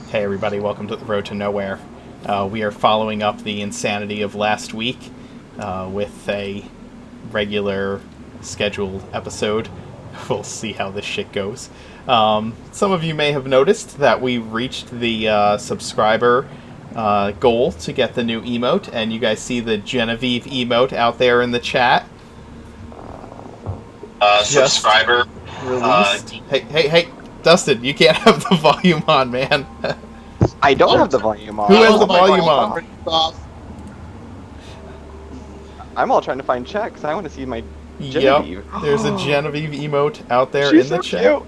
Hey everybody, welcome to the Road to Nowhere. We are following up the insanity of last week with a regular scheduled episode. We'll see how this shit goes. Some of you may have noticed that we reached the subscriber goal to get the new emote, and you guys see the Genevieve emote out there in the chat. Subscriber Released. Hey, Dustin, you can't have the volume on, man. I don't have the volume on. Who has the volume on? I'm all trying to find chat because I want to see my Genevieve. Yep, there's a Genevieve emote out there She's in the so chat. Cute.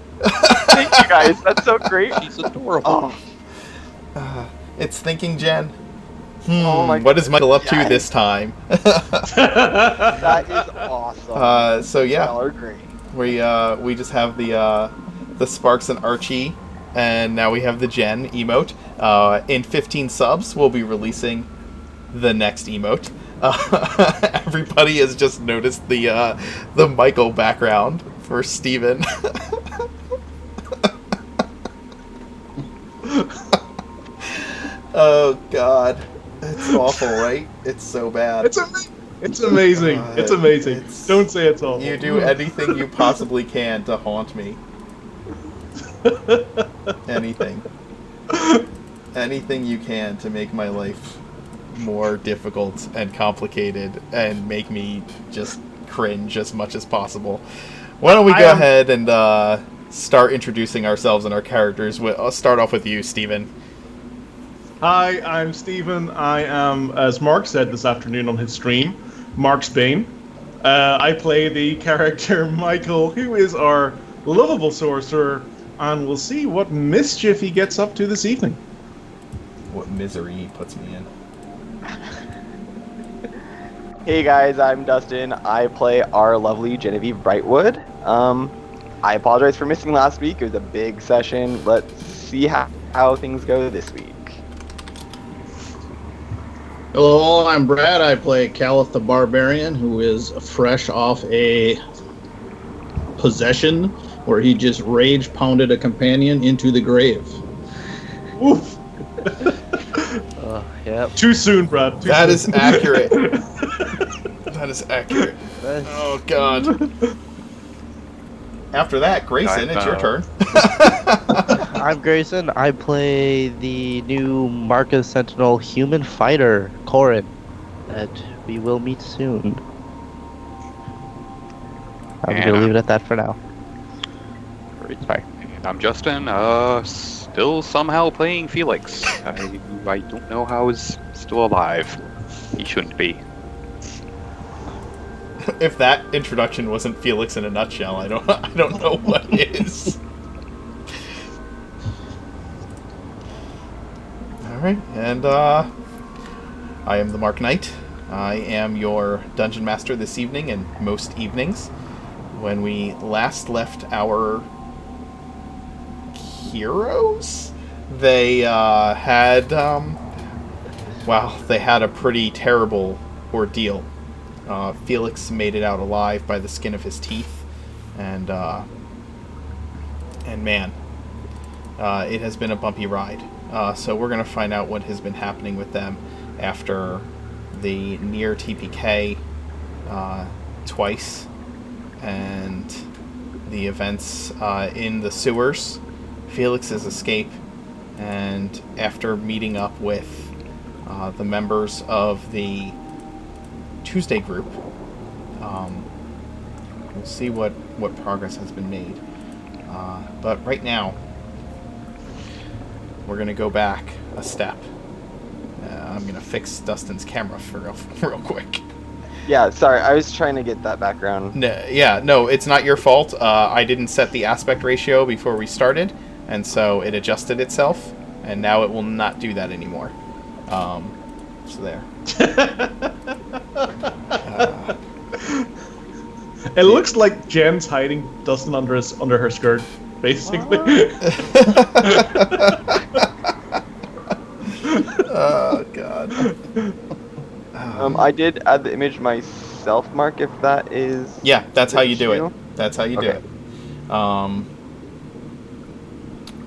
Thank you guys, that's so great. She's adorable. It's Thinking Gen. Oh my what is Michael up to yes. this time? That is awesome. So yeah, Y'all are great. we just have the Sparks and Archie, and now we have the Gen emote. In 15 subs, we'll be releasing the next emote. Everybody has just noticed the Michael background for Steven. Oh God, it's awful, right? It's so bad. It's amazing. It's amazing. Don't say it's awful. You do anything you possibly can to haunt me. Anything. Anything you can to make my life more difficult and complicated and make me just cringe as much as possible. Why don't we go ahead and start introducing ourselves and our characters. I'll start off with you, Steven. Hi, I'm Steven. I am, as Mark said this afternoon on his stream, Mark's Bane. I play the character Michael, who is our lovable sorcerer, and we'll see what mischief he gets up to this evening. What misery he puts me in. Hey guys, I'm Dustin. I play our lovely Genevieve Brightwood. I apologize for missing last week. It was a big session. Let's see how things go this week. Hello, I'm Brad. I play Kalith the Barbarian, who is fresh off a possession where he just rage pounded a companion into the grave. Oof. Yep. Too soon, Brad. Too That soon. is accurate. That is accurate. Oh God. After that, Grayson, it's your turn. I'm Grayson. I play the new Marcus Sentinel human fighter, Corin, that we will meet soon. I'm gonna leave it at that for now. Sorry. And I'm Justin, still somehow playing Felix. I don't know how he's still alive. He shouldn't be. If that introduction wasn't Felix in a nutshell, I don't know what is. Alright, and I am the Mark Knight. I am your dungeon master this evening and most evenings. When we last left our heroes, they had they had a pretty terrible ordeal. Felix made it out alive by the skin of his teeth, and man, it has been a bumpy ride. So we're gonna find out what has been happening with them after the near TPK twice, and the events in the sewers, Felix's escape, and after meeting up with the members of the Tuesday group, we'll see what progress has been made. But right now, we're going to go back a step. I'm going to fix Dustin's camera for real quick. Yeah, sorry, I was trying to get that background. No, it's not your fault. I didn't set the aspect ratio before we started, and so it adjusted itself, and now it will not do that anymore. So there. It looks like Jen's hiding Dustin under her skirt, basically. Oh God. I did add the image myself, Mark, if that is... Yeah, that's how you do issue. it. That's how you do Okay. it.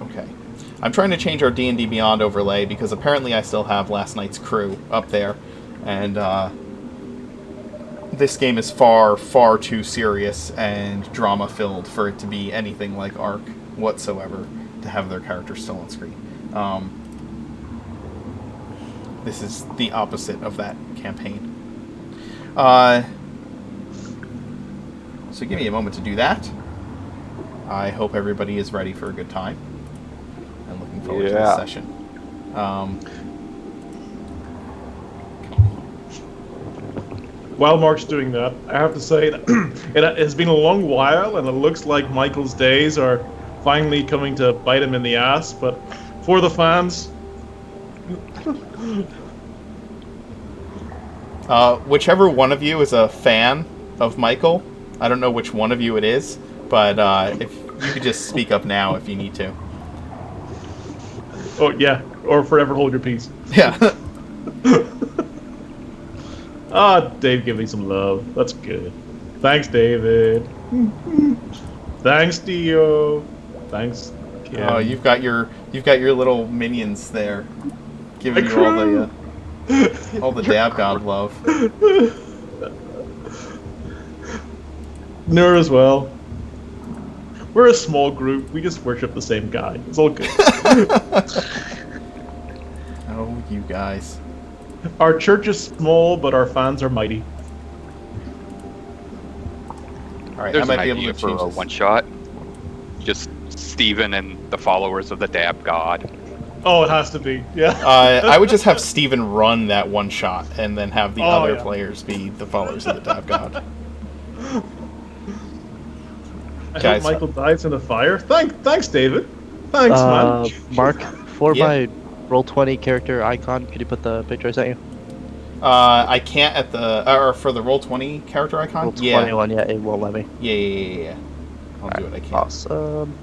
Okay. I'm trying to change our D&D Beyond overlay because apparently I still have last night's crew up there, and this game is far, far too serious and drama-filled for it to be anything like Ark whatsoever, to have their characters still on screen. This is the opposite of that campaign. So give me a moment to do that. I hope everybody is ready for a good time. I'm looking forward to this session. While Mark's doing that, I have to say that it has been a long while, and it looks like Michael's days are finally coming to bite him in the ass. But for the fans, whichever one of you is a fan of Michael, I don't know which one of you it is, but if you could just speak up now if you need to. oh yeah, or forever hold your peace. Yeah. Dave, give me some love. That's good. Thanks, David. Thanks, Dio. Thanks, Kim. Oh, you've got your little minions there, giving you all the dab god love. Nur as well. We're a small group. We just worship the same guy. It's all good. Oh, you guys. Our church is small, but our fans are mighty. All right, There's I an might be able idea to for change a this. one-shot. Just Steven and the followers of the Dab God. Oh, it has to be. Yeah. I would just have Steven run that one shot, and then have the other players be the followers of the dab god. I Guys. hope Michael dies in a fire. Thanks, David. Thanks, man. Mark, for Yeah. my Roll20 character icon, could you put the picture I sent you? I can't at the or for the Roll20 character icon. Roll20 one, yeah, it won't let me. Yeah. I'll do what I can. Awesome.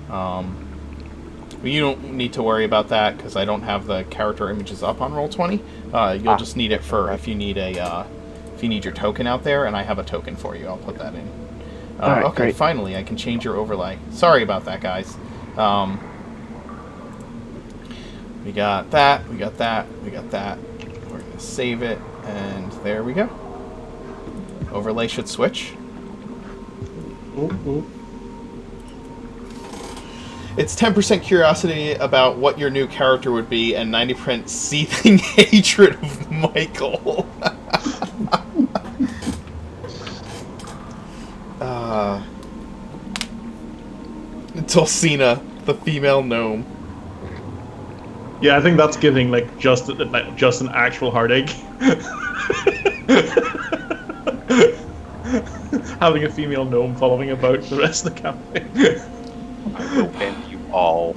Well, you don't need to worry about that because I don't have the character images up on Roll20. You'll just need it for if you need your token out there, and I have a token for you. I'll put that in. Alright, okay, great. finally, I can change your overlay. Sorry about that, guys. We got that. We got that. We got that. We're gonna save it, and there we go. Overlay should switch. It's 10% curiosity about what your new character would be, and 90% seething hatred of Michael. Dulcina, the female gnome. Yeah, I think that's giving just an actual heartache. Having a female gnome following about the rest of the campaign. I will bend you all.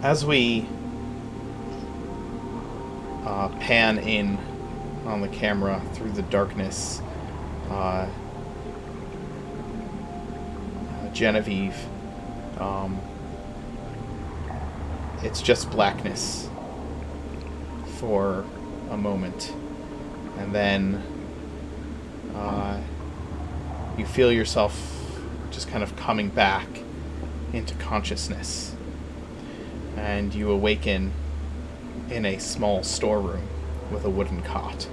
As we pan in on the camera through the darkness, Genevieve, it's just blackness for a moment, and then you feel yourself just kind of coming back into consciousness, and you awaken in a small storeroom with a wooden cot.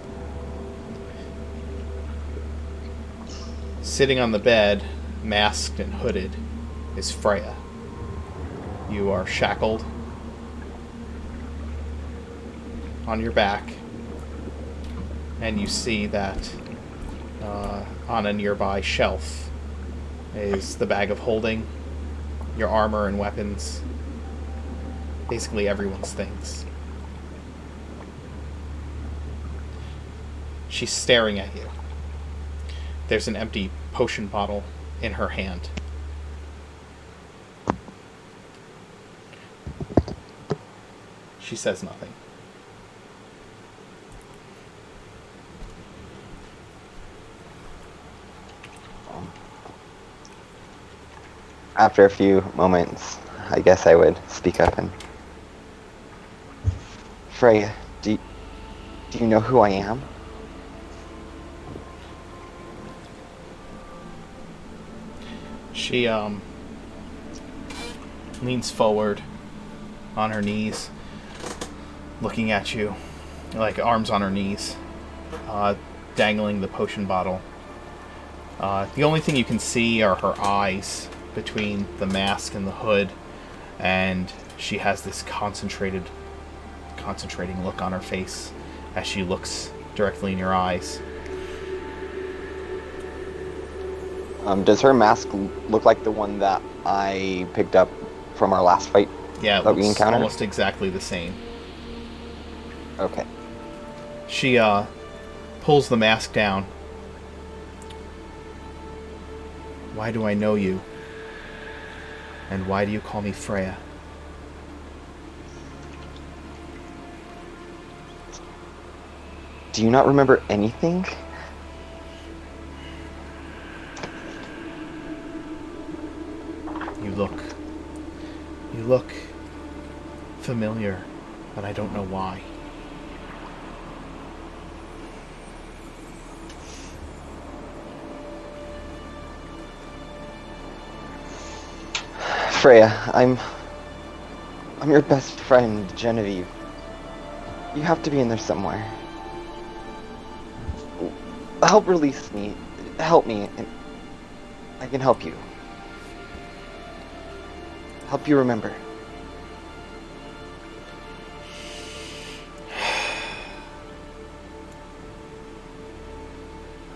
Sitting on the bed, masked and hooded, is Freya. You are shackled on your back, and you see that on a nearby shelf is the bag of holding, your armor and weapons, basically everyone's things. She's staring at you. There's an empty potion bottle in her hand. She says nothing. After a few moments, I guess I would speak up and... Freya, do you know who I am? She leans forward on her knees, looking at you, like arms on her knees, dangling the potion bottle. The only thing you can see are her eyes between the mask and the hood, and she has this concentrating look on her face as she looks directly in your eyes. Does her mask look like the one that I picked up from our last fight? Yeah, it that we looks encountered? almost exactly the same. Okay. She pulls the mask down. Why do I know you? And why do you call me Freya? Do you not remember anything? You look familiar, but I don't know why. Freya, I'm your best friend, Genevieve. You have to be in there somewhere. Help release me. Help me, and I can help you. Help you remember.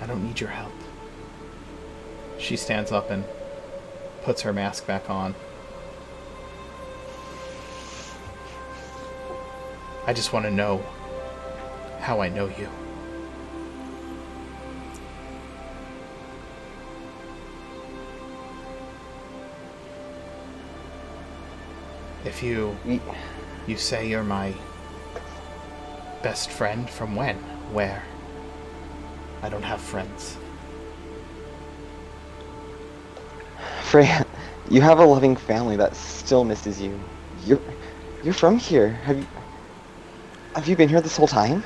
I don't need your help. She stands up and puts her mask back on. I just want to know how I know you. If you say you're my best friend, from when? Where? I don't have friends. Freya, you have a loving family that still misses you. You're from here. Have you been here this whole time?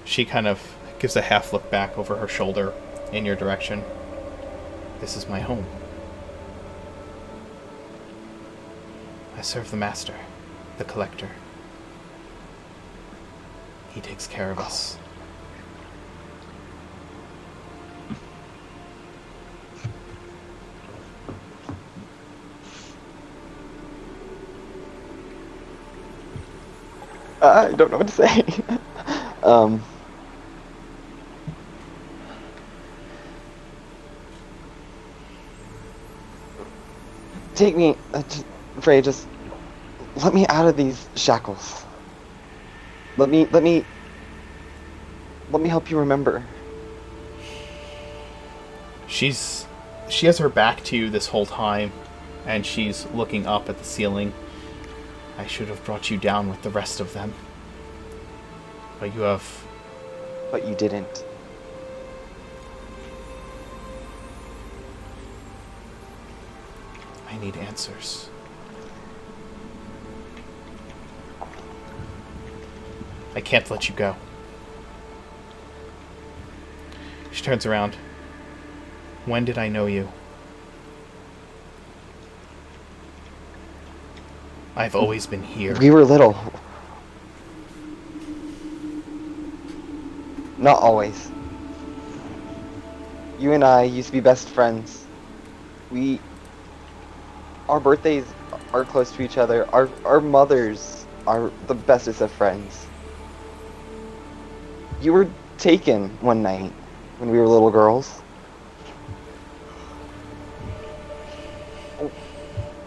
She kind of gives a half look back over her shoulder in your direction. This is my home. I serve the master, the collector. He takes care of us. I don't know what to say. Take me, Freya, just let me out of these shackles. Let me help you remember. She has her back to you this whole time, and she's looking up at the ceiling. I should have brought you down with the rest of them. But you have... But you didn't. I need answers. I can't let you go. She turns around. When did I know you? I've always been here. We were little. Not always. You and I used to be best friends. Our birthdays are close to each other. Our mothers are the bestest of friends. You were taken one night when we were little girls.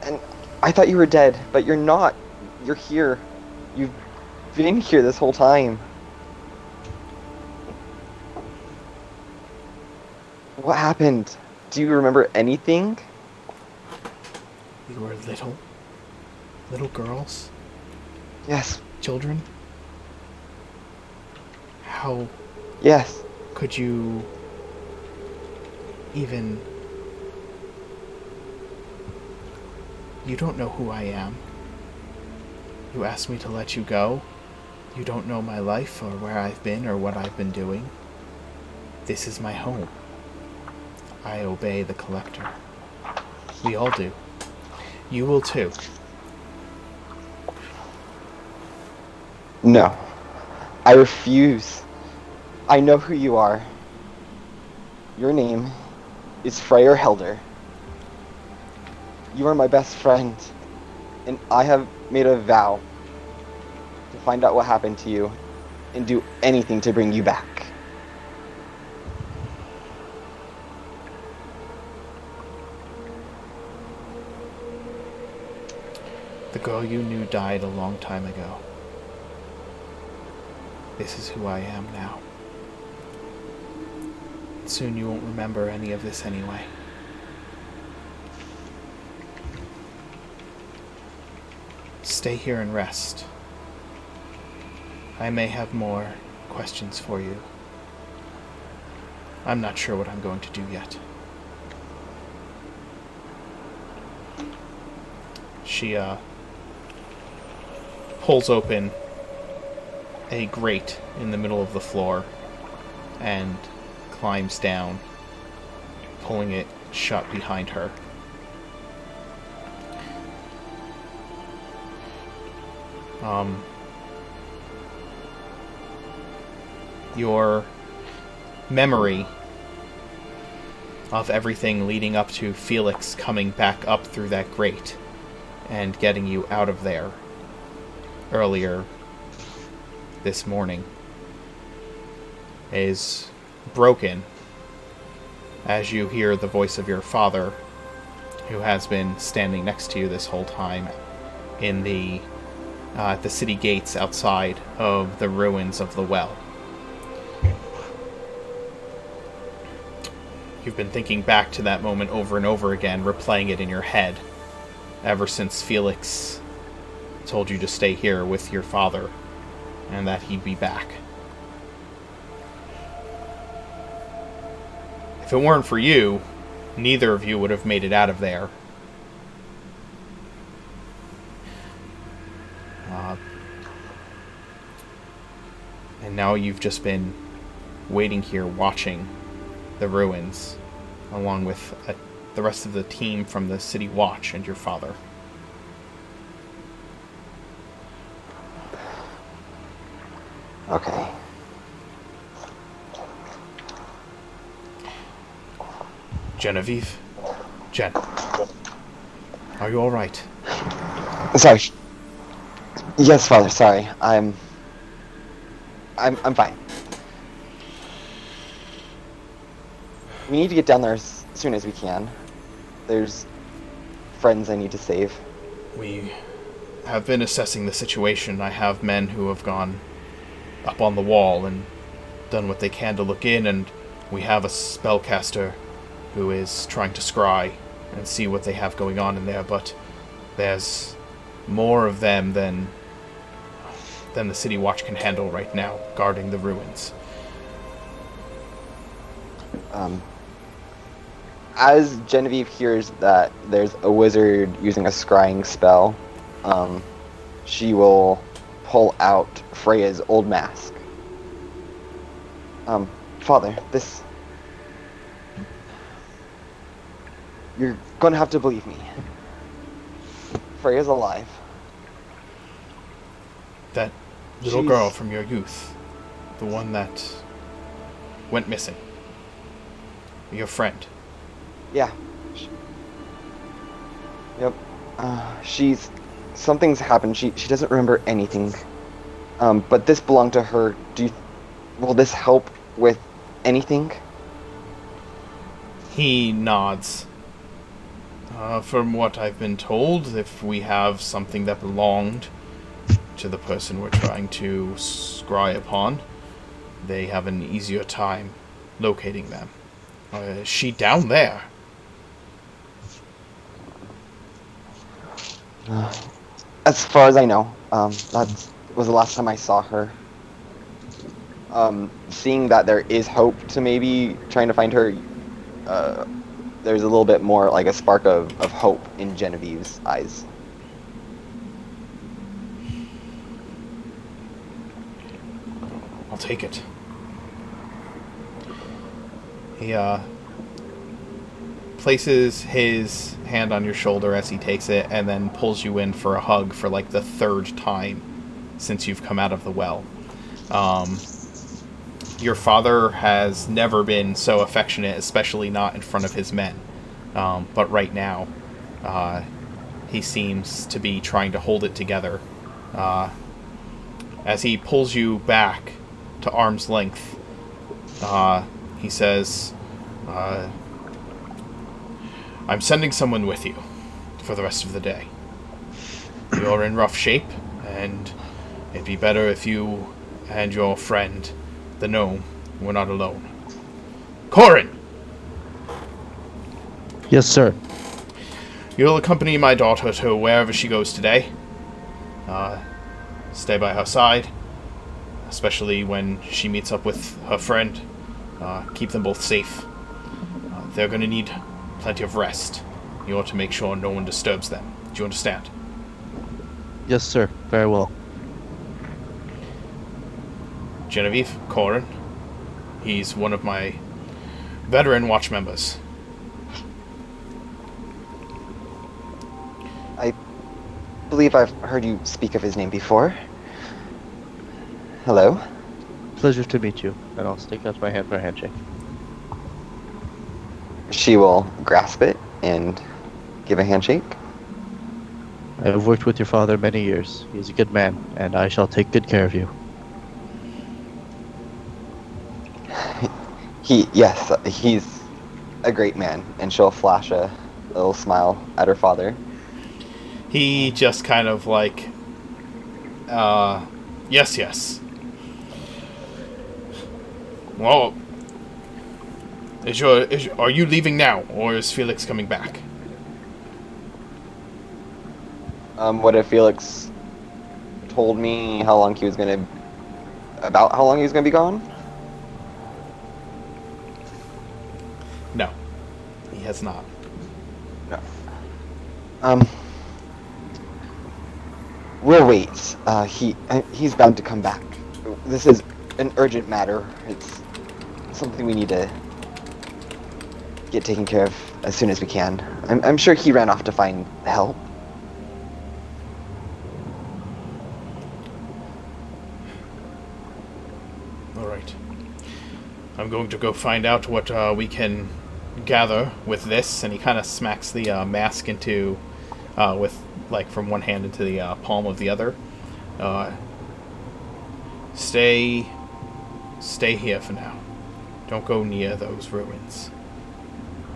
And I thought you were dead, but you're not. You're here. You've been here this whole time. What happened? Do you remember anything? You were little? Little girls? Yes. Children? How Yes. could you even... You don't know who I am. You asked me to let you go. You don't know my life or where I've been or what I've been doing. This is my home. I obey the Collector. We all do. You will too. No. I refuse. I know who you are. Your name is Freyr Helder. You are my best friend, and I have made a vow to find out what happened to you and do anything to bring you back. The girl you knew died a long time ago. This is who I am now. Soon you won't remember any of this anyway. Stay here and rest. I may have more questions for you. I'm not sure what I'm going to do yet. She, pulls open a grate in the middle of the floor and climbs down, pulling it shut behind her. Your memory of everything leading up to Felix coming back up through that grate and getting you out of there earlier this morning is broken as you hear the voice of your father, who has been standing next to you this whole time in the at the city gates outside of the ruins of the well. You've been thinking back to that moment over and over again, replaying it in your head ever since Felix told you to stay here with your father and that he'd be back. If it weren't for you, neither of you would have made it out of there. And now you've just been waiting here watching the ruins along with the rest of the team from the City Watch and your father. Okay. Genevieve? Jen. Are you alright? Sorry. Yes, Father, sorry. I'm fine. We need to get down there as soon as we can. There's friends I need to save. We have been assessing the situation. I have men who have gone up on the wall and done what they can to look in, and we have a spellcaster who is trying to scry and see what they have going on in there, but there's more of them than the City Watch can handle right now, guarding the ruins. As Genevieve hears that there's a wizard using a scrying spell, she will pull out Freya's old mask. Father, this... You're gonna have to believe me. Freya's alive. That little girl from your youth, the one that went missing, your friend. Yeah. Yep. Something's happened. She doesn't remember anything. But this belonged to her. Will this help with anything? He nods. From what I've been told, if we have something that belonged to the person we're trying to scry upon, they have an easier time locating them. Is she down there? As far as I know, that was the last time I saw her. Seeing that there is hope to maybe trying to find her, there's a little bit more, like a spark of hope in Genevieve's eyes. I'll take it. He places his hand on your shoulder as he takes it, and then pulls you in for a hug for like the third time since you've come out of the well. Your father has never been so affectionate, especially not in front of his men. But right now, he seems to be trying to hold it together. As he pulls you back to arm's length, he says, I'm sending someone with you for the rest of the day. You're in rough shape, and it'd be better if you and your friend, the gnome, were not alone. Corin! Yes, sir. You'll accompany my daughter to wherever she goes today. Stay by her side, especially when she meets up with her friend. Keep them both safe. They're going to need plenty of rest. You ought to make sure no one disturbs them. Do you understand? Yes, sir. Very well. Genevieve, Corin. He's one of my veteran watch members. I believe I've heard you speak of his name before. Hello. Pleasure to meet you. And I'll stick out my hand for a handshake. She will grasp it and give a handshake. I have worked with your father many years. He is a good man, and I shall take good care of you. He's a great man, and she'll flash a little smile at her father. He just kind of like, yes. Well, are you leaving now, or is Felix coming back? What if Felix told me how long he was gonna be gone? No, he has not. No. We'll wait. He's bound to come back. This is an urgent matter. It's something we need to get taken care of as soon as we can. I'm sure he ran off to find help. All right. I'm going to go find out what we can gather with this, and he kind of smacks the mask into, with like from one hand into the palm of the other. Stay here for now. Don't go near those ruins.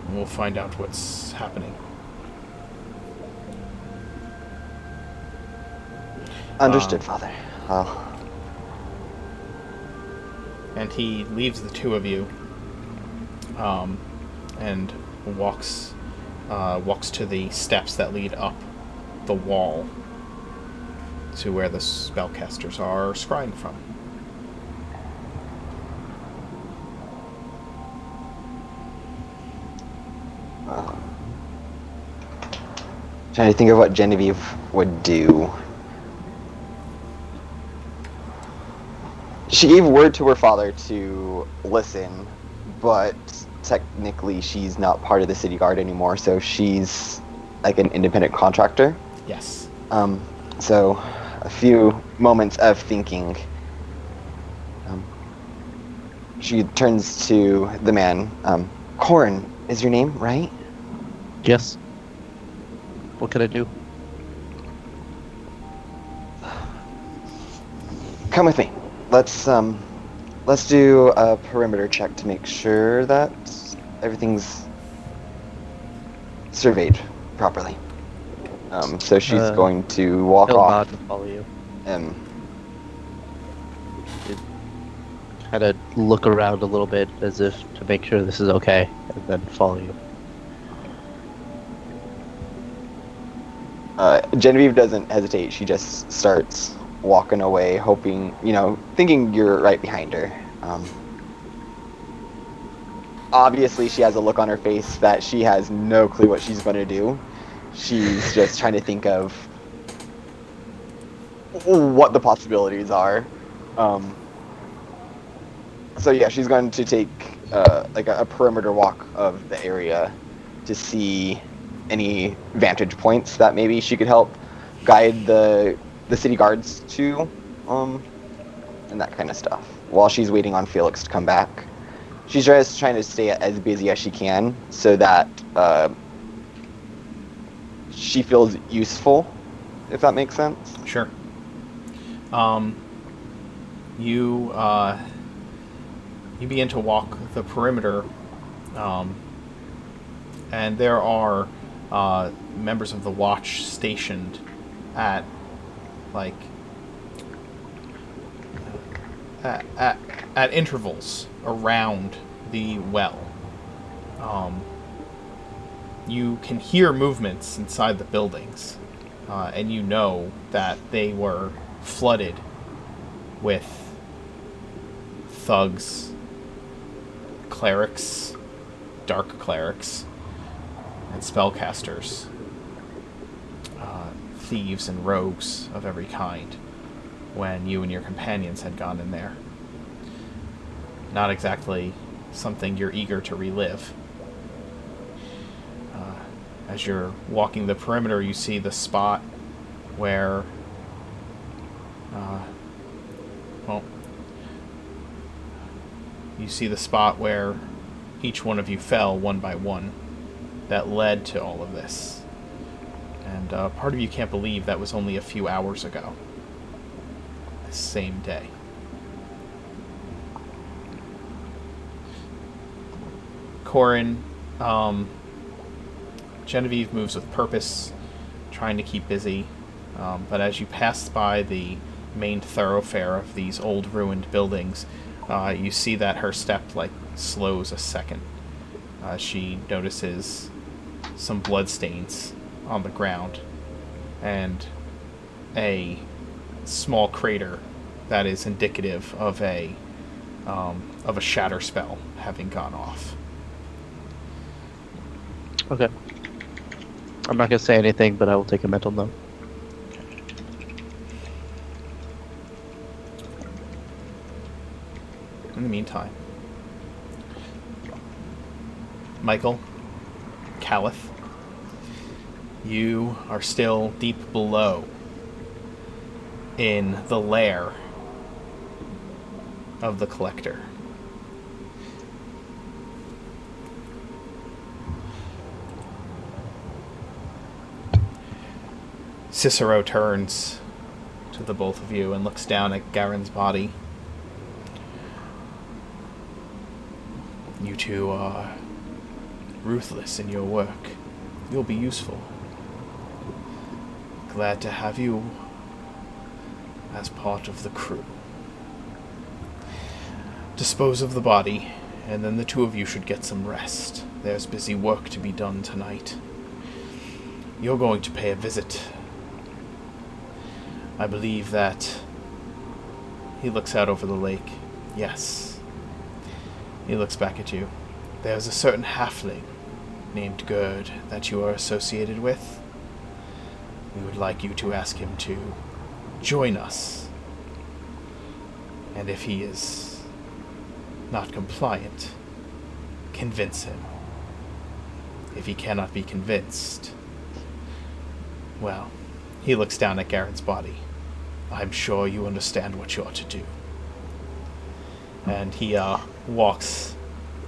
And we'll find out what's happening. Understood, Father. And he leaves the two of you, and walks to the steps that lead up the wall to where the spellcasters are scrying from. Trying to think of what Genevieve would do. She gave word to her father to listen, but technically she's not part of the city guard anymore, so she's like an independent contractor. Yes. So a few moments of thinking. She turns to the man. Corin is your name, right? Yes. What can I do? Come with me. Let's do a perimeter check to make sure that everything's surveyed properly. So she's going to walk He'll off. nod and follow you. Kind of look around a little bit as if to make sure this is okay, and then follow you. Genevieve doesn't hesitate. She just starts walking away, hoping, thinking you're right behind her. Obviously, she has a look on her face that she has no clue what she's going to do. She's just trying to think of what the possibilities are. So yeah, she's going to take like a perimeter walk of the area, to see any vantage points that maybe she could help guide the city guards to, and that kind of stuff. While she's waiting on Felix to come back, she's just trying to stay as busy as she can so that she feels useful, if that makes sense. Sure. You begin to walk the perimeter, and there are members of the watch stationed at at intervals around the well. You can hear movements inside the buildings, and you know that they were flooded with thugs, clerics, dark clerics, and spellcasters, thieves and rogues of every kind, when you and your companions had gone in there. Not exactly something you're eager to relive. As you're walking the perimeter, you see the spot where you see the spot where each one of you fell one by one that led to all of this. And part of you can't believe that was only a few hours ago. This same day. Corin, Genevieve moves with purpose, trying to keep busy, but as you pass by the main thoroughfare of these old ruined buildings, you see that her step slows a second. She notices some bloodstains on the ground and a small crater that is indicative of a shatter spell having gone off. Okay. I'm not going to say anything, but I will take a mental note. In the meantime, Michael, Kalith, you are still deep below in the lair of the Collector. Cicero turns to the both of you and looks down at Garen's body. You two are ruthless in your work. You'll be useful. Glad to have you as part of the crew. Dispose of the body, and then the two of you should get some rest. There's busy work to be done tonight. You're going to pay a visit. I believe that... He looks out over the lake. Yes. He looks back at you. There's a certain halfling named Gerd that you are associated with. We would like you to ask him to join us. And if he is not compliant, convince him. If he cannot be convinced, well, he looks down at Garen's body. I'm sure you understand what you're to do. And he walks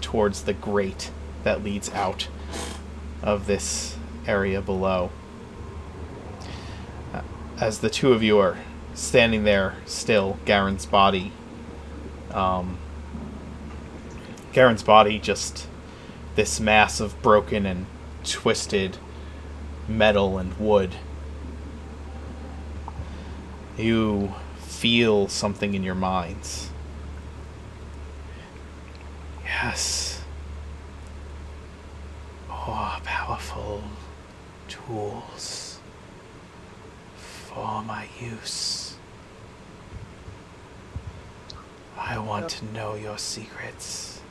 towards the grate that leads out of this area below. As the two of you are standing there still, Garen's body, just this mass of broken and twisted metal and wood. You feel something in your minds. Yes. More powerful tools for my use. I want to know your secrets.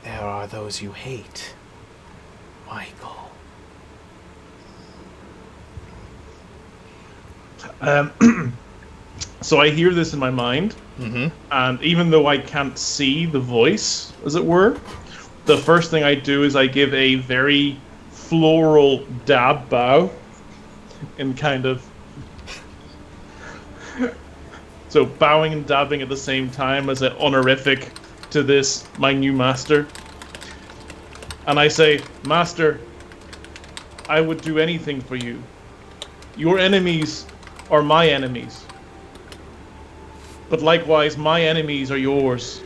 There are those you hate, Michael. So I hear this in my mind, and even though I can't see the voice, as it were, the first thing I do is I give a very floral dab bow, and kind of so bowing and dabbing at the same time as an honorific to this, my new master. And I say, Master, I would do anything for you. Your enemies are my enemies. But likewise, my enemies are yours.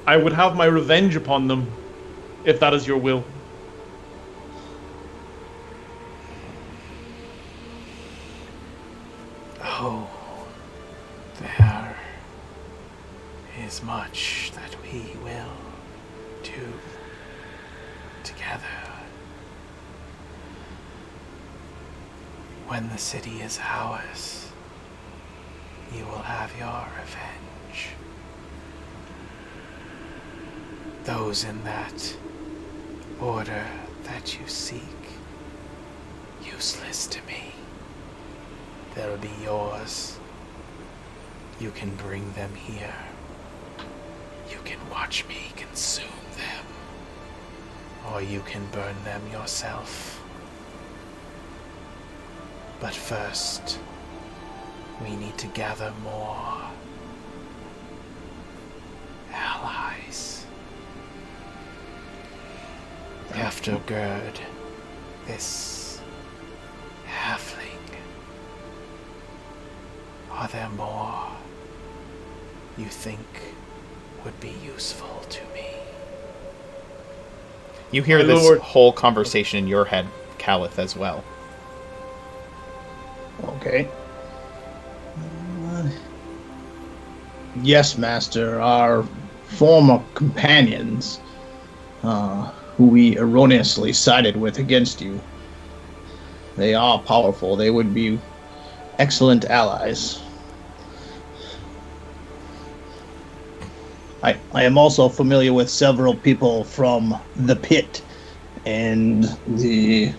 I would have my revenge upon them, if that is your will. Oh, there is much that we will do together. When the city is ours, you will have your revenge. Those in that order that you seek, useless to me. They'll be yours. You can bring them here. You can watch me consume them. Or you can burn them yourself. But first, we need to gather more allies. Aftergird this halfling. Are there more you think would be useful to me? You hear this whole conversation in your head, Kalith, as well. Okay. Yes, Master. Our former companions, who we erroneously sided with against you, they are powerful. They would be excellent allies. I am also familiar with several people from the pit and the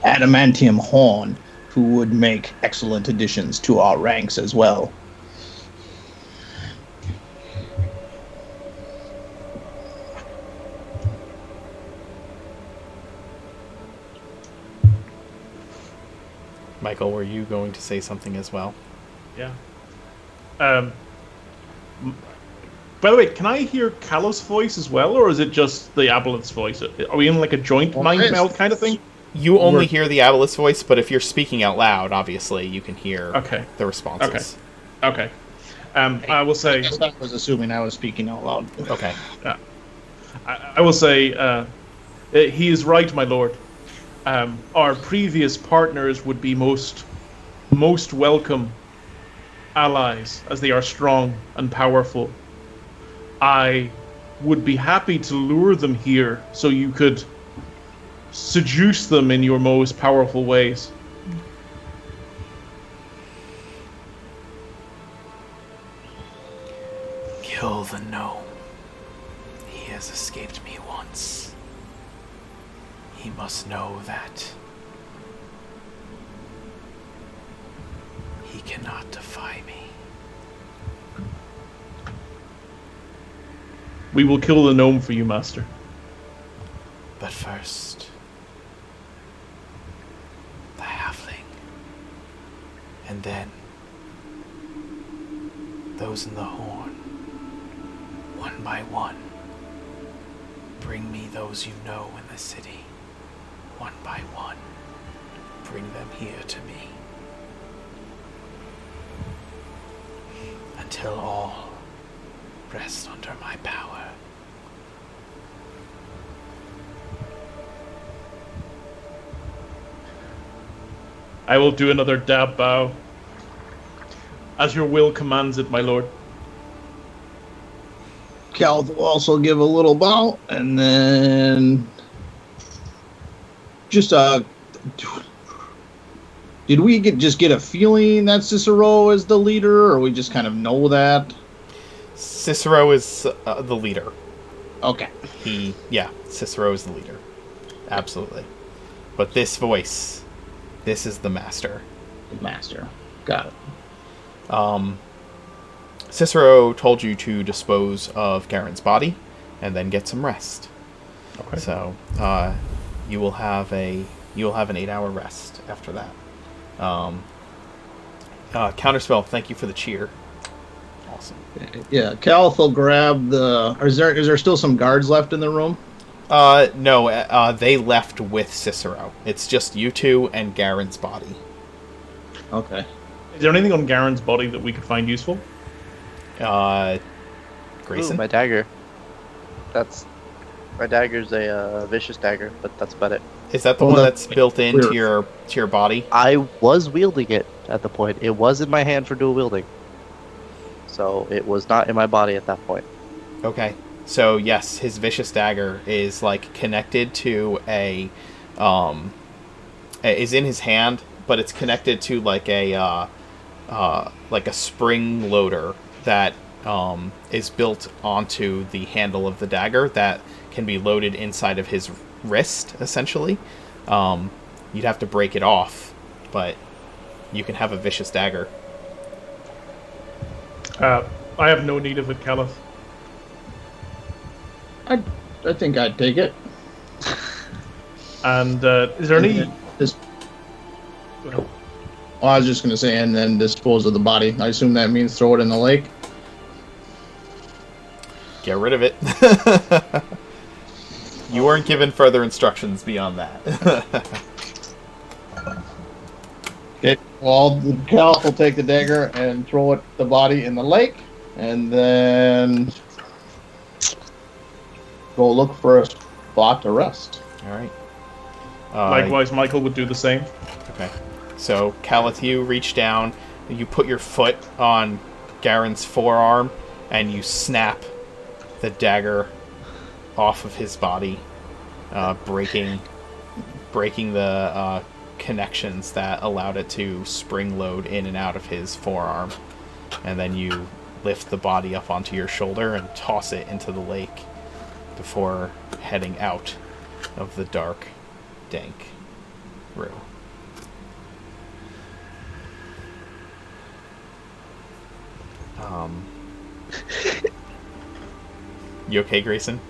adamantium horn who would make excellent additions to our ranks as well. Michael, were you going to say something as well? Yeah. By the way, can I hear Kalith's voice as well, or is it just the Aboleth's voice? Are we in like a joint mind meld kind of thing? You only hear the Aboleth's voice, but if you're speaking out loud, obviously, you can hear the responses. Okay. I will say... I was assuming I was speaking out loud. Okay. I will say, he is right, my lord. Our previous partners would be most welcome allies, as they are strong and powerful. I would be happy to lure them here so you could seduce them in your most powerful ways. Kill the gnome. He has escaped me once. He must know that he cannot defy me. We will kill the gnome for you, master. But first, the halfling. And then, those in the horn. One by one. Bring me those you know in the city. One by one. Bring them here to me. Until all rest under my power. I will do another dab bow. As your will commands it, my lord. Kalith will also give a little bow, and then just did we just get a feeling that Cicero is the leader, or we just kind of know that? Cicero is the leader. Okay. Cicero is the leader. Absolutely. But this voice, this is the master. The master. Got it. Cicero told you to dispose of Garen's body and then get some rest. Okay. So you will have an 8-hour rest after that. Counterspell, thank you for the cheer. Awesome. Yeah, Kalith will grab the. Is there still some guards left in the room? No, they left with Cicero. It's just you two and Garen's body. Okay. Is there anything on Garen's body that we could find useful? Grayson? Ooh, my dagger. My dagger's a vicious dagger, but that's about it. Is that the one that's built into your body? I was wielding it at the point. It was in my hand for dual wielding. So it was not in my body at that point. Okay. So yes, his vicious dagger is like connected to is in his hand, but it's connected to like a spring loader that is built onto the handle of the dagger that can be loaded inside of his wrist, essentially. You'd have to break it off, but you can have a vicious dagger. I have no need of it, Kalith. I think I'd take it. And is there any... Well, I was just going to say, and then dispose of the body. I assume that means throw it in the lake? Get rid of it. You weren't given further instructions beyond that. Okay, well, Kalith will take the dagger and throw the body in the lake, and then go look for a spot to rest. All right. Likewise, Michael would do the same. Okay. So, Kalith, you reach down, you put your foot on Garen's forearm, and you snap the dagger off of his body, breaking the connections that allowed it to spring load in and out of his forearm. And then you lift the body up onto your shoulder and toss it into the lake before heading out of the dark, dank room. You okay, Grayson?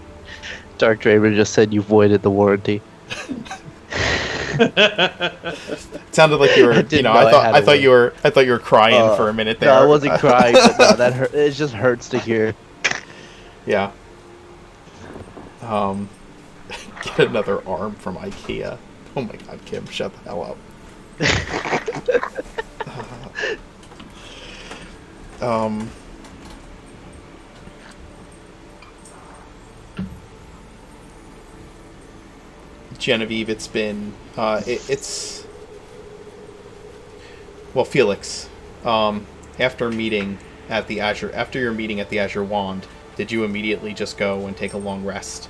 Dark Draven just said you voided the warranty. It sounded like you were, I thought you were crying for a minute there. No, I wasn't crying, but no, that hurt. It just hurts to hear. Yeah. Get another arm from IKEA. Oh my god, Kim, shut the hell up. Genevieve, it's been Felix, after your meeting at the Azure Wand, did you immediately just go and take a long rest?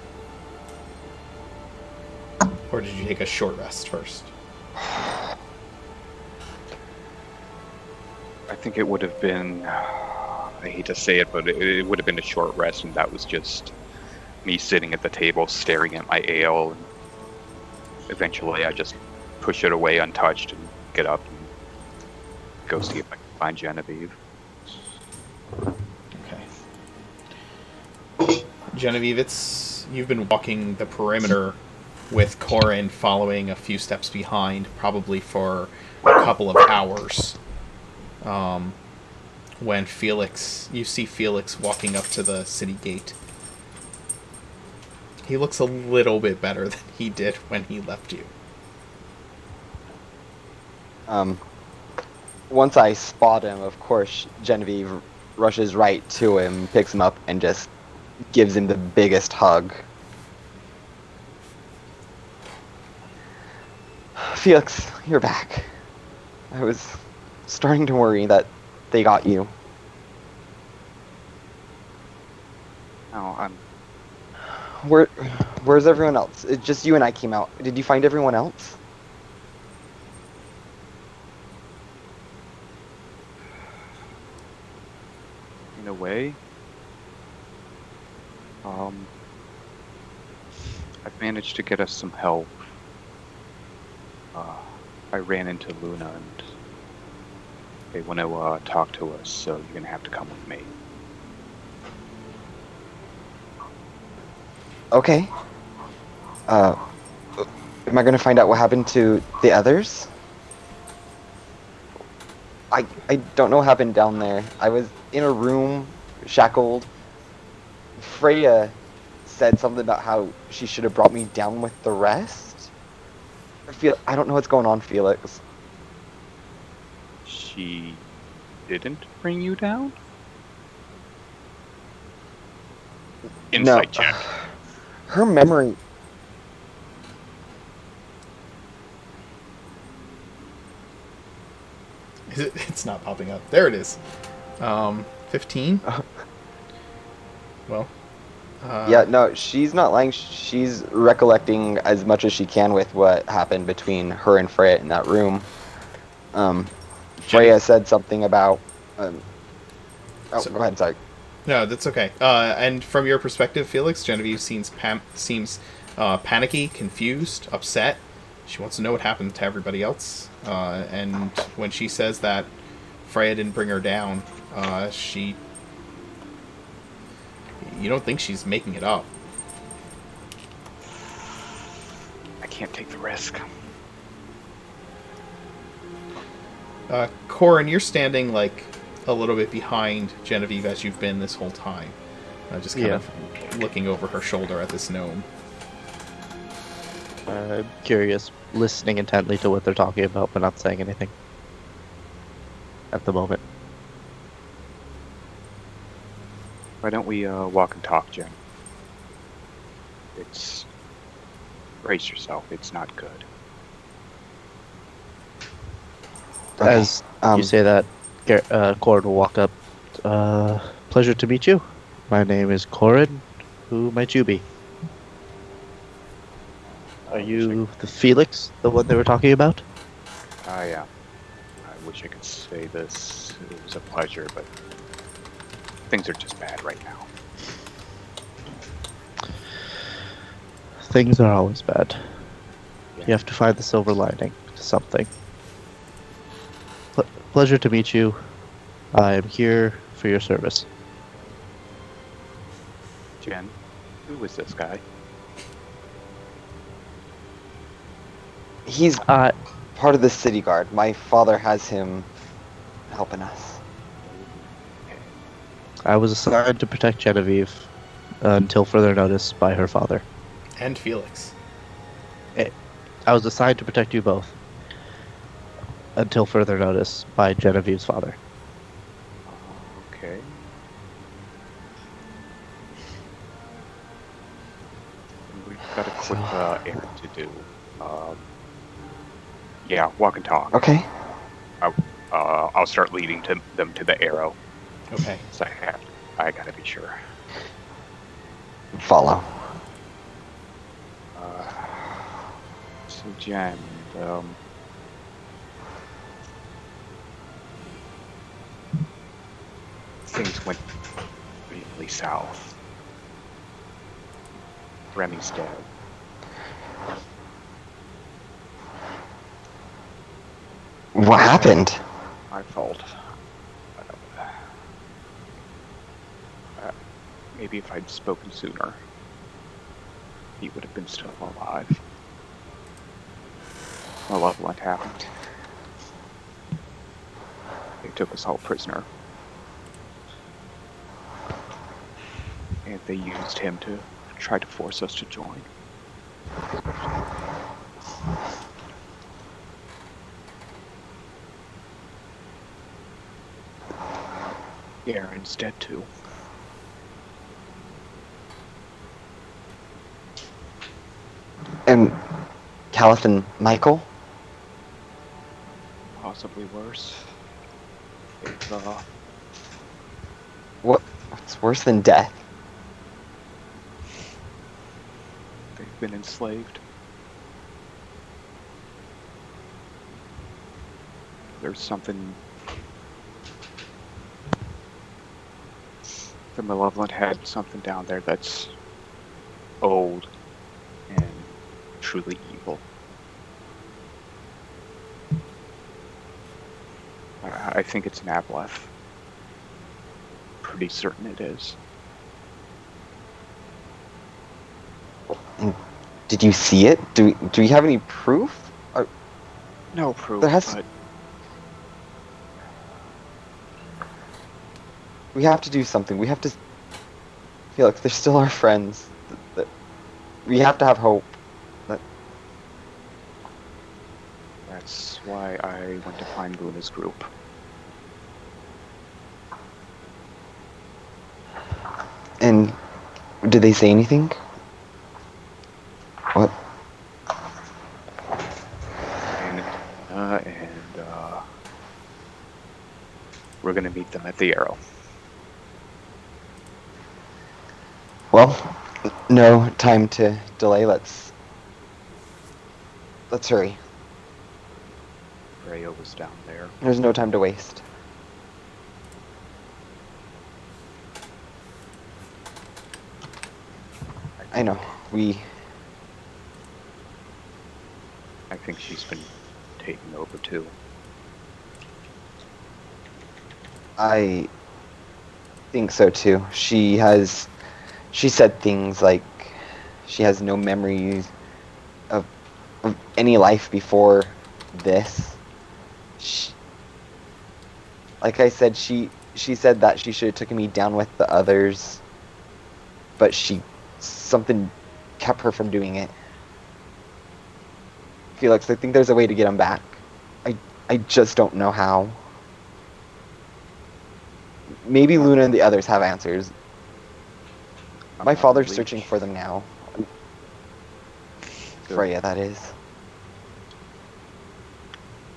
Or did you take a short rest first? I think it would have been, I hate to say it, but it would have been a short rest, and that was just me sitting at the table staring at my ale. And eventually I just push it away untouched and get up and go see if I can find Genevieve. Okay. Genevieve, you've been walking the perimeter with Corin following a few steps behind, probably for a couple of hours. When you see Felix walking up to the city gate. He looks a little bit better than he did when he left you. Once I spot him, of course, Genevieve rushes right to him, picks him up, and just gives him the biggest hug. Felix, you're back. I was starting to worry that they got you. Oh, Where's everyone else? It's just you and I came out. Did you find everyone else? in a way. I've managed to get us some help. I ran into Luna and they want to talk to us, so you're going to have to come with me. Okay. Uh, am I going to find out what happened to the others? I don't know what happened down there. I was in a room, shackled. Freya said something about how she should have brought me down with the rest. I don't know what's going on, Felix. She didn't bring you down? Insight check. Her memory. It's not popping up. There it is. 15. Well. Yeah, no, she's not lying. She's recollecting as much as she can with what happened between her and Freya in that room. Freya said something about. Go ahead. Sorry. No, that's okay. And from your perspective, Felix, Genevieve seems panicky, confused, upset. She wants to know what happened to everybody else. And when she says that Freya didn't bring her down, you don't think she's making it up. I can't take the risk. Corin, you're standing like a little bit behind Genevieve as you've been this whole time. Just kind of looking over her shoulder at this gnome. I'm curious, listening intently to what they're talking about, but not saying anything at the moment. Why don't we walk and talk, Jen? Brace yourself, it's not good. Okay. As you say that, Corin will walk up. Pleasure to meet you. My name is Corin. Who might you be? Are you the Felix, the one they were talking about? Yeah. I wish I could say this. It was a pleasure, but things are just bad right now. Things are always bad. You have to find the silver lining to something. Pleasure to meet you. I am here for your service. Jen, who is this guy? He's part of the city guard. My father has him helping us. I was assigned to protect Genevieve until further notice by her father. And Felix. I was assigned to protect you both until further notice by Genevieve's father. Okay. We've got a quick errand to do. Yeah, walk and talk. Okay. I'll start leading them to the arrow. Okay. So I gotta be sure. Follow. So Jen, things went really south. Remy's dead. What happened? My fault. Maybe if I'd spoken sooner, he would have been still alive. Malevolent happened. They took us all prisoner. And they used him to try to force us to join. Aaron's dead too. And Kalith and Michael? Possibly worse. What's worse than death? They've been enslaved. There's something... The Malevolent had something down there that's old and truly evil. I think it's an aboleth. Pretty certain it is. Did you see it? Do we have any proof? No proof, There has. but We have to do something. We have to. Felix, they're still our friends. We have to have hope. that's why I went to find Luna's group. And did they say anything? What? And we're gonna meet them at the Arrow. Well, no time to delay. Let's hurry. Freya was down there. There's no time to waste. I know. I think she's been taken over too. I think so too. She said things like she has no memories of any life before this. Like I said, she said that she should have taken me down with the others, but something kept her from doing it. Felix, I think there's a way to get him back. I just don't know how. Maybe Luna and the others have answers. My father's searching for them now. Freya, that is.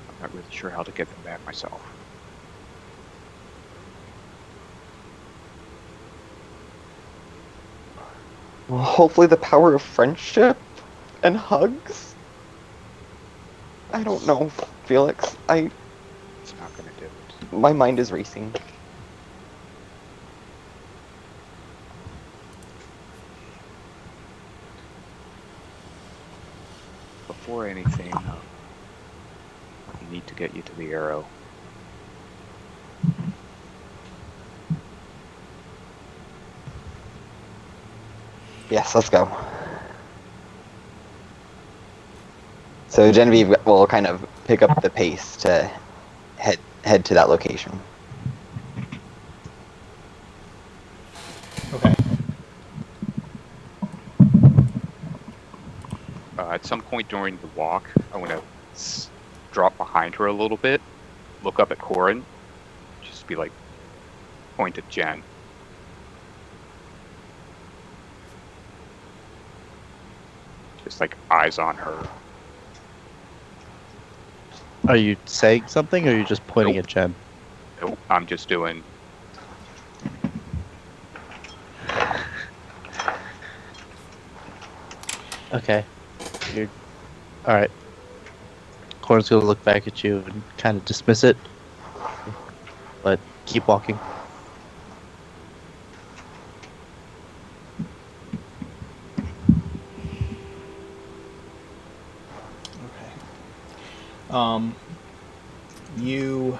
I'm not really sure how to get them back myself. Well, hopefully the power of friendship and hugs? I don't know, Felix. It's not gonna do it. My mind is racing. Before anything, we need to get you to the Arrow. Yes, let's go. So Genevieve will kind of pick up the pace to head to that location. Okay. At some point during the walk, I want to drop behind her a little bit, look up at Corin, just be like, point at Jen. Just like eyes on her. Are you saying something, or are you just pointing Nope. at Jen? Nope, I'm just doing. Okay. You're... Alright. Corin's gonna look back at you and kind of dismiss it. But keep walking. Okay. You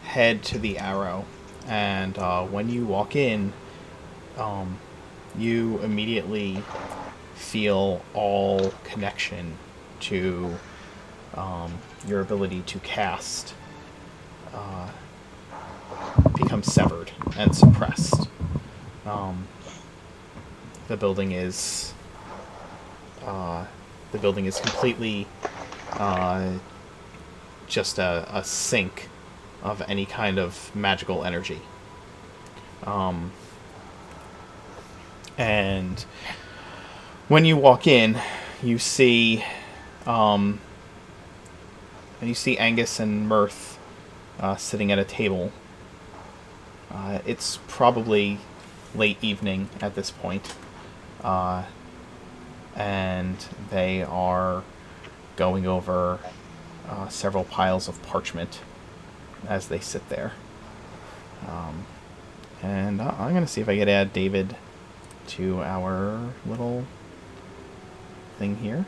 head to the Arrow, and when you walk in, you immediately feel all connection to your ability to cast become severed and suppressed. The building is completely just a sink of any kind of magical energy. And when you walk in, you see Angus and Mirth sitting at a table. It's probably late evening at this point, and they are going over several piles of parchment as they sit there. And I'm going to see if I can add David to our little thing here.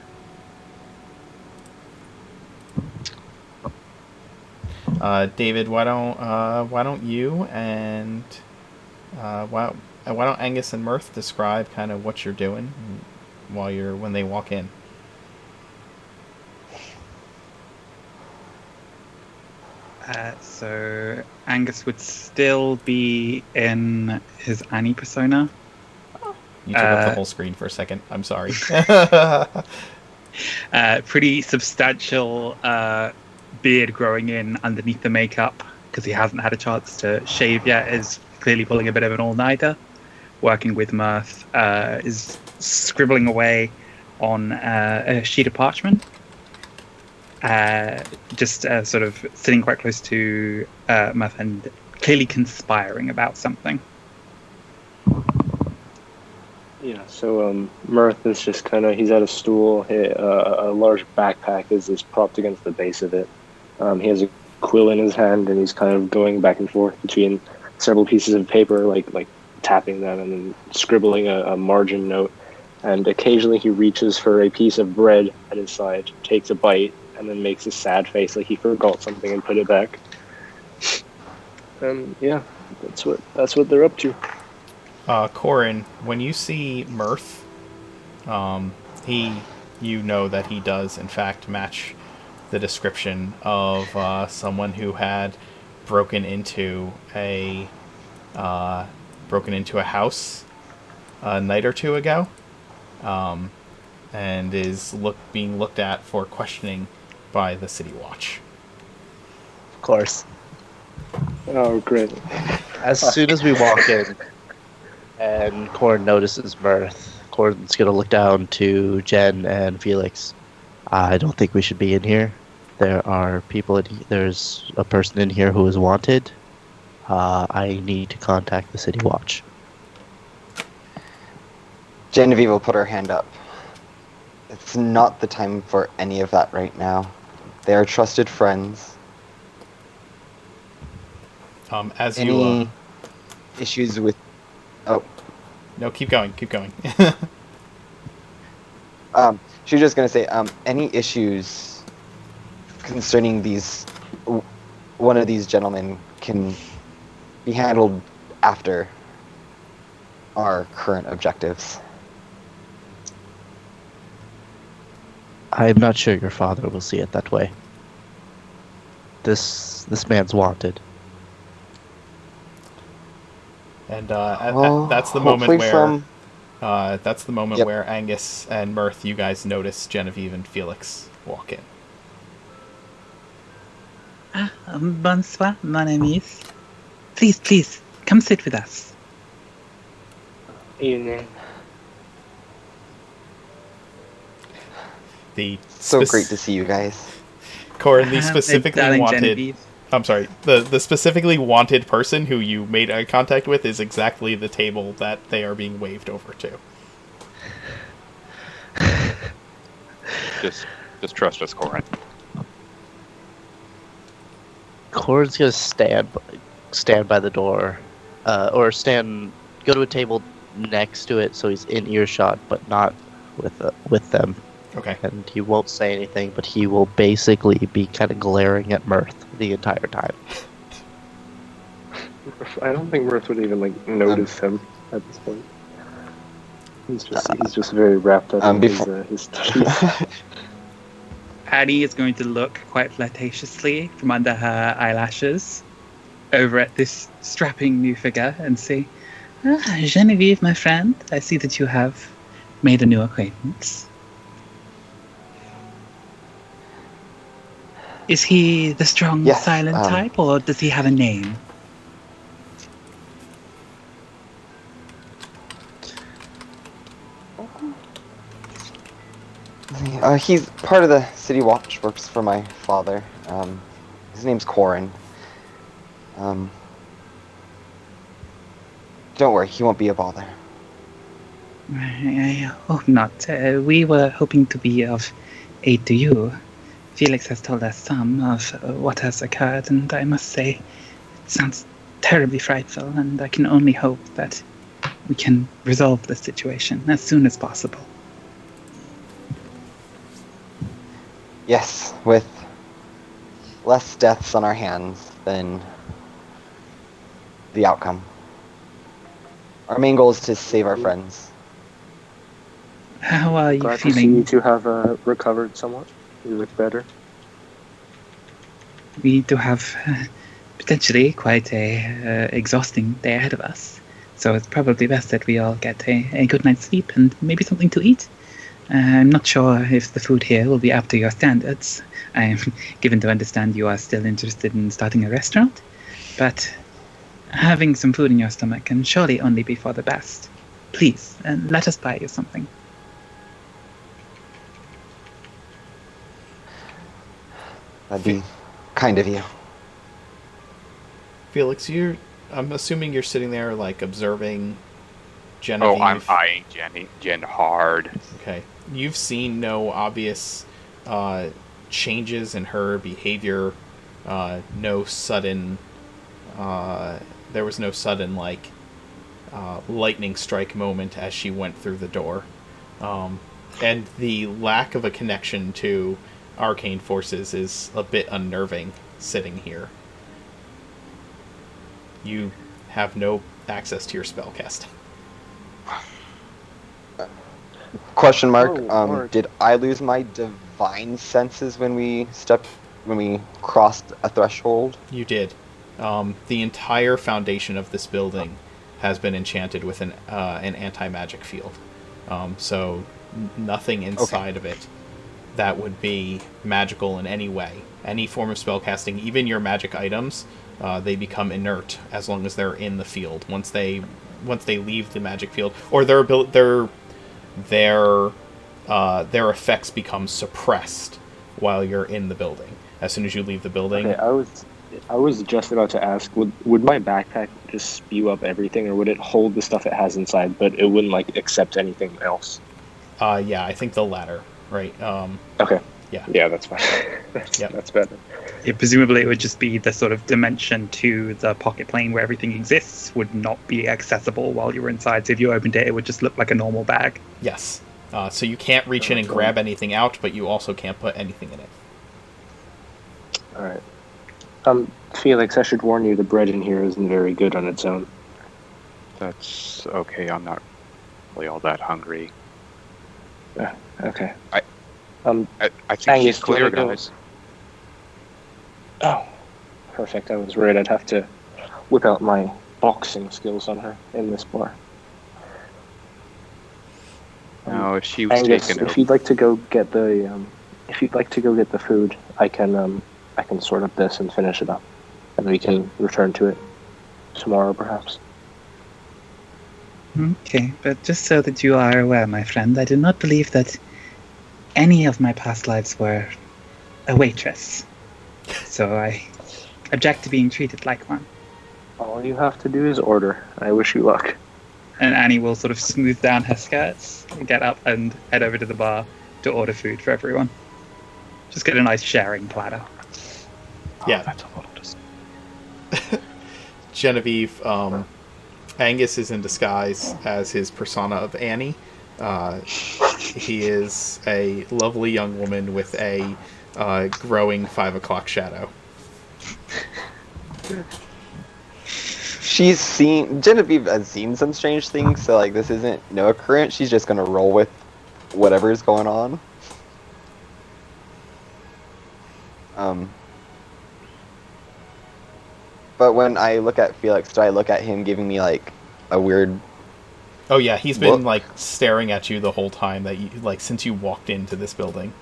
David, why don't you and Why don't Angus and Mirth describe kind of what you're doing when they walk in? So Angus would still be in his Annie persona. You took up the whole screen for a second. I'm sorry. Pretty substantial beard growing in underneath the makeup because he hasn't had a chance to shave yet. Is clearly pulling a bit of an all-nighter. Working with Mirth, is scribbling away on a sheet of parchment. Just sort of sitting quite close to Mirth and clearly conspiring about something. Yeah, so Mirth is just he's at a stool. A large backpack is propped against the base of it. He has a quill in his hand, and he's kind of going back and forth between several pieces of paper, like tapping them and then scribbling a margin note. And occasionally he reaches for a piece of bread at his side, takes a bite, and then makes a sad face like he forgot something and put it back. Yeah, that's what they're up to. Corin, when you see Mirth, you know that he does in fact match the description of someone who had broken into a house a night or two ago, and is being looked at for questioning by the City Watch. Of course. Oh, great. As soon as we walk in and Corin notices Mirth, Corin's going to look down to Jen and Felix. I don't think we should be in here. There's a person in here who is wanted. I need to contact the City Watch. Genevieve will put her hand up. It's not the time for any of that right now. They are trusted friends. Any issues with... Oh. No, keep going. She was just going to say, any issues concerning one of these gentlemen can be handled after our current objectives. I'm not sure your father will see it that way. This man's wanted. And that's the moment where Yep. where Angus and Mirth, you guys notice Genevieve and Felix walk in. Bonsoir, mon amis. Please, come sit with us. Evening. So great to see you guys. Corin, the specifically Darling wanted... Genevieve. I'm sorry. The specifically wanted person who you made eye contact with is exactly the table that they are being waved over to. Just trust us, Corin. Corin's gonna stand by the door, or go to a table next to it so he's in earshot, but not with them. Okay. And he won't say anything, but he will basically be kind of glaring at Mirth the entire time. I don't think Mirth would even notice him at this point. He's just very wrapped up in his studies. Addie is going to look quite flirtatiously from under her eyelashes over at this strapping new figure and say, Genevieve, my friend, I see that you have made a new acquaintance. Is he the strong, Yes, silent type, or does he have a name? He's part of the City Watch, works for my father. His name's Corin. Don't worry, he won't be a bother. I hope not. We were hoping to be of aid to you. Felix has told us some of what has occurred, and I must say, it sounds terribly frightful, and I can only hope that we can resolve the situation as soon as possible. Yes, with less deaths on our hands than the outcome. Our main goal is to save our friends. How are you Glad to see feeling? you two have recovered somewhat. You look better. We do have potentially quite a exhausting day ahead of us. So it's probably best that we all get a good night's sleep and maybe something to eat. I'm not sure if the food here will be up to your standards. I'm given to understand you are still interested in starting a restaurant, but having some food in your stomach can surely only be for the best. Please, let us buy you something. That'd be kind of you. Felix, I'm assuming you're sitting there, like, observing Genevieve. Oh, I'm eyeing Jen hard. Okay. You've seen no obvious changes in her behavior. No sudden... there was no sudden, like, lightning strike moment as she went through the door. And the lack of a connection to arcane forces is a bit unnerving sitting here. You have no access to your spellcasting. Question mark. Mark. Did I lose my divine senses when we crossed a threshold? You did. The entire foundation of this building has been enchanted with an anti-magic field. So nothing inside of it that would be magical in any way. Any form of spellcasting, even your magic items, they become inert as long as they're in the field. Once they leave the magic field, or their effects become suppressed while you're in the building. As soon as you leave the building. Okay, I was just about to ask, would my backpack just spew up everything, or would it hold the stuff it has inside, but it wouldn't like accept anything else? Yeah, I think the latter, right? Okay. Yeah. Yeah, that's fine. That's better. Yeah, presumably it would just be the sort of dimension to the pocket plane where everything exists would not be accessible while you were inside. So if you opened it, it would just look like a normal bag. Yes. So you can't reach in and grab anything out, but you also can't put anything in it. All right. Felix, I should warn you, the bread in here isn't very good on its own. That's okay. I'm not really all that hungry. Okay. I think Angus, she's clear, do you wanna go- guys. Oh, perfect. I was worried I'd have to whip out my boxing skills on her in this bar. No, if she was Angus, taken if you'd like to go get the food, I can sort up this and finish it up, and we can return to it tomorrow, perhaps. Okay, but just so that you are aware, my friend, I do not believe that any of my past lives were a waitress. So I object to being treated like one. All you have to do is order. I wish you luck. And Annie will sort of smooth down her skirts, get up and head over to the bar to order food for everyone. Just get a nice sharing platter. Yeah. That's a little just. Genevieve, Angus is in disguise as his persona of Annie. He is a lovely young woman with a growing 5 o'clock shadow. Genevieve has seen some strange things, so like this isn't no occurrence. She's just gonna roll with whatever is going on. But when I look at Felix, do I look at him giving me like a weird? Oh yeah, he's been look? like staring at you the whole time that you like since you walked into this building.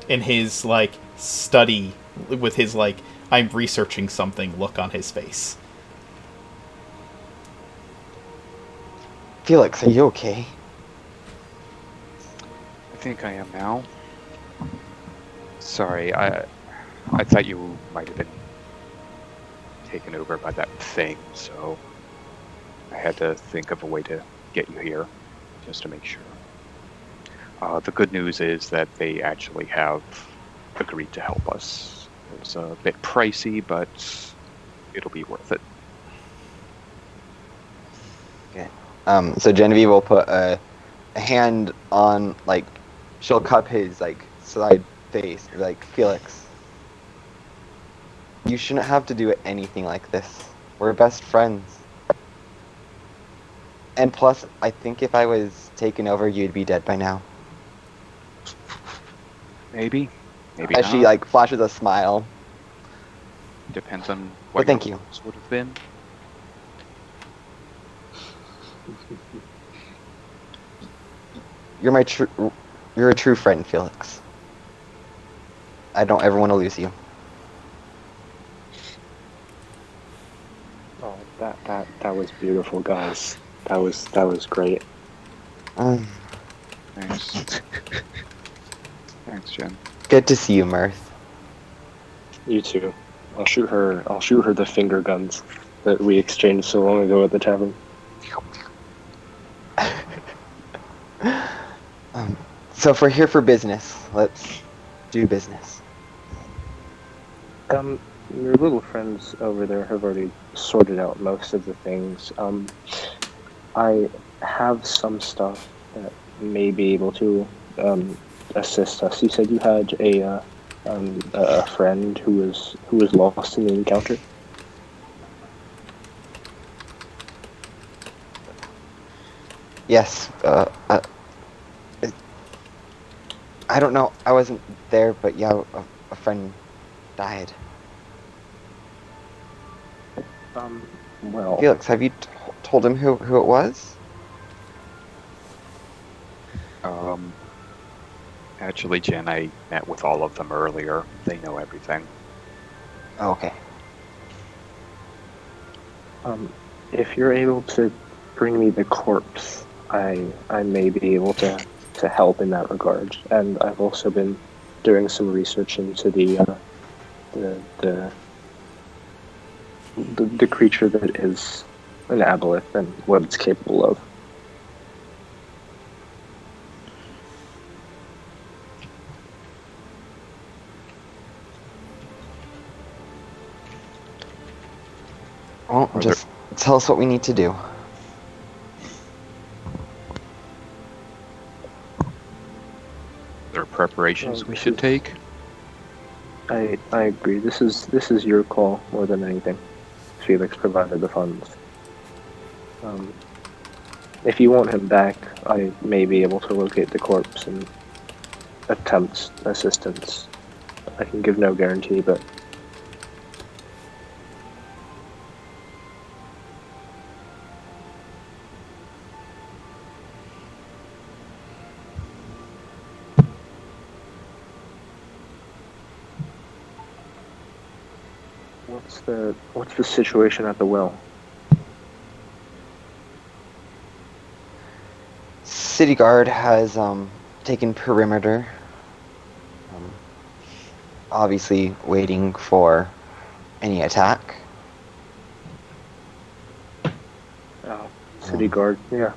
In his like study with his like I'm researching something look on his face. Felix, are you okay? I think I am now. Sorry, I thought you might have been taken over by that thing, so I had to think of a way to get you here, just to make sure. The good news is that they actually have agreed to help us. It's a bit pricey, but it'll be worth it. Okay. So Genevieve will put a hand on, like, she'll cup his, like, side face, like, Felix, you shouldn't have to do anything like this. We're best friends. And plus, I think if I was taken over, you'd be dead by now. Maybe. Maybe As not. she like flashes a smile. Depends on But what thank your you. rules would have been. You're a true friend, Felix. I don't ever want to lose you. Oh, that was beautiful, guys. That was great. Thanks. Thanks, Jen. Good to see you, Mirth. You too. I'll shoot her the finger guns that we exchanged so long ago at the tavern. So if we're here for business, let's do business. Your little friends over there have already sorted out most of the things. I have some stuff that may be able to assist us. You said you had a friend who was lost in the encounter. Yes. I don't know. I wasn't there, but yeah, a friend died. Well, Felix, have you told him who it was? Actually, Jen, I met with all of them earlier. They know everything. Oh, okay. if you're able to bring me the corpse, I may be able to help in that regard. And I've also been doing some research into the creature that is an aboleth and what it's capable of. Well, just tell us what we need to do. There are preparations we should take. I agree. This is your call more than anything. Felix provided the funds. If you want him back, I may be able to locate the corpse and attempt assistance. I can give no guarantee, but what's the situation at the well? City Guard has taken perimeter. Obviously waiting for any attack. City Guard, yeah.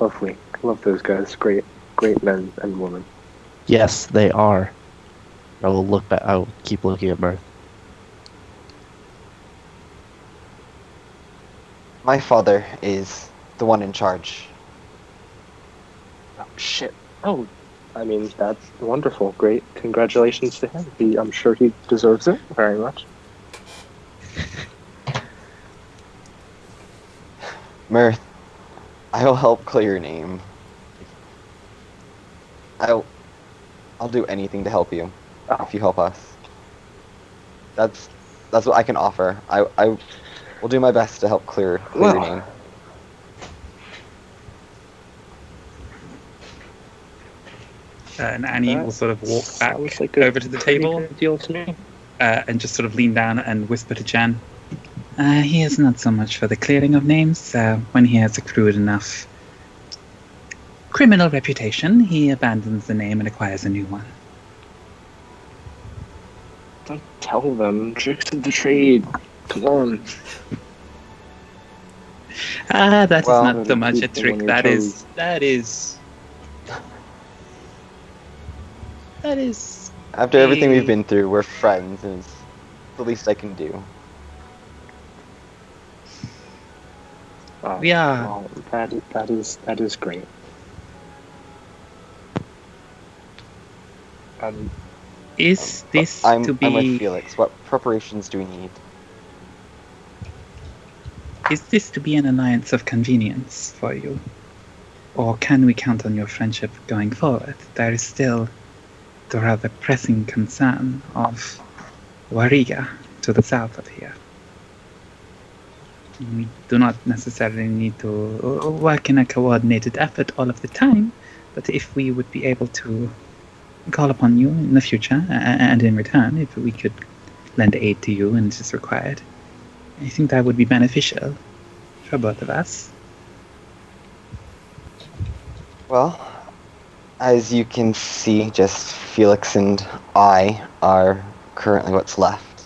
Lovely. Love those guys. Great men and women. Yes, they are. I will look back. I will keep looking at Mirth. My father is the one in charge. Oh, shit. Oh, I mean, that's wonderful. Great. Congratulations to him. I'm sure he deserves it very much. Mirth, I will help clear your name. I'll do anything to help you if you help us. That's what I can offer. I will do my best to help clear your name. And Annie will sort of walk back like over to the table deal to me. And just sort of lean down and whisper to Jen. He is not so much for the clearing of names. When he has accrued enough criminal reputation, he abandons the name and acquires a new one. Don't tell them. Tricks of the trade. Come on. That is Well, not so much a trick. That is. After everything we've been through, we're friends, and it's the least I can do. Yeah. Well, that is great. Is this I'm to be? with Felix. What preparations do we need? Is this to be an alliance of convenience for you? Or can we count on your friendship going forward? There is still the rather pressing concern of Wariga to the south of here. We do not necessarily need to work in a coordinated effort all of the time, but if we would be able to call upon you in the future, and in return, if we could lend aid to you when it is required, I think that would be beneficial for both of us. Well, as you can see, just Felix and I are currently what's left.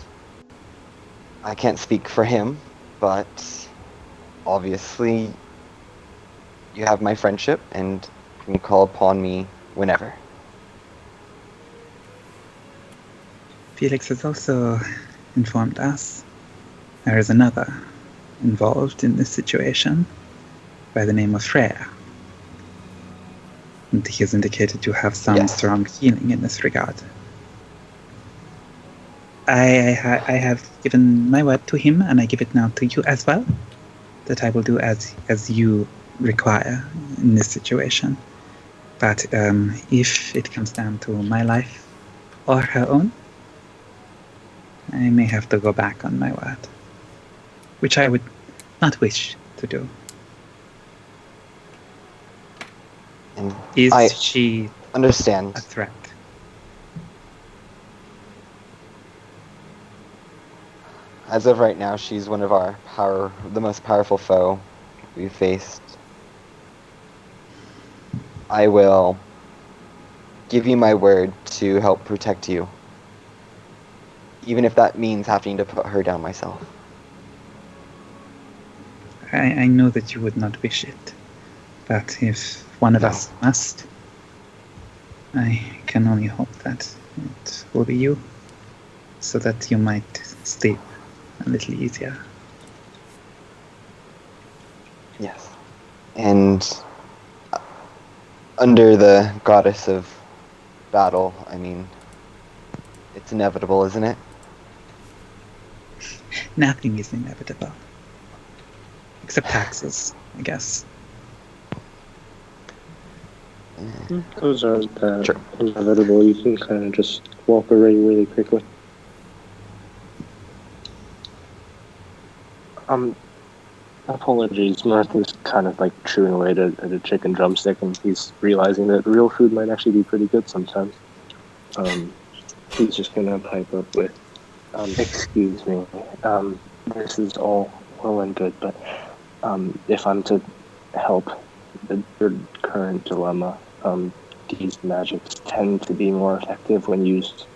I can't speak for him, but obviously you have my friendship and can call upon me whenever. Felix has also informed us there is another involved in this situation by the name of Freya. And he has indicated you have some strong healing in this regard. I have given my word to him, and I give it now to you as well, that I will do as you require in this situation. But if it comes down to my life or her own, I may have to go back on my word, which I would not wish to do. And Is I she understand. a threat? As of right now, she's one of the most powerful foe we've faced. I will give you my word to help protect you, even if that means having to put her down myself. I know that you would not wish it, but if one of us must, I can only hope that it will be you, so that you might sleep a little easier. Yes. And under the goddess of battle, I mean, it's inevitable, isn't it? Nothing is inevitable. Except taxes, I guess. Those aren't that inevitable. You can kind of just walk away really quickly. Apologies. Mirth is kind of like chewing away at a chicken drumstick, and he's realizing that real food might actually be pretty good sometimes. He's just gonna pipe up with, excuse me, this is all well and good, but if I'm to help your current dilemma, these magics tend to be more effective when used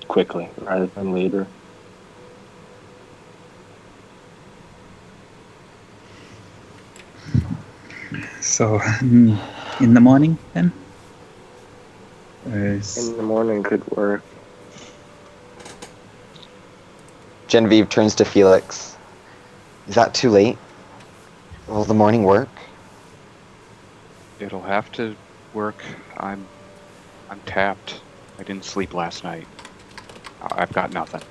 quickly rather than later. So, in the morning, then? In the morning could work. Genevieve turns to Felix. Is that too late? Will the morning work? It'll have to work. I'm tapped. I didn't sleep last night. I've got nothing.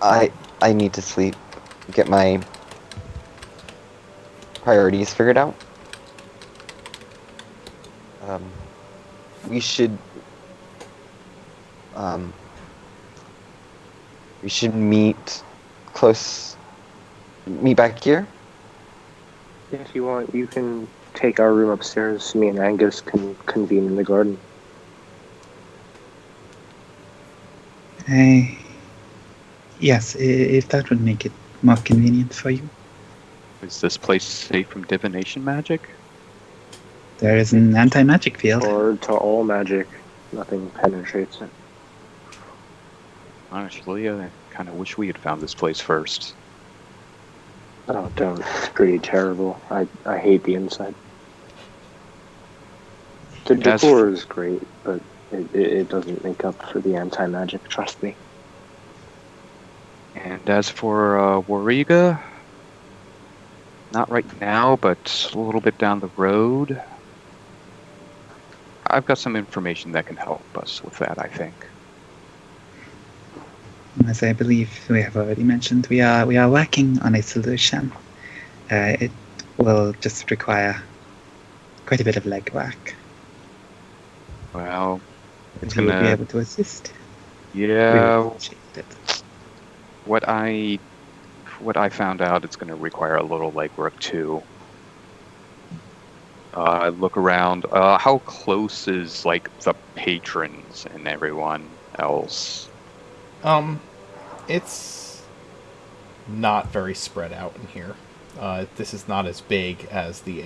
I need to sleep. Get my priorities figured out. We should meet back here. If you want, you can take our room upstairs. Me and Angus can convene in the garden. Yes, if that would make it more convenient for you. Is this place safe from divination magic? There is an anti-magic field. Or to all magic, nothing penetrates it. Honestly, I kind of wish we had found this place first. Oh, don't. It's pretty terrible. I hate the inside. The decor is great, but it doesn't make up for the anti-magic, trust me. And as for Wariga, not right now, but a little bit down the road, I've got some information that can help us with that, I think. As I believe we have already mentioned, we are working on a solution. It will just require quite a bit of legwork. Well, it's If you would be gonna. able to assist, we would Yeah. appreciate it. What I found out, it's gonna require a little legwork too. Look around. How close is like the patrons and everyone else? It's not very spread out in here. This is not as big as the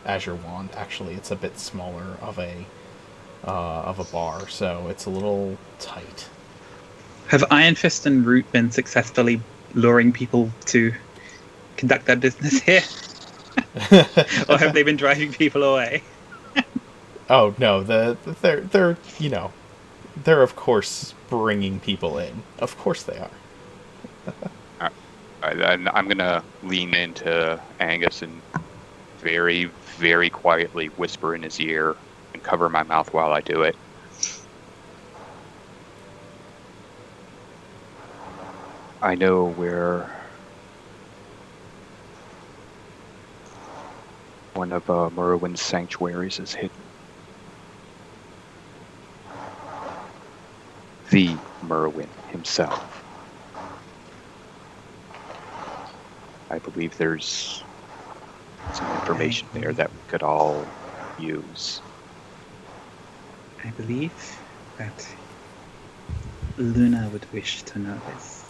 Azure Wand. Actually, it's a bit smaller of a bar, so it's a little tight. Have Iron Fist and Root been successfully luring people to conduct their business here? Or have they been driving people away? Oh no, they're they're of course bringing people in. Of course they are. I'm gonna lean into Angus and very, very quietly whisper in his ear and cover my mouth while I do it. I know where one of Merwin's sanctuaries is hidden. The Merwin himself. I believe there's some information there that we could all use. I believe that Luna would wish to know this.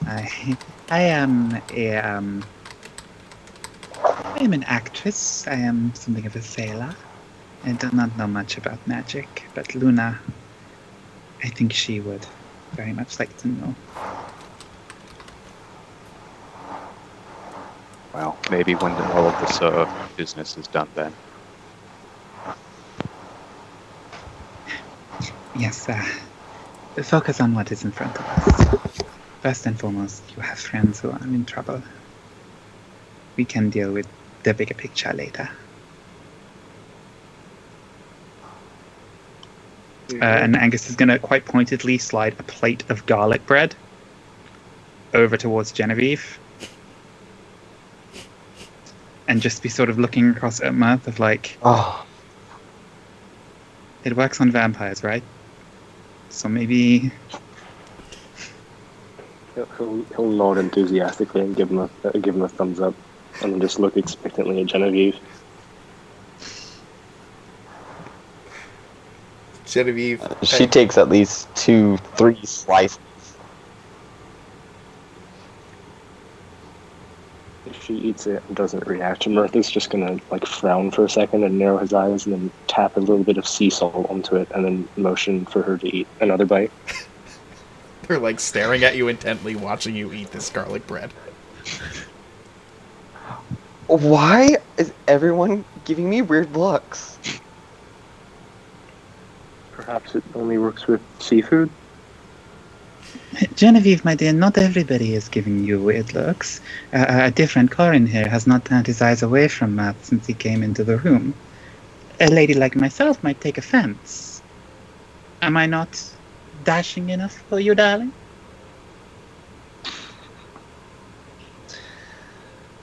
I am an actress. I am something of a sailor. I do not know much about magic, but Luna, I think she would very much like to know. Well, maybe when all of this business is done then. Yes, focus on what is in front of us. First and foremost, you have friends who are in trouble. We can deal with the bigger picture later. And Angus is going to quite pointedly slide a plate of garlic bread over towards Genevieve. And just be sort of looking across at Mirth of like, Oh, it works on vampires, right? So maybe... He'll nod enthusiastically and give him a thumbs up, and then just look expectantly at Genevieve. Genevieve, she takes at least 2-3 slices. If she eats it and doesn't react, Mirth is just gonna like frown for a second and narrow his eyes, and then tap a little bit of sea salt onto it, and then motion for her to eat another bite. they're like staring at you intently, watching you eat this garlic bread. Why is everyone giving me weird looks? Perhaps it only works with seafood. Genevieve, my dear, not everybody is giving you weird looks. A different Corin here has not turned his eyes away from Matt since he came into the room. A lady like myself might take offense. Am I not dashing enough for you, darling?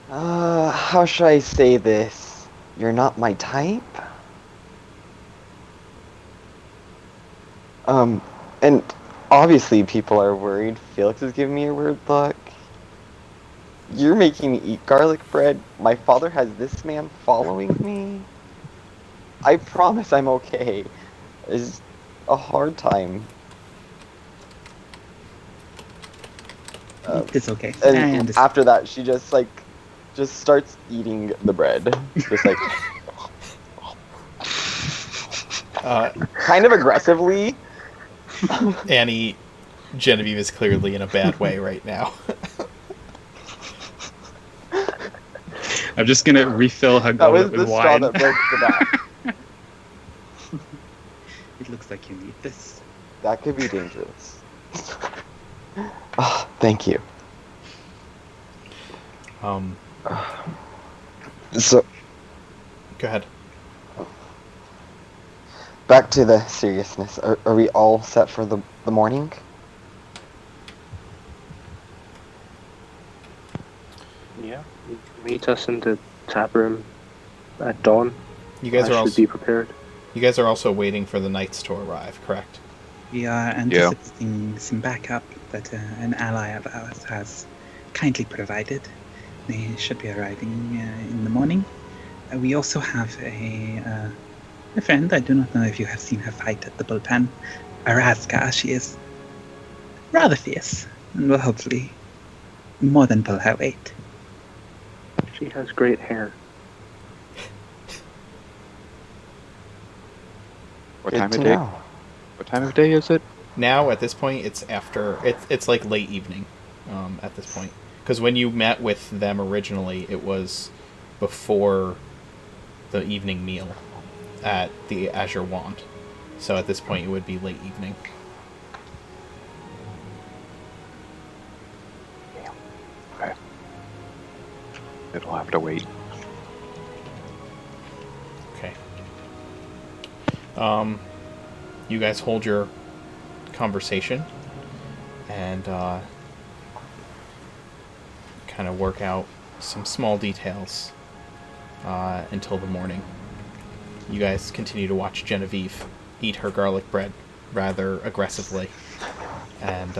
How should I say this? You're not my type? And obviously people are worried. Felix is giving me a weird look. You're making me eat garlic bread. My father has this man following me. I promise I'm okay. It's a hard time. It's okay. I And understand. after that, she just starts eating the bread. Just like kind of aggressively. Annie, Genevieve is clearly in a bad way right now. I'm just going to refill her That was goblet the with straw wine. that broke the back. It looks like you need this. That could be dangerous. Oh, thank you. So, Go ahead. back to the seriousness. Are we all set for the morning? meet us in the tap room at dawn. You guys I are should also be prepared. you guys are also waiting for the knights to arrive, correct? We are anticipating some backup that an ally of ours has kindly provided. They should be arriving in the morning. We also have a friend. I do not know if you have seen her fight at the bullpen. Araska. She is rather fierce and will hopefully more than pull her weight. She has great hair. What Good time to of day? know. What time of day is it? Now at this point, it's like late evening, at this point, because when you met with them originally, it was before the evening meal at the Azure Wand. So at this point, it would be late evening. Okay. It'll have to wait. Okay. You guys hold your conversation and kind of work out some small details until the morning. You guys continue to watch Genevieve eat her garlic bread rather aggressively, and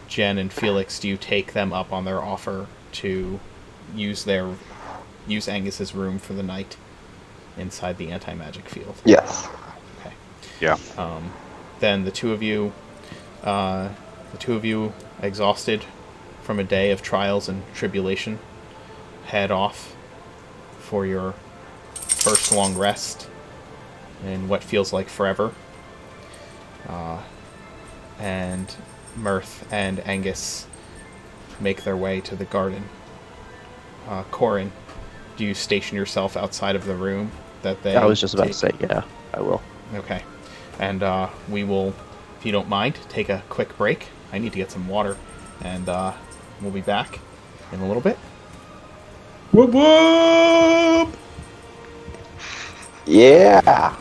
Jen and Felix, do you take them up on their offer to use Angus's room for the night inside the anti-magic field? Yes. Okay. Yeah. Then the two of you, exhausted from a day of trials and tribulation, head off for your first long rest in what feels like forever. And Mirth and Angus make their way to the garden. Corin, do you station yourself outside of the room that they... I was just about to say, yeah, I will. Okay. And we will, if you don't mind, take a quick break. I need to get some water. And we'll be back in a little bit. Whoop whoop! Yeah.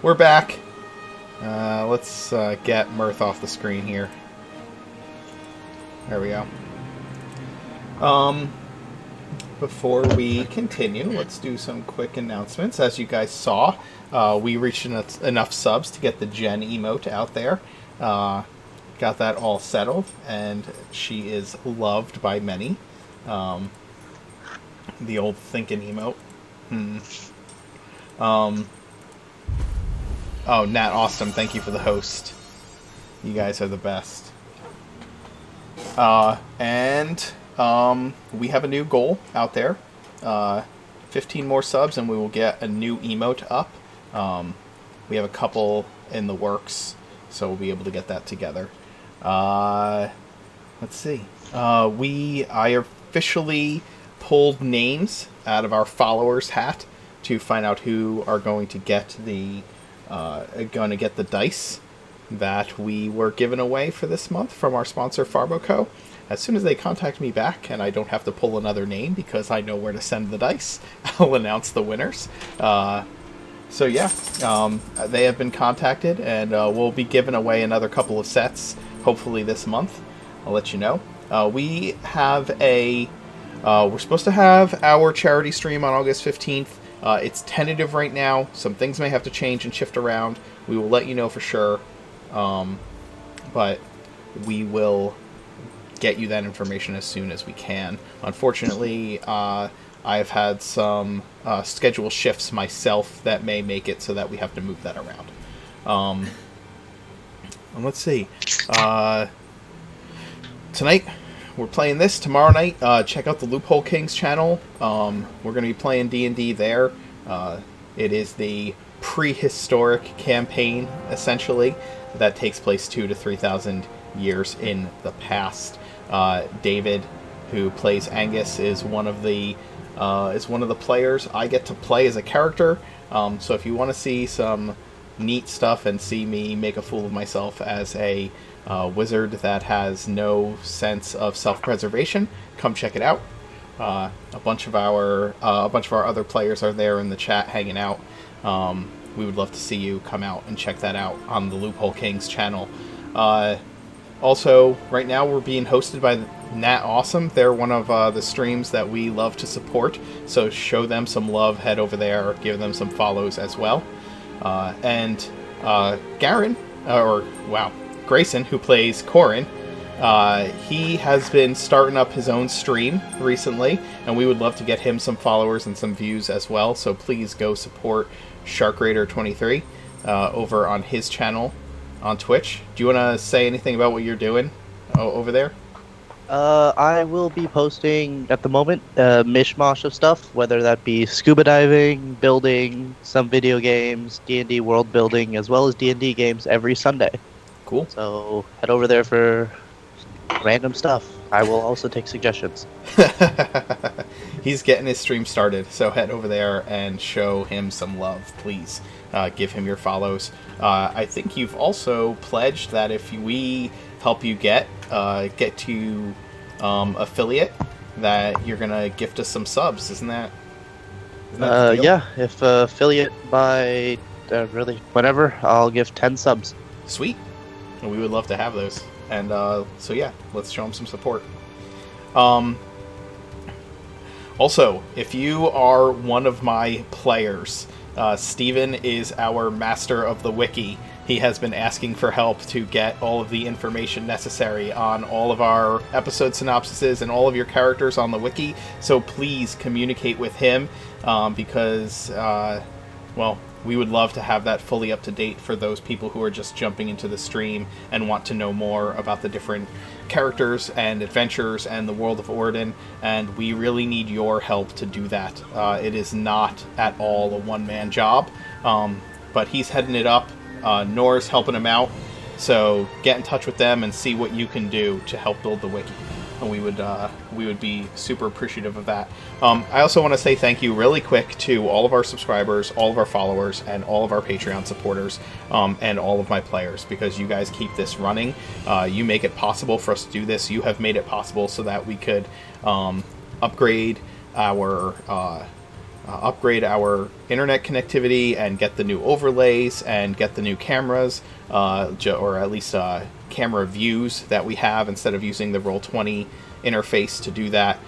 we're back. Let's get Mirth off the screen here. There we go. Before we continue, let's do some quick announcements. As you guys saw, we reached enough subs to get the Gen emote out there. Got that all settled, and she is loved by many. The old thinking emote. Oh, Nat Awesome, thank you for the host. You guys are the best. And we have a new goal out there. 15 more subs and we will get a new emote up. We have a couple in the works, so we'll be able to get that together. Let's see. I officially pulled names out of our followers hat to find out who are going to get the dice that we were giving away for this month from our sponsor Farboco. As soon as they contact me back and I don't have to pull another name because I know where to send the dice, I'll announce the winners. So yeah, they have been contacted, and we'll be giving away another couple of sets hopefully this month. I'll let you know. We have we're supposed to have our charity stream on August 15th. It's tentative right now. Some things may have to change and shift around. We will let you know for sure. But we will get you that information as soon as we can. Unfortunately, I've had some schedule shifts myself that may make it so that we have to move that around. And let's see. Tonight, we're playing this. Tomorrow night, check out the Loophole Kings channel. We're going to be playing D&D there. It is the prehistoric campaign, essentially, that takes place 2,000 to 3,000 years in the past. David, who plays Angus, is one of the players I get to play as a character. So if you want to see some neat stuff and see me make a fool of myself as a wizard that has no sense of self-preservation, come check it out. A bunch of our other players are there in the chat hanging out. We would love to see you come out and check that out on the Loophole Kings channel. Also, right now we're being hosted by Nat Awesome. They're one of the streams that we love to support, so show them some love, head over there, give them some follows as well. And Grayson, who plays Corin, he has been starting up his own stream recently, and we would love to get him some followers and some views as well, so please go support SharkRaider23 over on his channel on Twitch. Do you want to say anything about what you're doing over there? I will be posting, at the moment, a mishmash of stuff, whether that be scuba diving, building, some video games, D&D world building, as well as D&D games every Sunday. Cool. So head over there for random stuff. I will also take suggestions. He's getting his stream started, so head over there and show him some love, please. Give him your follows. I think you've also pledged that if we help you get to affiliate, that you're gonna gift us some subs. Isn't that the deal? Yeah, if affiliate by really whenever, I'll give 10 subs. Sweet. And we would love to have those. And so yeah, let's show them some support. Also, if you are one of my players, Steven is our master of the wiki. He has been asking for help to get all of the information necessary on all of our episode synopsises and all of your characters on the wiki. So please communicate with him because, we would love to have that fully up to date for those people who are just jumping into the stream and want to know more about the different characters and adventures and the world of Orden, and we really need your help to do that. It is not at all a one-man job, but he's heading it up. Nora's helping him out, so get in touch with them and see what you can do to help build the wiki. And we would be super appreciative of that. I also want to say thank you really quick to all of our subscribers, all of our followers, and all of our Patreon supporters, and all of my players, because you guys keep this running. You make it possible for us to do this. You have made it possible so that we could upgrade our upgrade our internet connectivity and get the new overlays and get the new cameras, or at least camera views that we have instead of using the Roll20 interface to do that.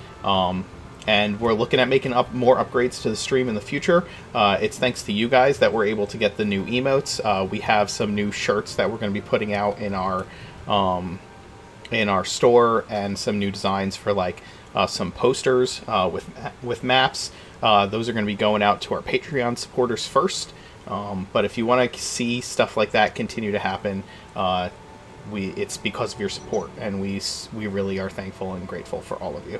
And we're looking at making more upgrades to the stream in the future. It's thanks to you guys that we're able to get the new emotes. We have some new shirts that we're going to be putting out in our store, and some new designs for like some posters with maps. Those are going to be going out to our Patreon supporters first. But if you want to see stuff like that continue to happen, it's because of your support, and we really are thankful and grateful for all of you.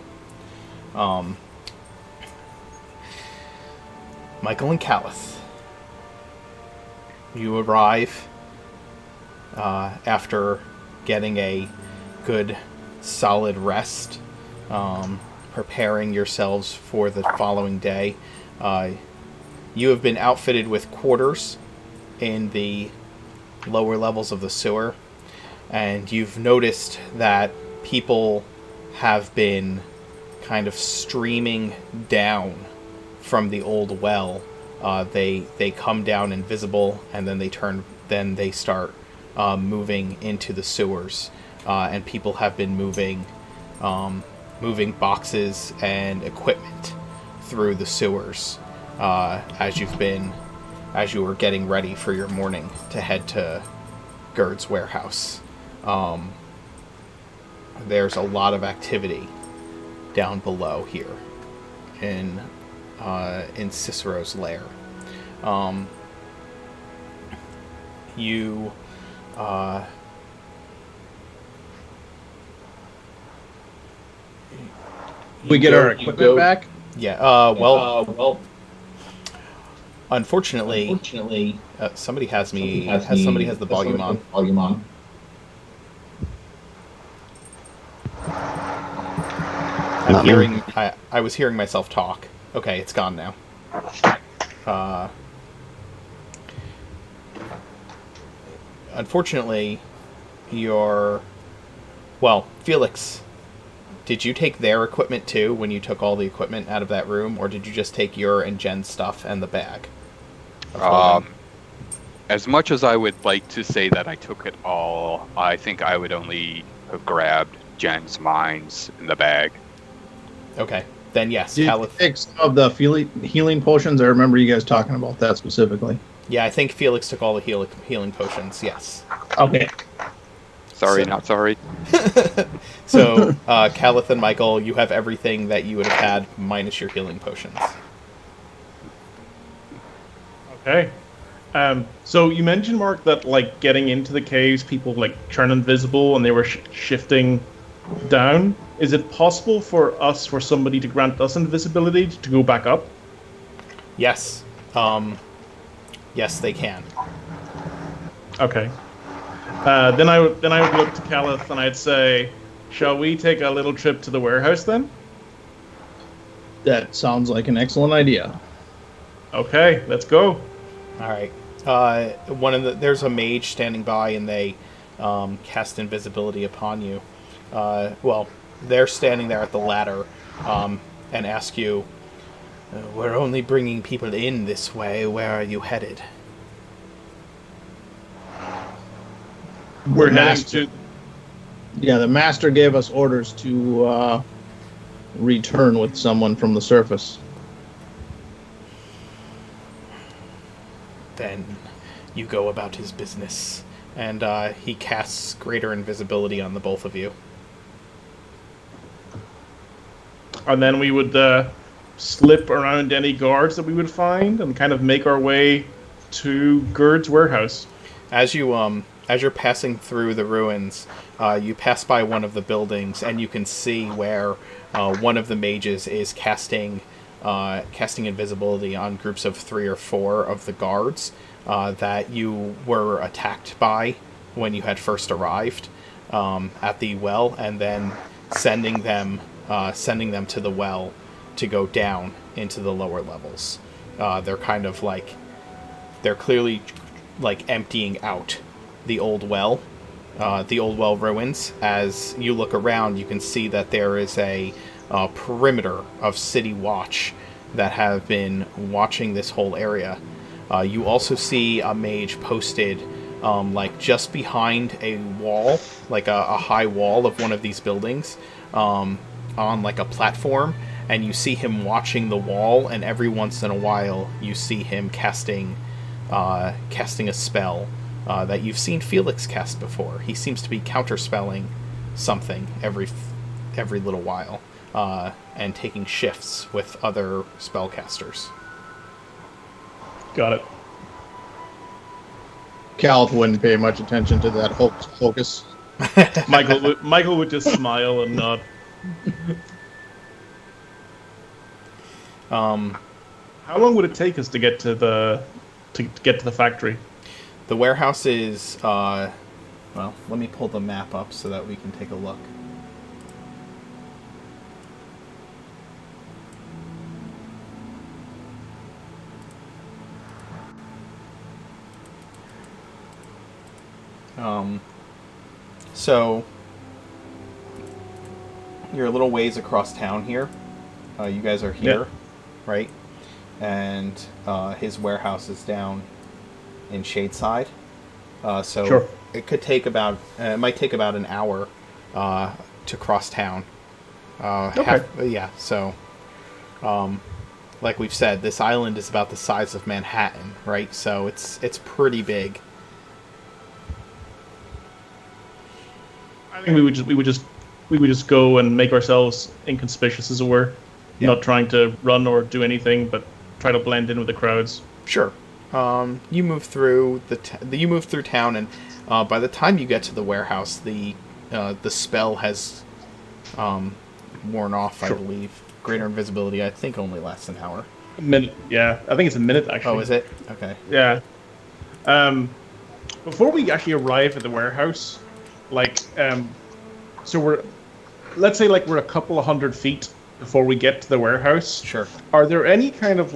Michael and Kalith, you arrive after getting a good solid rest, preparing yourselves for the following day. You have been outfitted with quarters in the lower levels of the sewer, and you've noticed that people have been kind of streaming down from the old well. They come down invisible, and then they start moving into the sewers, and people have been moving boxes and equipment through the sewers as you were getting ready for your morning to head to Gerd's warehouse. There's a lot of activity down below here in Cicero's lair. We get our equipment back? Yeah, well, unfortunately, somebody has the volume on. I was hearing myself talk. Okay, it's gone now. Unfortunately, Felix, did you take their equipment too when you took all the equipment out of that room, or did you just take your and Jen's stuff and the bag? As much as I would like to say that I took it all, I think I would only have grabbed Jen's mines in the bag. Okay, then yes. Did you take some of the healing potions? I remember you guys talking about that specifically. Yeah, I think Felix took all the healing potions, yes. Okay. Sorry, not sorry. So, Kalith and Michael, you have everything that you would have had minus your healing potions. Okay. So you mentioned, Mark, that like getting into the caves, people like turn invisible and they were shifting down. Is it possible for somebody to grant us invisibility to go back up? Yes. Yes, they can. Okay. Then I would look to Kalith and I'd say, shall we take a little trip to the warehouse then? That sounds like an excellent idea. Okay, let's go. All right. There's a mage standing by, and they cast invisibility upon you. They're standing there at the ladder and ask you, "We're only bringing people in this way. Where are you headed?" We're heading to... Yeah, the master gave us orders to return with someone from the surface. Then you go about his business. And he casts greater invisibility on the both of you. And then we would slip around any guards that we would find and kind of make our way to Gerd's warehouse. As you're passing through the ruins, you pass by one of the buildings, and you can see where one of the mages is casting invisibility on groups of 3 or 4 of the guards that you were attacked by when you had first arrived at the well, and then sending them to the well to go down into the lower levels. They're kind of like, they're clearly like emptying out the old well ruins. As you look around, you can see that there is a perimeter of city watch that have been watching this whole area. You also see a mage posted like just behind a wall, like a high wall of one of these buildings, on like a platform, and you see him watching the wall, and every once in a while you see him casting a spell that you've seen Felix cast before. He seems to be counterspelling something every little while, and taking shifts with other spellcasters. Got it. Kalith wouldn't pay much attention to that hocus pocus. Michael would just smile and nod. How long would it take us to get to the factory? The warehouse is well, let me pull the map up so that we can take a look. So you're a little ways across town here. You guys are here, yeah. Right? And his warehouse is down in Shadeside. So sure. It could take about it might take about an hour to cross town. Okay. Yeah. So, like we've said, this island is about the size of Manhattan, right? So it's pretty big. I think we would just go and make ourselves inconspicuous, as it were, not trying to run or do anything, but try to blend in with the crowds. Sure. You move through town, and by the time you get to the warehouse, the spell has worn off. Sure. I believe greater invisibility, I think, only lasts an hour. A minute. Yeah, I think it's a minute actually. Oh, is it? Okay. Yeah. Before we actually arrive at the warehouse, so let's say we're a couple of 100 feet before we get to the warehouse. Sure. Are there any kind of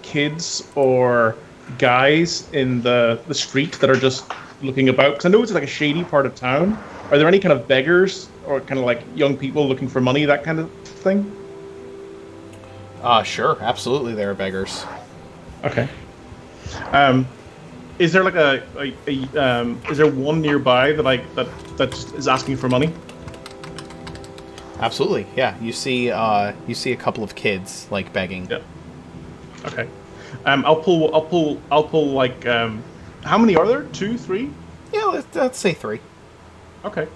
kids or guys in the street that are just looking about? Because I know it's like a shady part of town. Are there any kind of beggars or kind of young people looking for money, that kind of thing? Sure, absolutely, there are beggars. Okay. Is there is there one nearby that is asking for money? Absolutely, yeah. You see a couple of kids begging. Yeah. Okay. I'll pull how many are there? 2, 3? Yeah, let's say 3. Okay.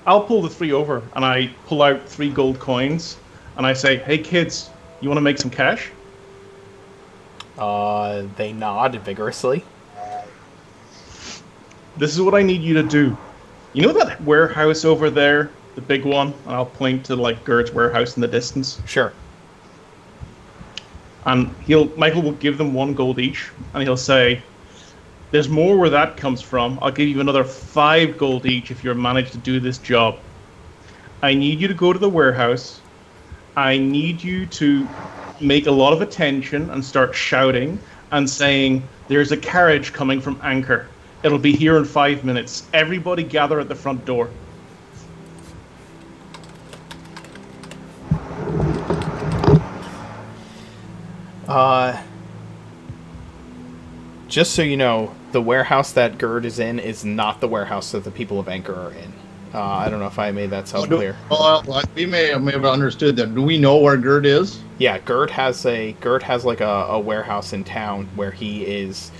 I'll pull the 3 over, and I pull out 3 gold coins, and I say, "Hey kids, you want to make some cash?" They nod vigorously. This is what I need you to do. You know that warehouse over there, the big one? And I'll point to Gerd's warehouse in the distance. Sure. And Michael will give them 1 gold each, and he'll say, "There's more where that comes from. I'll give you another 5 gold each if you manage to do this job. I need you to go to the warehouse. I need you to make a lot of attention and start shouting and saying, 'There's a carriage coming from Anchor. It'll be here in 5 minutes. Everybody gather at the front door.'" Just so you know, the warehouse that Gerd is in is not the warehouse that the people of Anchor are in. I don't know if I made that sound clear. Well, we may have understood that. Do we know where Gerd is? Yeah, Gerd has a warehouse in town where he is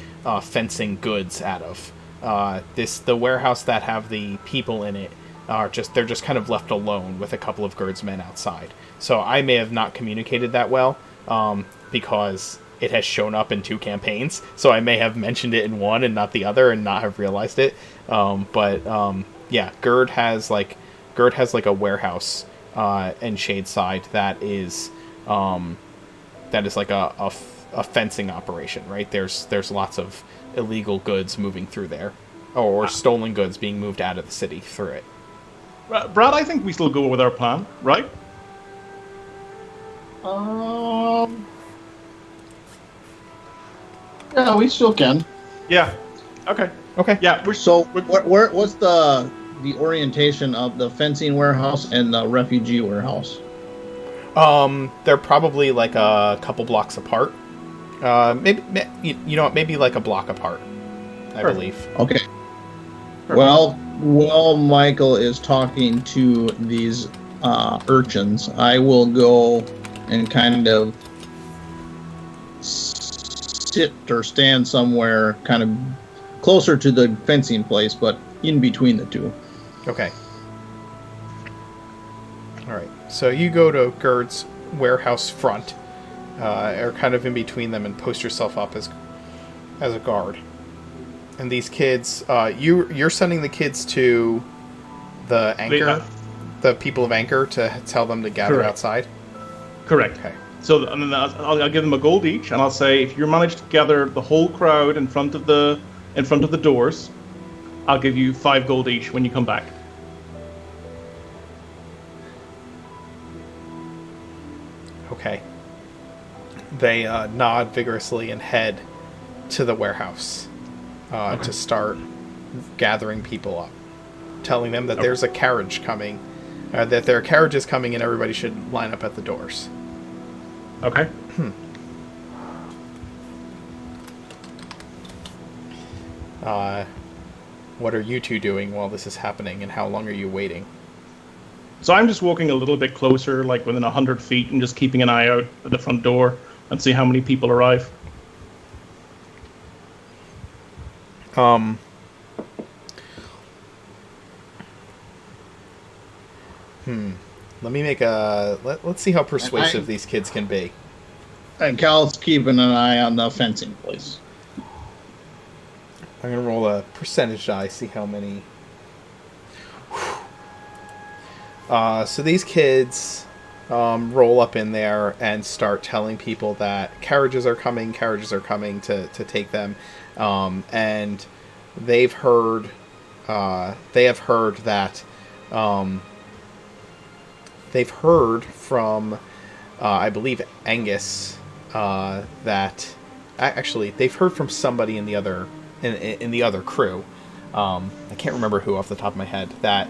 fencing goods out of. The warehouse that have the people in it they're just kind of left alone with a couple of Gerd's men outside. So I may have not communicated that well, because it has shown up in 2 campaigns. So I may have mentioned it in one and not the other, and not have realized it. Yeah, Gerd has a warehouse in Shadeside that is like a fencing operation, right? There's lots of illegal goods moving through there, or stolen goods being moved out of the city through it. Brad, I think we still go with our plan, right? Yeah, we still can. Yeah. Okay. Yeah. What's the orientation of the fencing warehouse and the refugee warehouse? They're probably like a couple blocks apart. Maybe you know what? Maybe like a block apart, I believe. Okay. Well, while Michael is talking to these urchins, I will go and kind of sit or stand somewhere kind of closer to the fencing place, but in between the two. Okay. All right. So you go to Gerd's warehouse front, or kind of in between them, and post yourself up as a guard. And these kids, you're sending the kids to the Anchor, the people of Anchor, to tell them to gather outside? Correct. Okay. So and then I'll give them a gold each, and I'll say, if you manage to gather the whole crowd in front of the doors, I'll give you 5 gold each when you come back. Okay. They nod vigorously and head to the warehouse to start gathering people up, telling them that there's a carriage coming, that there are carriages coming, and everybody should line up at the doors. Okay. What are you two doing while this is happening, and how long are you waiting? So I'm just walking a little bit closer, like within 100 feet, and just keeping an eye out at the front door and see how many people arrive. Let me make a... Let's see how persuasive these kids can be. And Cal's keeping an eye on the fencing place. I'm going to roll a percentage die, see how many... So these kids roll up in there and start telling people that carriages are coming to take them. And they've heard... they have heard that... they've heard from, I believe, Angus, that... Actually, they've heard from somebody in the other in the other crew. I can't remember who off the top of my head. That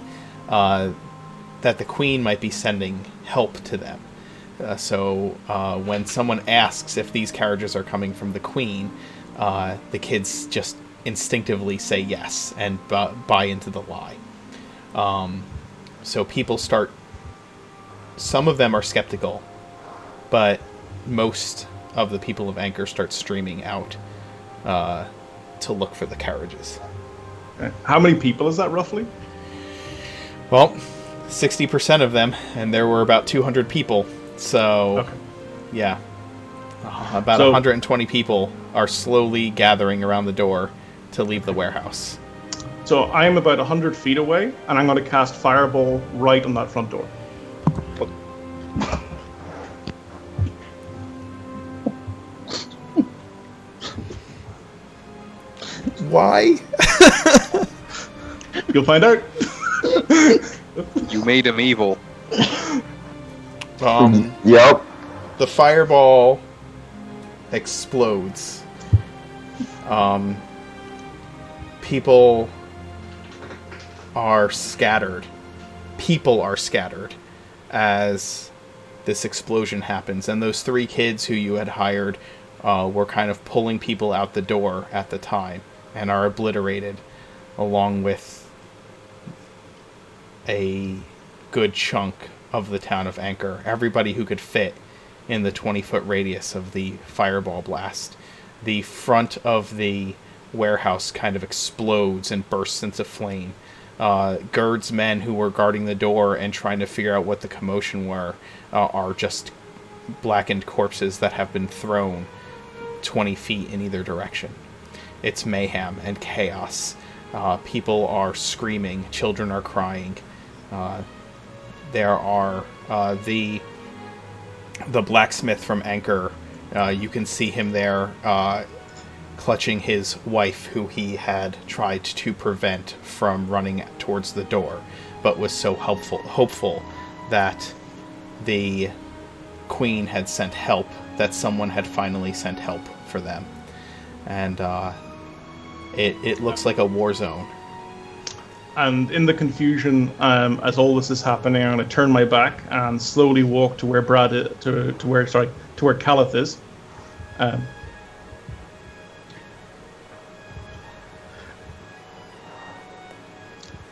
the Queen might be sending help to them. So when someone asks if these carriages are coming from the Queen, the kids just instinctively say yes and buy into the lie. So people start... Some of them are skeptical, but most of the people of Anchor start streaming out to look for the carriages. How many people is that, roughly? Well, 60% of them, and there were about 200 people. So, yeah. About 120 people are slowly gathering around the door to leave the warehouse. So I am about 100 feet away, and I'm going to cast Fireball right on that front door. Why? You'll find out. You made him evil. Yep. The fireball explodes. People are scattered. People are scattered as this explosion happens. And those 3 kids who you had hired were kind of pulling people out the door at the time and are obliterated, along with a good chunk of the town of Anchor. Everybody who could fit in the 20-foot radius of the fireball blast. The front of the warehouse kind of explodes and bursts into flame. Gerd's men who were guarding the door and trying to figure out what the commotion were are just blackened corpses that have been thrown 20 feet in either direction. It's mayhem and chaos. People are screaming. Children are crying. There are the blacksmith from Anchor. You can see him there clutching his wife, who he had tried to prevent from running towards the door, but was so hopeful that the Queen had sent help, that someone had finally sent help for them. And it looks like a war zone. And in the confusion, as all this is happening, I'm going to turn my back and slowly walk to where Brad is, to where Kalith is.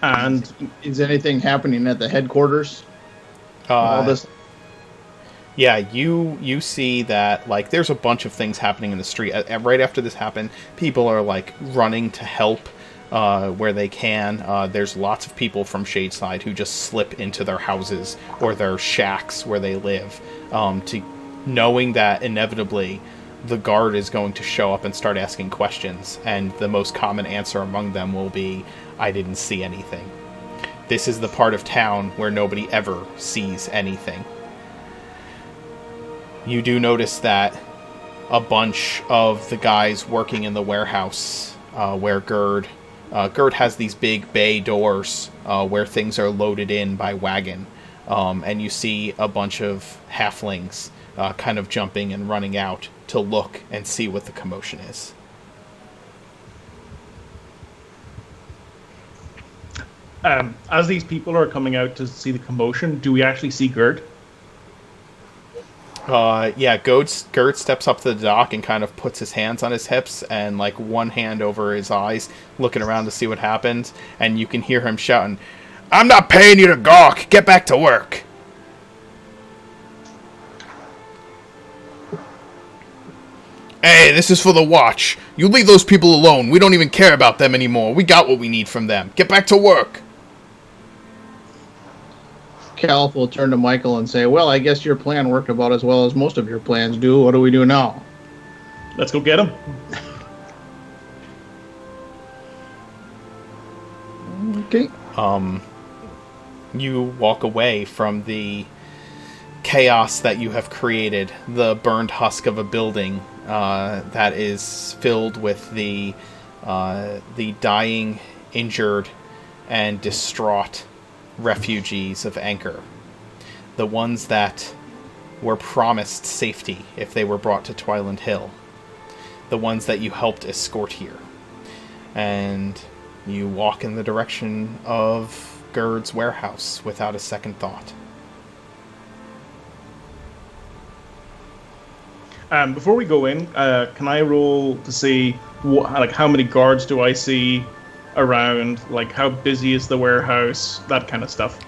And is anything happening at the headquarters? All this. Yeah, you see that, like, there's a bunch of things happening in the street. Right after this happened, people are, like, running to help where they can. There's lots of people from Shadeside who just slip into their houses or their shacks where they live, knowing that inevitably the guard is going to show up and start asking questions, and the most common answer among them will be, "I didn't see anything." This is the part of town where nobody ever sees anything. You do notice that a bunch of the guys working in the warehouse where Gerd has these big bay doors where things are loaded in by wagon. And you see a bunch of halflings kind of jumping and running out to look and see what the commotion is. As these people are coming out to see the commotion, do we actually see Gerd? Yeah, Gerd steps up to the dock and kind of puts his hands on his hips and, like, one hand over his eyes, looking around to see what happens, and you can hear him shouting, "I'm not paying you to gawk! Get back to work!" "Hey, this is for the watch. You leave those people alone. We don't even care about them anymore. We got what we need from them. Get back to work!" Kalith will turn to Michael and say, "Well, I guess your plan worked about as well as most of your plans do. What do we do now?" Let's go get him. Okay. You walk away from the chaos that you have created, the burned husk of a building that is filled with the dying, injured, and distraught refugees of Anchor. The ones that were promised safety if they were brought to Twyland Hill. The ones that you helped escort here. And you walk in the direction of Gerd's warehouse without a second thought. Before we go in, can I roll to see how many guards do I see around? Like, how busy is the warehouse? That kind of stuff.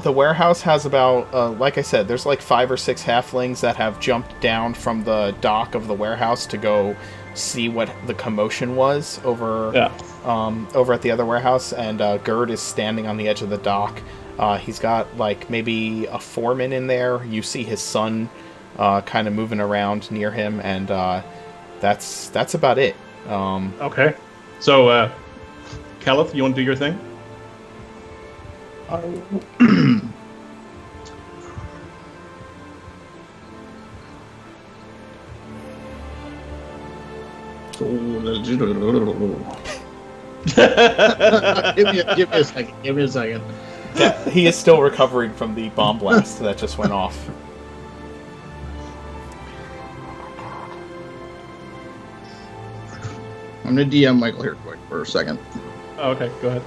The warehouse has about, like I said, there's like 5 or 6 halflings that have jumped down from the dock of the warehouse to go see what the commotion was over at the other warehouse, and Gerd is standing on the edge of the dock. He's got like maybe a foreman in there. You see his son kind of moving around near him, and that's about it. Okay, so Kalith, you want to do your thing? Give me a second. Yeah, he is still recovering from the bomb blast that just went off. I'm gonna DM Michael here quick for a second. Oh, okay, go ahead.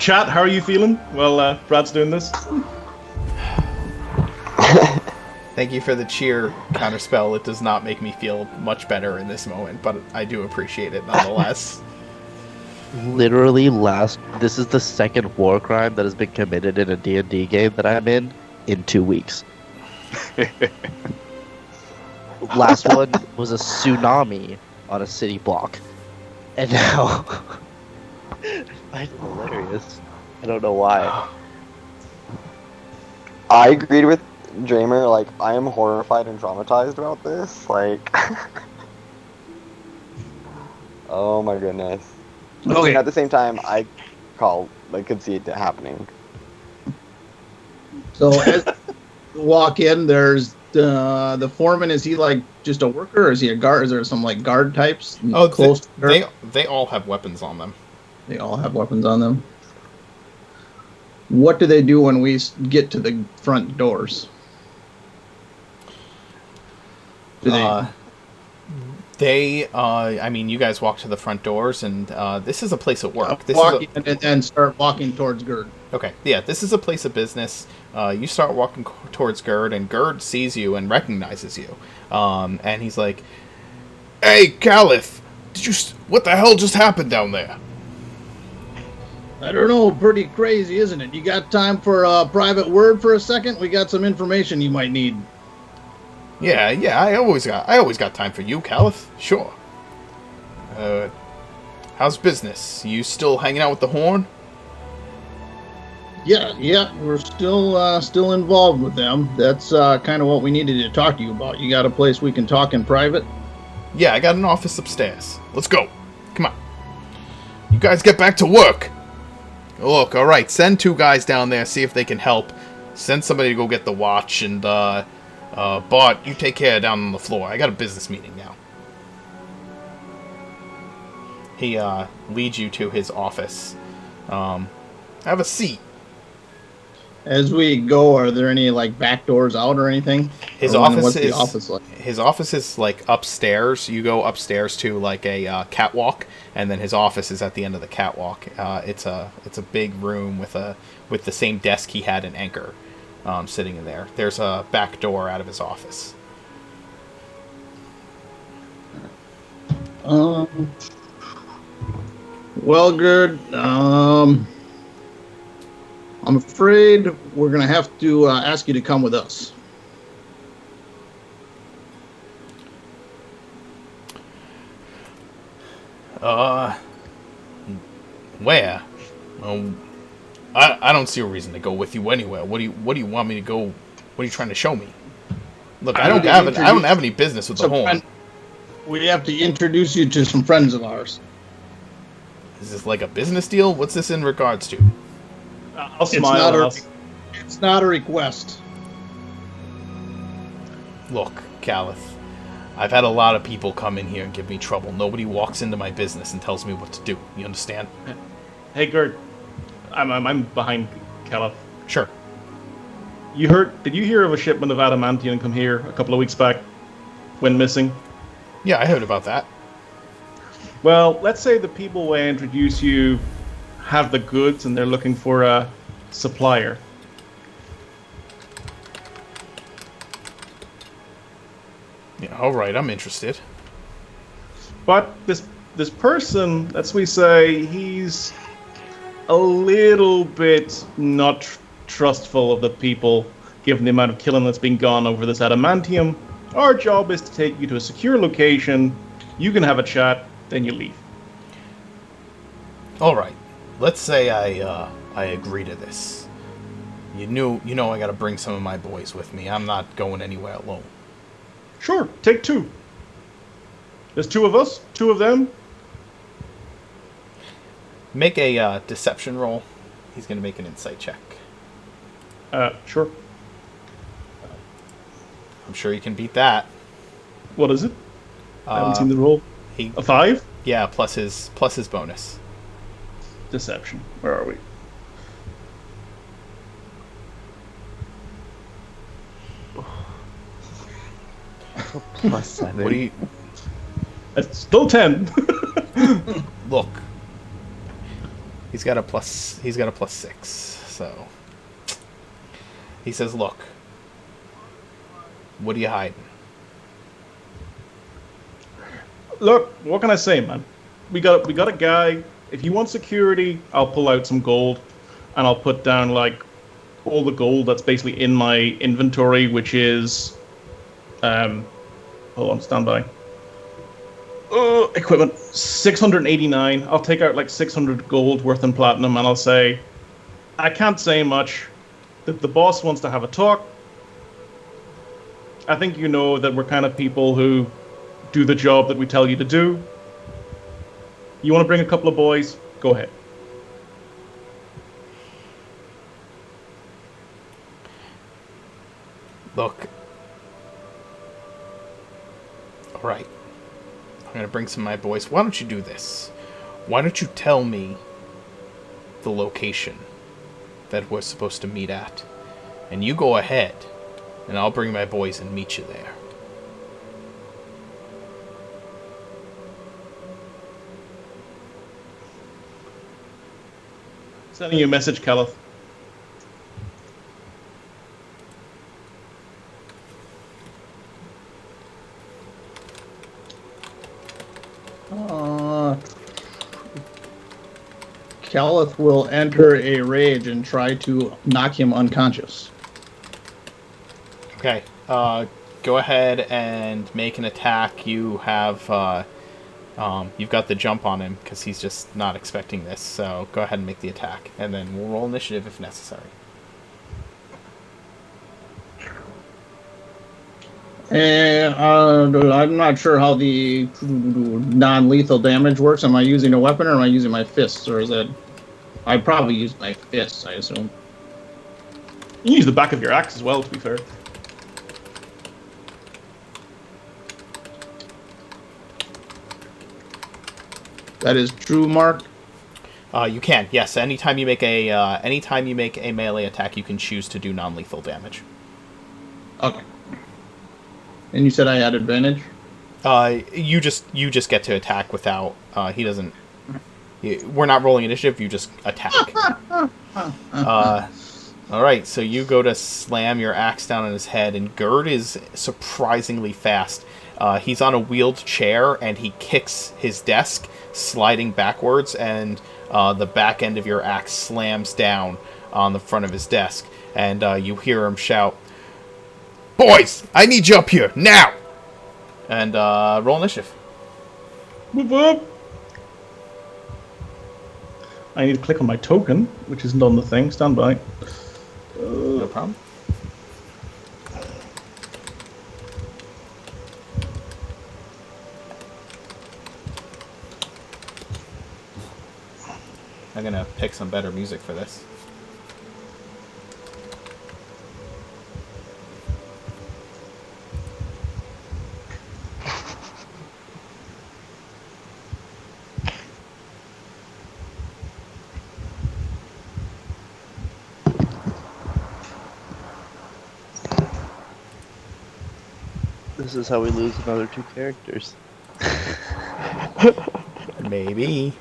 Chat, how are you feeling? Well, Brad's doing this. Thank you for the cheer counterspell. It does not make me feel much better in this moment, but I do appreciate it nonetheless. Literally this is the second war crime that has been committed in a D&D game that I'm in 2 weeks. Last one was a tsunami on a city block. And now it's hilarious. I don't know why. I agreed with Dramer. Like, I am horrified and traumatized about this. Like, oh my goodness. Okay. And at the same time, I could see it happening. So as you walk in, there's the foreman. Is he like just a worker, or is he a guard? Is there some like guard types? Oh, close. They all have weapons on them. They all have weapons on them. What do they do when we get to the front doors? Do they? I mean, you guys walk to the front doors, and this is a place of work. And then start walking towards Gerd. Okay, yeah, this is a place of business. You start walking towards Gerd, and Gerd sees you and recognizes you. And he's like, "Hey, Kalith, what the hell just happened down there?" I don't know, pretty crazy, isn't it? You got time for a private word for a second? We got some information you might need. Yeah, I always got time for you, Kalith. Sure. How's business? You still hanging out with the Horn? Yeah, we're still involved with them. That's kind of what we needed to talk to you about. You got a place we can talk in private? Yeah, I got an office upstairs. Let's go. Come on. You guys get back to work. Look, all right, send 2 guys down there, see if they can help. Send somebody to go get the watch, and Bart, you take care down on the floor. I got a business meeting now. He leads you to his office. Have a seat. As we go, are there any like back doors out or anything? His office is like upstairs. You go upstairs to like a catwalk, and then his office is at the end of the catwalk. It's a big room with the same desk he had in Anchor, sitting in there. There's a back door out of his office. Well, Gerd, I'm afraid we're going to have to ask you to come with us. Where? I don't see a reason to go with you anywhere. What do you want me to go? What are you trying to show me? Look, I don't have any business with the Horn. We have to introduce you to some friends of ours. Is this like a business deal? What's this in regards to? I'll smile. It's not a request. Look, Kalith, I've had a lot of people come in here and give me trouble. Nobody walks into my business and tells me what to do. You understand? Hey, Gerd, I'm behind Kalith. Sure. Did you hear of a shipment of adamantium come here a couple of weeks back? Went missing? Yeah, I heard about that. Well, let's say the people who introduce you have the goods and they're looking for a supplier. Yeah, all right, I'm interested. But this person, let's we say, he's a little bit not trustful of the people, given the amount of killing that's been gone over this adamantium. Our job is to take you to a secure location. You can have a chat, then you leave. All right. Let's say I agree to this. You know I got to bring some of my boys with me. I'm not going anywhere alone. Sure, take 2. There's 2 of us, 2 of them. Make a deception roll. He's going to make an insight check. Sure. I'm sure you can beat that. What is it? I haven't seen the roll. A 5? Yeah, plus his bonus. Deception. Where are we? +7. What do you... It's still 10. Look. He's got a +6, so... He says, look. What are you hiding? Look, what can I say, man? We got a guy. If you want security, I'll pull out some gold, and I'll put down like all the gold that's basically in my inventory, which is, hold on, stand by. Equipment 689. I'll take out like 600 gold worth in platinum, and I'll say, I can't say much. The boss wants to have a talk. I think you know that we're kind of people who do the job that we tell you to do. You want to bring a couple of boys? Go ahead. Look. All right. I'm going to bring some of my boys. Why don't you do this? Why don't you tell me the location that we're supposed to meet at? And you go ahead, and I'll bring my boys and meet you there. Sending you a message, Kalith. Kalith will enter a rage and try to knock him unconscious. Okay. Go ahead and make an attack. You have you've got the jump on him because he's just not expecting this. So go ahead and make the attack, and then we'll roll initiative if necessary. I'm not sure how the non-lethal damage works. Am I using a weapon or am I using my fists, or is it? I probably use my fists, I assume. You can use the back of your axe as well, to be fair. That is true, Mark. You can, yes. Anytime you make a melee attack, you can choose to do non-lethal damage. Okay. And you said I had advantage? You just get to attack without. He doesn't. We're not rolling initiative. You just attack. All right. So you go to slam your axe down on his head, and Gerd is surprisingly fast. He's on a wheeled chair, and he kicks his desk, sliding backwards, and the back end of your axe slams down on the front of his desk, and you hear him shout, "Boys, I need you up here, now!" And roll initiative. Whoop whoop. I need to click on my token, which isn't on the thing. Stand by. No problem. I'm gonna pick some better music for this. This is how we lose another 2 characters. Maybe.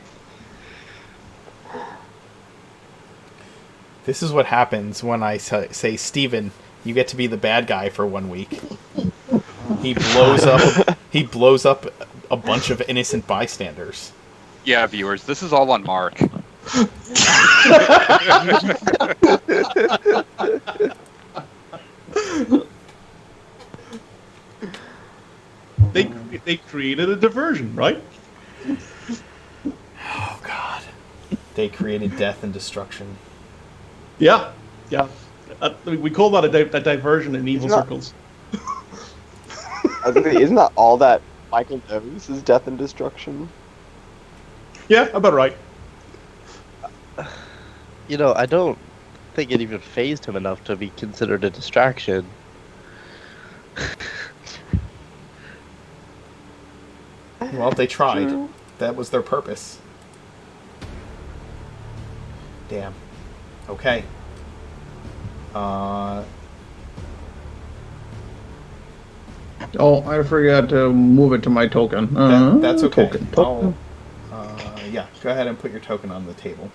This is what happens when I say, Steven, you get to be the bad guy for 1 week. He blows up a bunch of innocent bystanders. Yeah, viewers, this is all on Mark. They created a diversion, right? Oh, God. They created death and destruction. Yeah. We call that a diversion in evil circles. I was gonna say, isn't that all that Michael knows is death and destruction? Yeah, about right. You know, I don't think it even fazed him enough to be considered a distraction. Well, they tried. True. That was their purpose. Damn. Okay. Oh, I forgot to move it to my token. That's okay. Token. Yeah, go ahead and put your token on the table.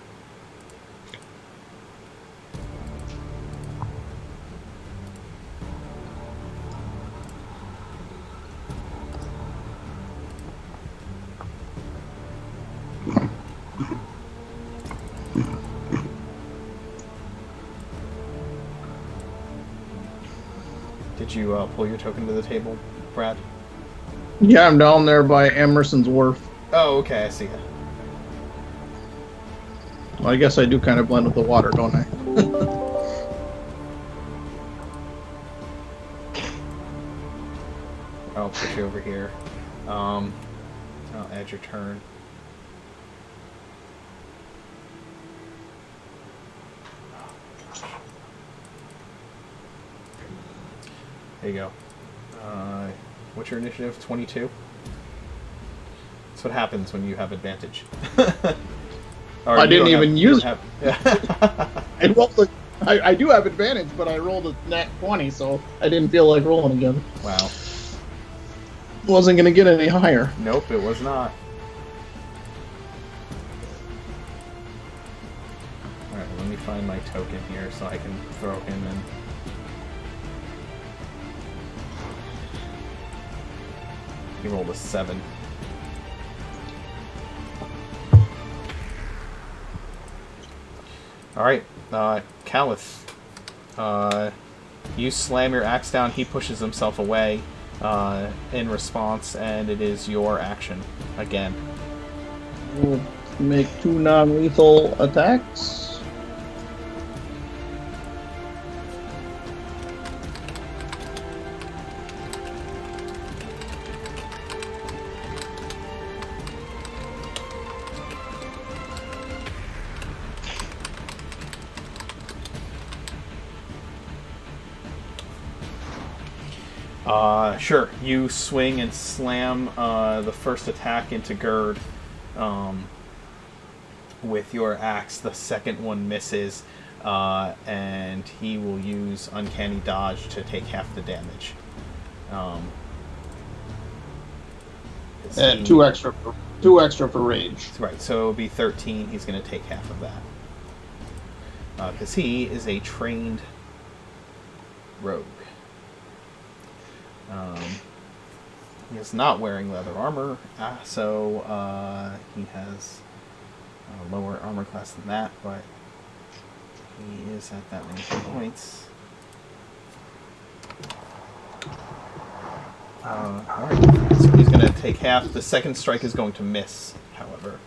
Did you pull your token to the table, Brad? Yeah, I'm down there by Emerson's Wharf. Oh, okay, I see. Well, I guess I do kind of blend with the water, don't I? I'll put you over here. I'll add your turn. There you go. What's your initiative? 22? That's what happens when you have advantage. I didn't even use it. I do have advantage, but I rolled a nat 20, so I didn't feel like rolling again. Wow. Wasn't going to get any higher. Nope, it was not. Alright, find my token here so I can throw him in. He rolled a 7. Alright, Kalith. You slam your axe down, he pushes himself away in response, and it is your action again. We'll make 2 non-lethal attacks. Sure. You swing and slam the first attack into Gerd with your axe. The second one misses, and he will use Uncanny Dodge to take half the damage. And 2 extra for rage. Right, so it'll be 13. He's going to take half of that. Because he is a trained rogue. He is not wearing leather armor, so he has a lower armor class than that, but he is at that many points. Alright, so he's going to take half. The second strike is going to miss, however.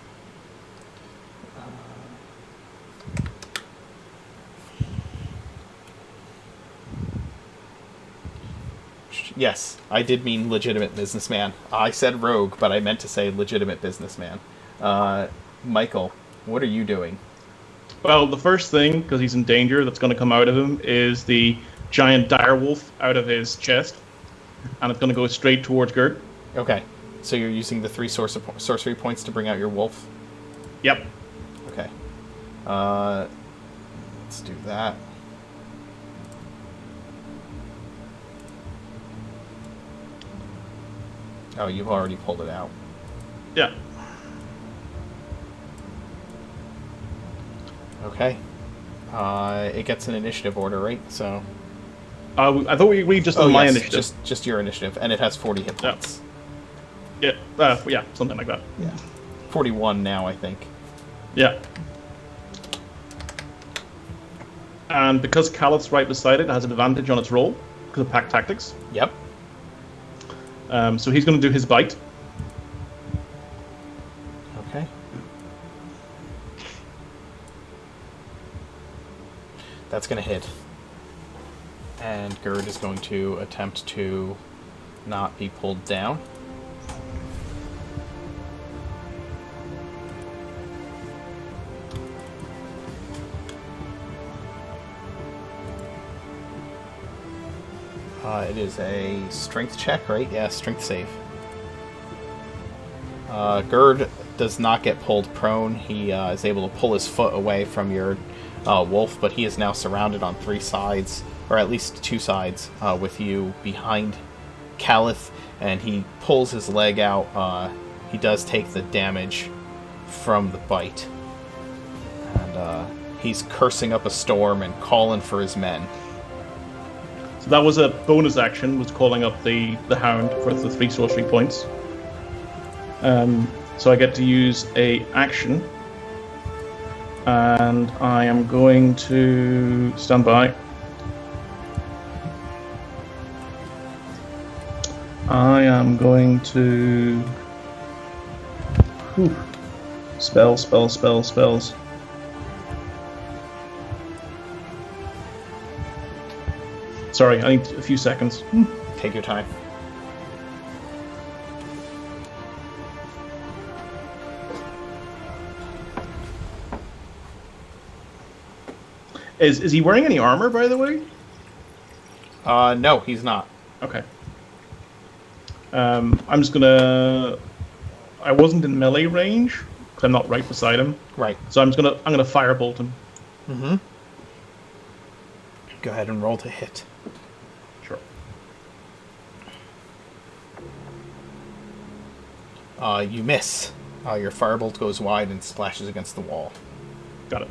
Yes, I did mean legitimate businessman. I said rogue, but I meant to say legitimate businessman. Michael, what are you doing? Well, the first thing, because he's in danger, that's going to come out of him is the giant direwolf out of his chest. And it's going to go straight towards Gert. Okay, so you're using the 3 sorcery points to bring out your wolf? Yep. Okay. Let's do that. Oh, you've already pulled it out. Yeah. Okay. It gets an initiative order, right? So. I thought we agreed just on my initiative. Just your initiative, and it has 40 hit points. Yeah, yeah, something like that. Yeah. 41 now, I think. Yeah. And because Kalith's right beside it, it has an advantage on its roll because of pack tactics. Yep. So he's going to do his bite. Okay. That's going to hit. And Gerd is going to attempt to not be pulled down. It is a strength check, right? Yeah, strength save. Gerd does not get pulled prone. He is able to pull his foot away from your wolf, but he is now surrounded on 3 sides, or at least 2 sides, with you behind Kalith, and he pulls his leg out. He does take the damage from the bite. And he's cursing up a storm and calling for his men. So that was a bonus action, was calling up the hound for the 3 sorcery points. So I get to use a action. And I am going to stand by. I am going to spells. Sorry, I need a few seconds. Take your time. Is he wearing any armor, by the way? No, he's not. Okay. I'm just gonna. I wasn't in melee range because I'm not right beside him. Right. So I'm gonna firebolt him. Mm-hmm. Go ahead and roll to hit. Sure. You miss. Your firebolt goes wide and splashes against the wall. Got it.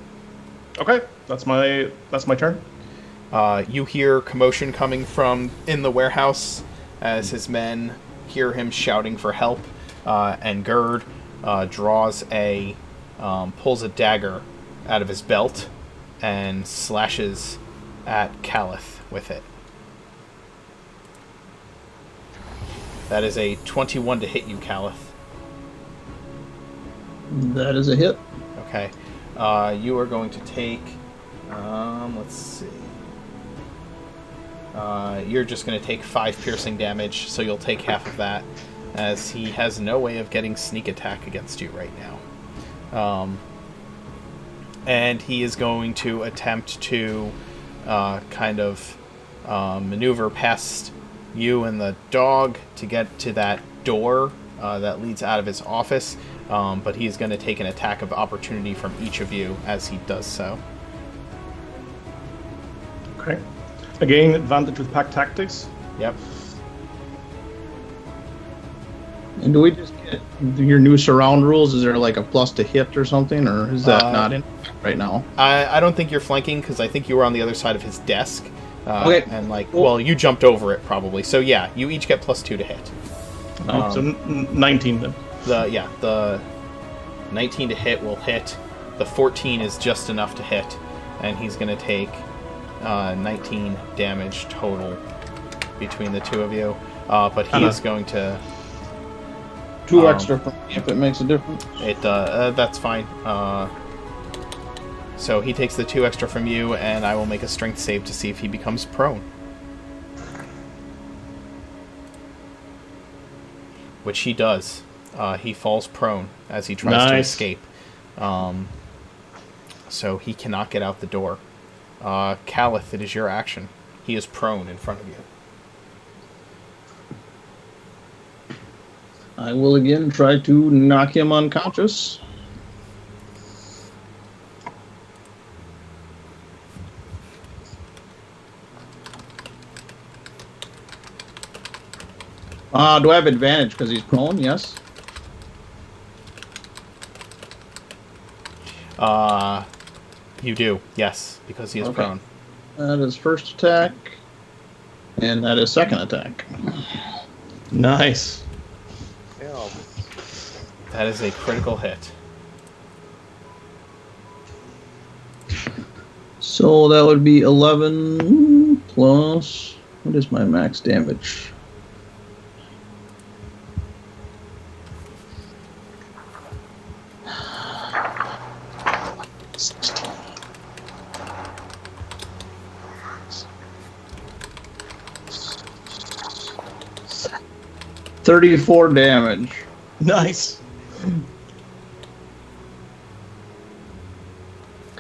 Okay. That's my turn. You hear commotion coming from in the warehouse as his men hear him shouting for help, and Gerd pulls a dagger out of his belt and slashes at Kalith with it. That is a 21 to hit you, Kalith. That is a hit. Okay. You are going to take... let's see. You're just going to take 5 piercing damage, so you'll take half of that, as he has no way of getting sneak attack against you right now. And he is going to attempt to maneuver past you and the dog to get to that door that leads out of his office, but he is going to take an attack of opportunity from each of you as he does so. Okay. Again, advantage with pack tactics. Yep. And do we just get your new surround rules? Is there like a plus to hit or something, or is that not in right now? I don't think you're flanking, because I think you were on the other side of his desk. Okay. And you jumped over it probably. So yeah, you each get +2 to hit. So 19 then. The 19 to hit will hit. The 14 is just enough to hit, and he's going to take 19 damage total between the two of you. But he is going to... 2 extra for me if it makes a difference. That's fine. So he takes the 2 extra from you, and I will make a strength save to see if he becomes prone. Which he does. He falls prone as he tries to escape. So he cannot get out the door. Kalith, it is your action. He is prone in front of you. I will again try to knock him unconscious. Do I have advantage because he's prone? Yes. You do, yes, because he is prone. That is first attack, and that is second attack. Nice. That is a critical hit. So that would be 11 plus... What is my max damage? $34 damage. Nice.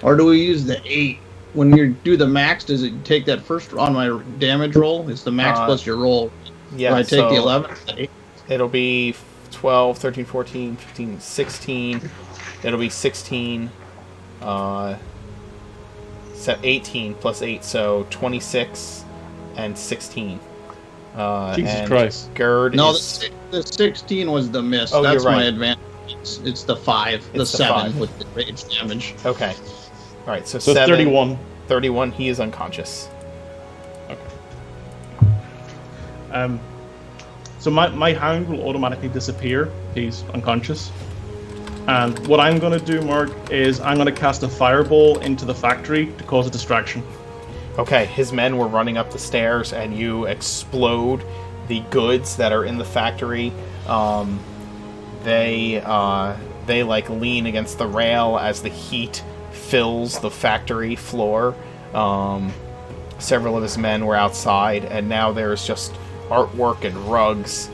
Or do we use the 8? When you do the max, does it take that first on my damage roll? It's the max plus your roll. Yeah, I take the 11? It'll be 12, 13, 14, 15, 16. It'll be 16. 18 plus 8, so 26 and 16. Jesus Christ. Gerd the 16 was the miss. Oh, That's you're right. my advantage. It's the 5. The 7 with the rage damage. Okay. All right, so 7, 31. 31, he is unconscious. Okay. So my hound will automatically disappear. He's unconscious. And what I'm going to do, Mark, is I'm going to cast a fireball into the factory to cause a distraction. Okay, his men were running up the stairs, and you explode the goods that are in the factory. They lean against the rail as the heat fills the factory floor. Several of his men were outside, and now there's just artwork and rugs,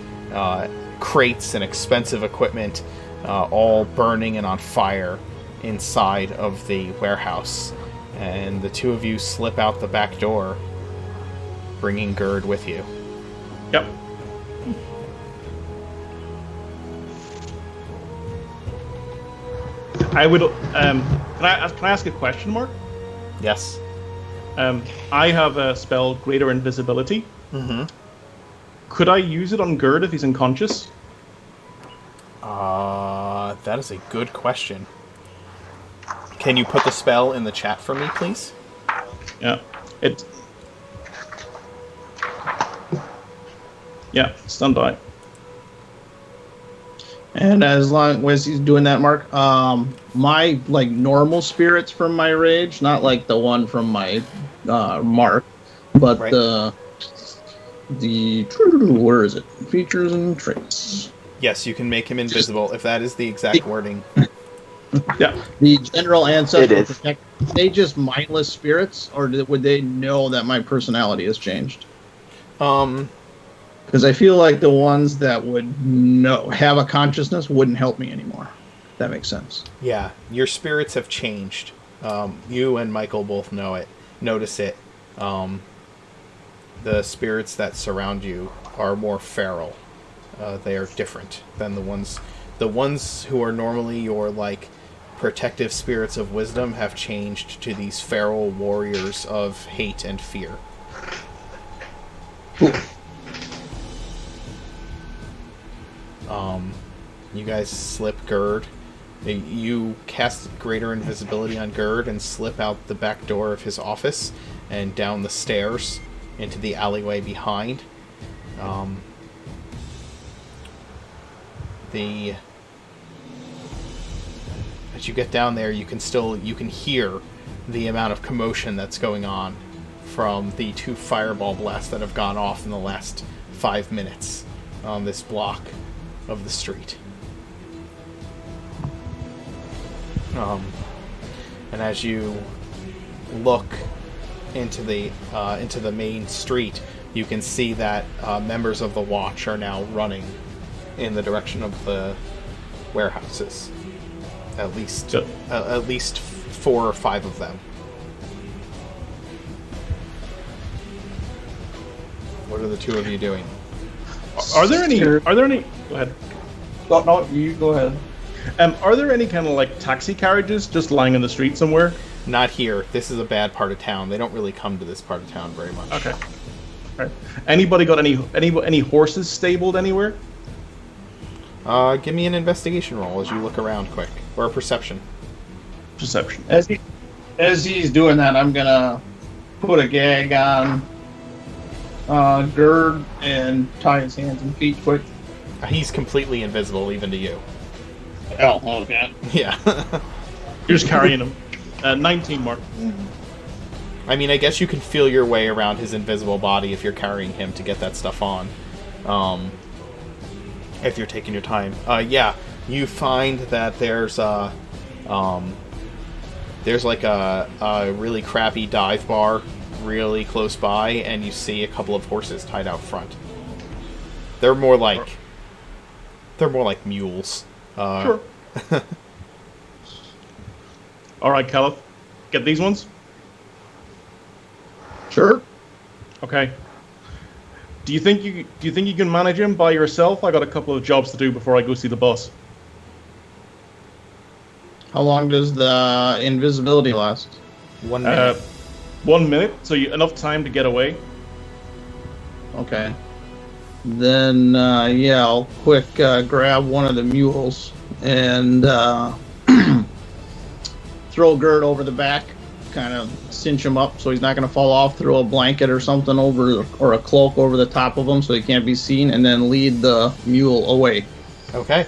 crates and expensive equipment, all burning and on fire inside of the warehouse. And the two of you slip out the back door, bringing Gerd with you. Yep. I would. Can I ask a question, Mark? Yes. I have a spell, Greater Invisibility. Mm-hmm. Could I use it on Gerd if he's unconscious? That is a good question. Can you put the spell in the chat for me, please? Yeah. Stand by. And as long as he's doing that, Mark, my like normal spirits from my rage, not like the one from my Mark, but Right. the where is it? Features and traits. Yes, you can make him invisible if that is the exact wording. Yeah. The general ancestral It is. protect. Are they just mindless spirits, or would they know that my personality has changed? Because I feel like the ones that would have a consciousness wouldn't help me anymore. If that makes sense. Yeah, your spirits have changed. You and Michael both notice it. The spirits that surround you are more feral. They are different than the ones who are normally your like protective spirits of wisdom have changed to these feral warriors of hate and fear. Cool. You guys slip Gerd. You cast greater invisibility on Gerd and slip out the back door of his office and down the stairs into the alleyway behind. As you get down there, you can hear the amount of commotion that's going on from the 2 fireball blasts that have gone off in the last 5 minutes on this block of the street. And as you look into the main street, you can see that members of the Watch are now running in the direction of the warehouses. At least 4 or 5 of them. What are the 2 of you doing? Are there any? Go ahead. No, you go ahead. Are there any kind of like taxi carriages just lying in the street somewhere? Not here. This is a bad part of town. They don't really come to this part of town very much. Okay. All right. Anybody got any horses stabled anywhere? Give me an investigation roll as you look around quick. Or a perception. Perception. As he's doing that, I'm gonna put a gag on Gerd and tie his hands and feet quick. He's completely invisible even to you. Oh, okay. Yeah. You're just carrying him. 19, Mark. I mean, I guess you can feel your way around his invisible body if you're carrying him to get that stuff on. If you're taking your time. Yeah, you find that there's like a really crappy dive bar really close by, and you see a couple of horses tied out front. They're more like mules. Sure. All right, Kalith. Get these ones? Sure. Okay. Do you think you can manage him by yourself? I got a couple of jobs to do before I go see the boss. How long does the invisibility last? 1 minute. 1 minute, so enough time to get away. Okay. Then, I'll quick grab one of the mules and throw Gerd over the back, kind of cinch him up so he's not going to fall off, throw a blanket or something over, or a cloak over the top of him so he can't be seen, and then lead the mule away. Okay.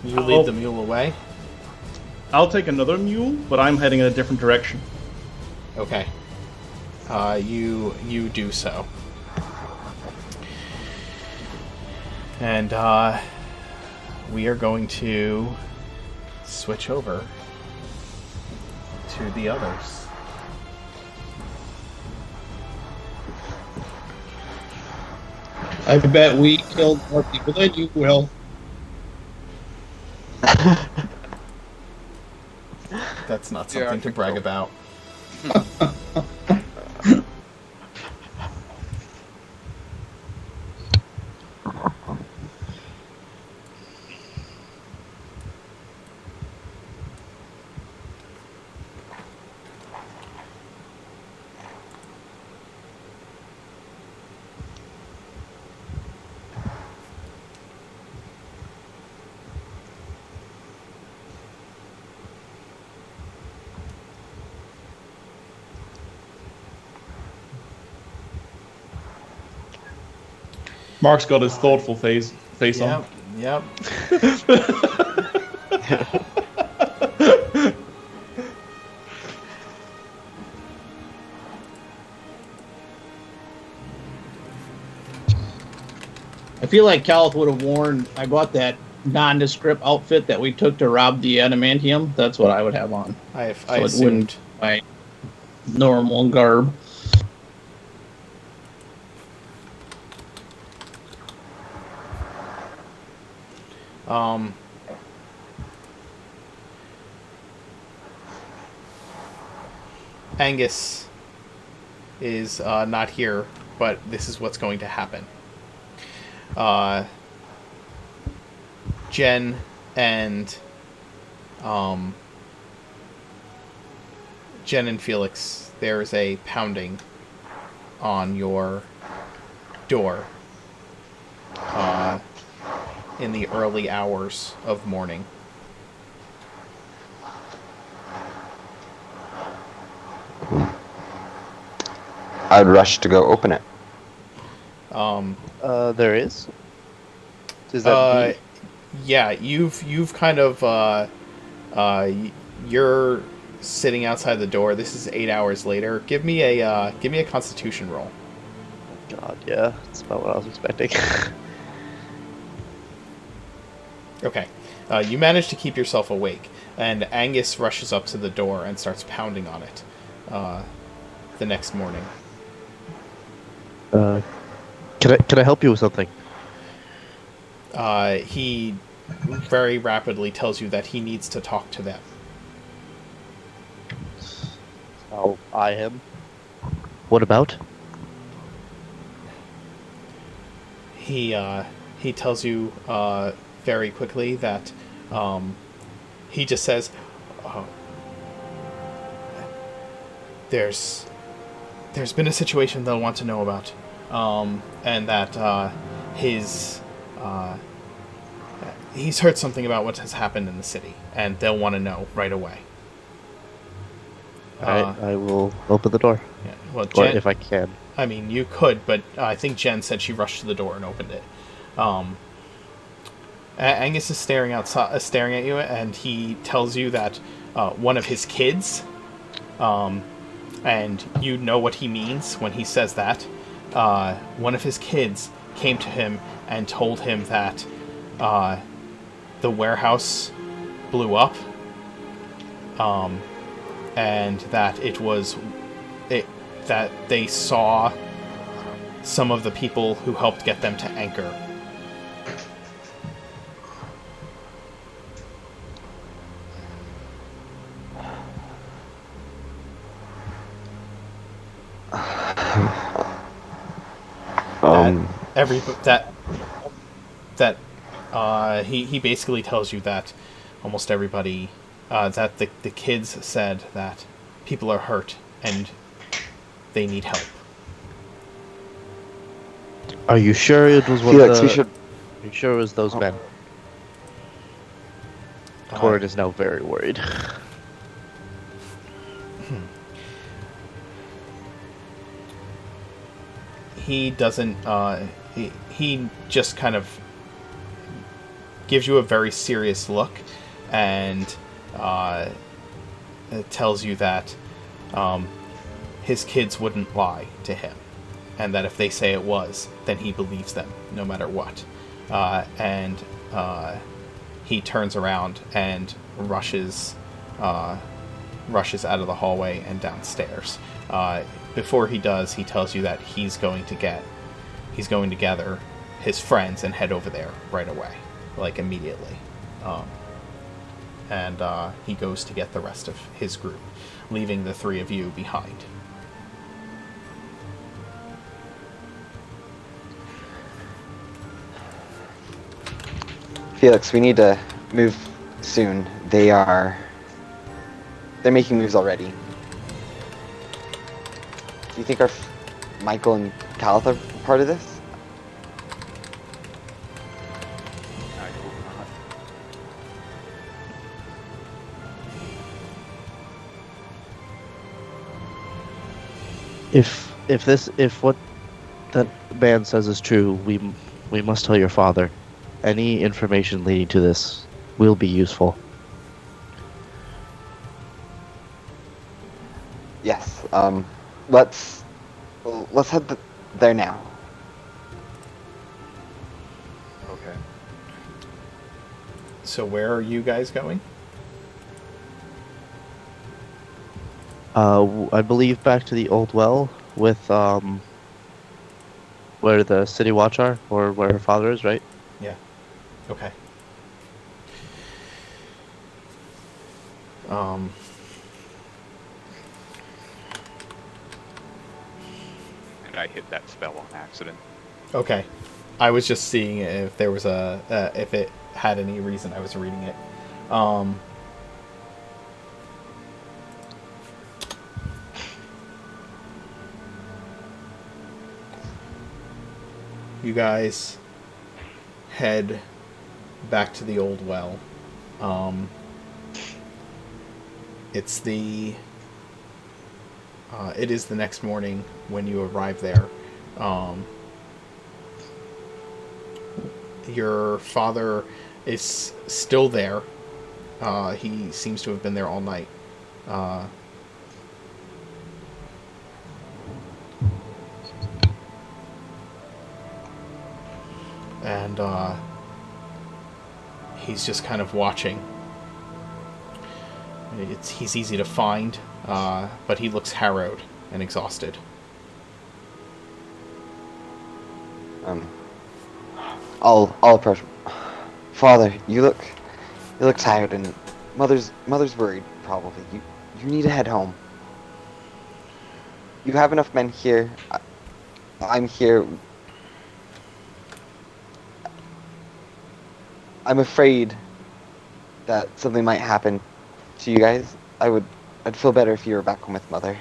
You lead the mule away? I'll take another mule, but I'm heading in a different direction. Okay. You do so. And we are going to switch over to the others. I bet we killed more people than you will. That's not something to brag about. Mark's got his thoughtful face on. Yep. I feel like Kalith would have worn. I bought that nondescript outfit that we took to rob the adamantium. That's what I would have on. I It assumed. wouldn't my normal garb. Angus is not here, but this is what's going to happen. Jen and Felix, there is a pounding on your door in the early hours of morning. I'd rush to go open it. There is. Is that me? Yeah, you've kind of you're sitting outside the door. This is 8 hours later. Give me a Constitution roll. God, yeah, that's about what I was expecting. Okay, you manage to keep yourself awake, and Angus rushes up to the door and starts pounding on it. The next morning. Can I help you with something? He very rapidly tells you that he needs to talk to them. I'll eye him. What about? He tells you very quickly that he just says, "There's been a situation they'll want to know about, and that he's heard something about what has happened in the city, and they'll want to know right away." I will open the door. Yeah, well, Or Jen, if I can. I mean, you could, but I think Jen said she rushed to the door and opened it. Angus is staring at you, and he tells you that one of his kids, and you know what he means when he says that. One of his kids came to him and told him that the warehouse blew up, and that that they saw some of the people who helped get them to anchor. He basically tells you that almost everybody, that the kids said that people are hurt and they need help. Are you sure it was one Felix, of we the... should. Are you sure it was those men? Corin is now very worried. He doesn't. He just kind of gives you a very serious look, and it tells you that his kids wouldn't lie to him, and that if they say it was, then he believes them no matter what. And he turns around and rushes out of the hallway and downstairs. Before he does, he tells you that he's going to gather his friends and head over there right away, like immediately. And he goes to get the rest of his group, leaving the three of you behind. Felix, we need to move soon. They're making moves already. Do you think Michael and Kalith are part of this? I hope not. If what that man says is true, we We must tell your father. Any information leading to this will be useful. Yes. Let's head there now. Okay. So where are you guys going? I believe back to the old well with where the city watch are, or where her father is, right? Yeah. Okay. And I hit that spell on accident. Okay. I was just seeing if there was if it had any reason I was reading it. You guys head back to the old well. It is the next morning when you arrive there. Your father is still there. He seems to have been there all night. And he's just kind of watching. He's easy to find, but he looks harrowed and exhausted. I'll approach him. Father, you look tired, and mother's worried. Probably. You need to head home. You have enough men here. I'm here. I'm afraid that something might happen to you guys. I'd feel better if you were back home with Mother.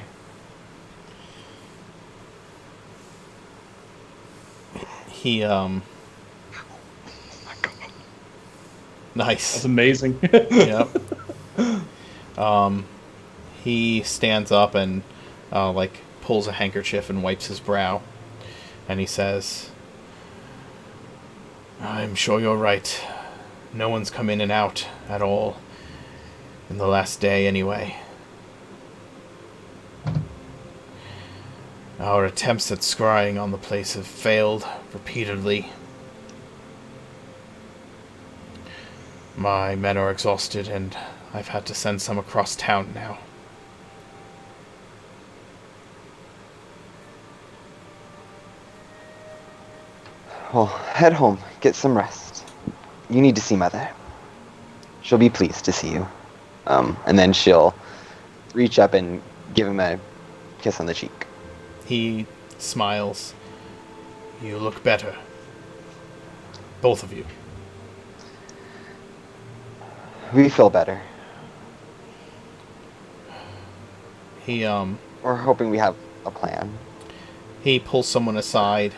He Nice. That's amazing. Yep. He stands up and pulls a handkerchief and wipes his brow, and he says, "I'm sure you're right. No one's come in and out at all in the last day anyway. Our attempts at scrying on the place have failed repeatedly. My men are exhausted, and I've had to send some across town now." Well, head home. Get some rest. You need to see Mother. She'll be pleased to see you. And then she'll reach up and give him a kiss on the cheek. He smiles. "You look better. Both of you." We feel better. We're hoping we have a plan. He pulls someone aside,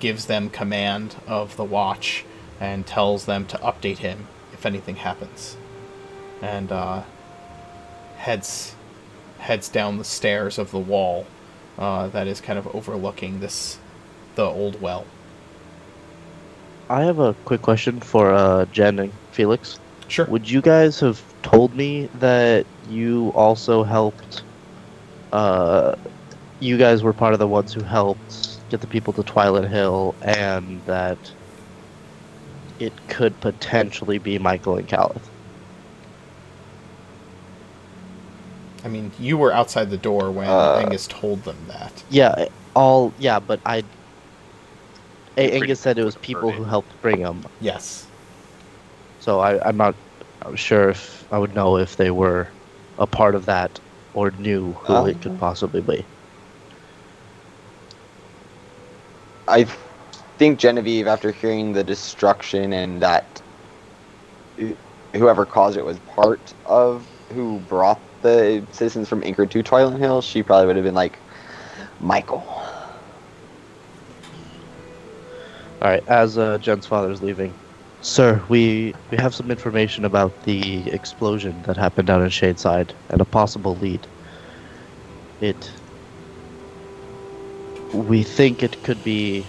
gives them command of the watch, and tells them to update him if anything happens. And heads down the stairs of the wall that is kind of overlooking the old well. I have a quick question for Jen and Felix. Sure. Would you guys have told me that you also helped? You guys were part of the ones who helped get the people to Twilight Hill, and that it could potentially be Michael and Kalith. I mean, you were outside the door when Angus told them that. Yeah, but Angus said it was people who helped bring him. Yes. So I'm not sure if I would know if they were a part of that or knew who it could possibly be. I think Genevieve, after hearing the destruction and that whoever caused it was part of who brought the citizens from Anchor to Twilight Hill, she probably would have been like, Michael. Alright, as Jen's father's leaving. Sir, we have some information about the explosion that happened down in Shadeside and a possible lead. We think it could be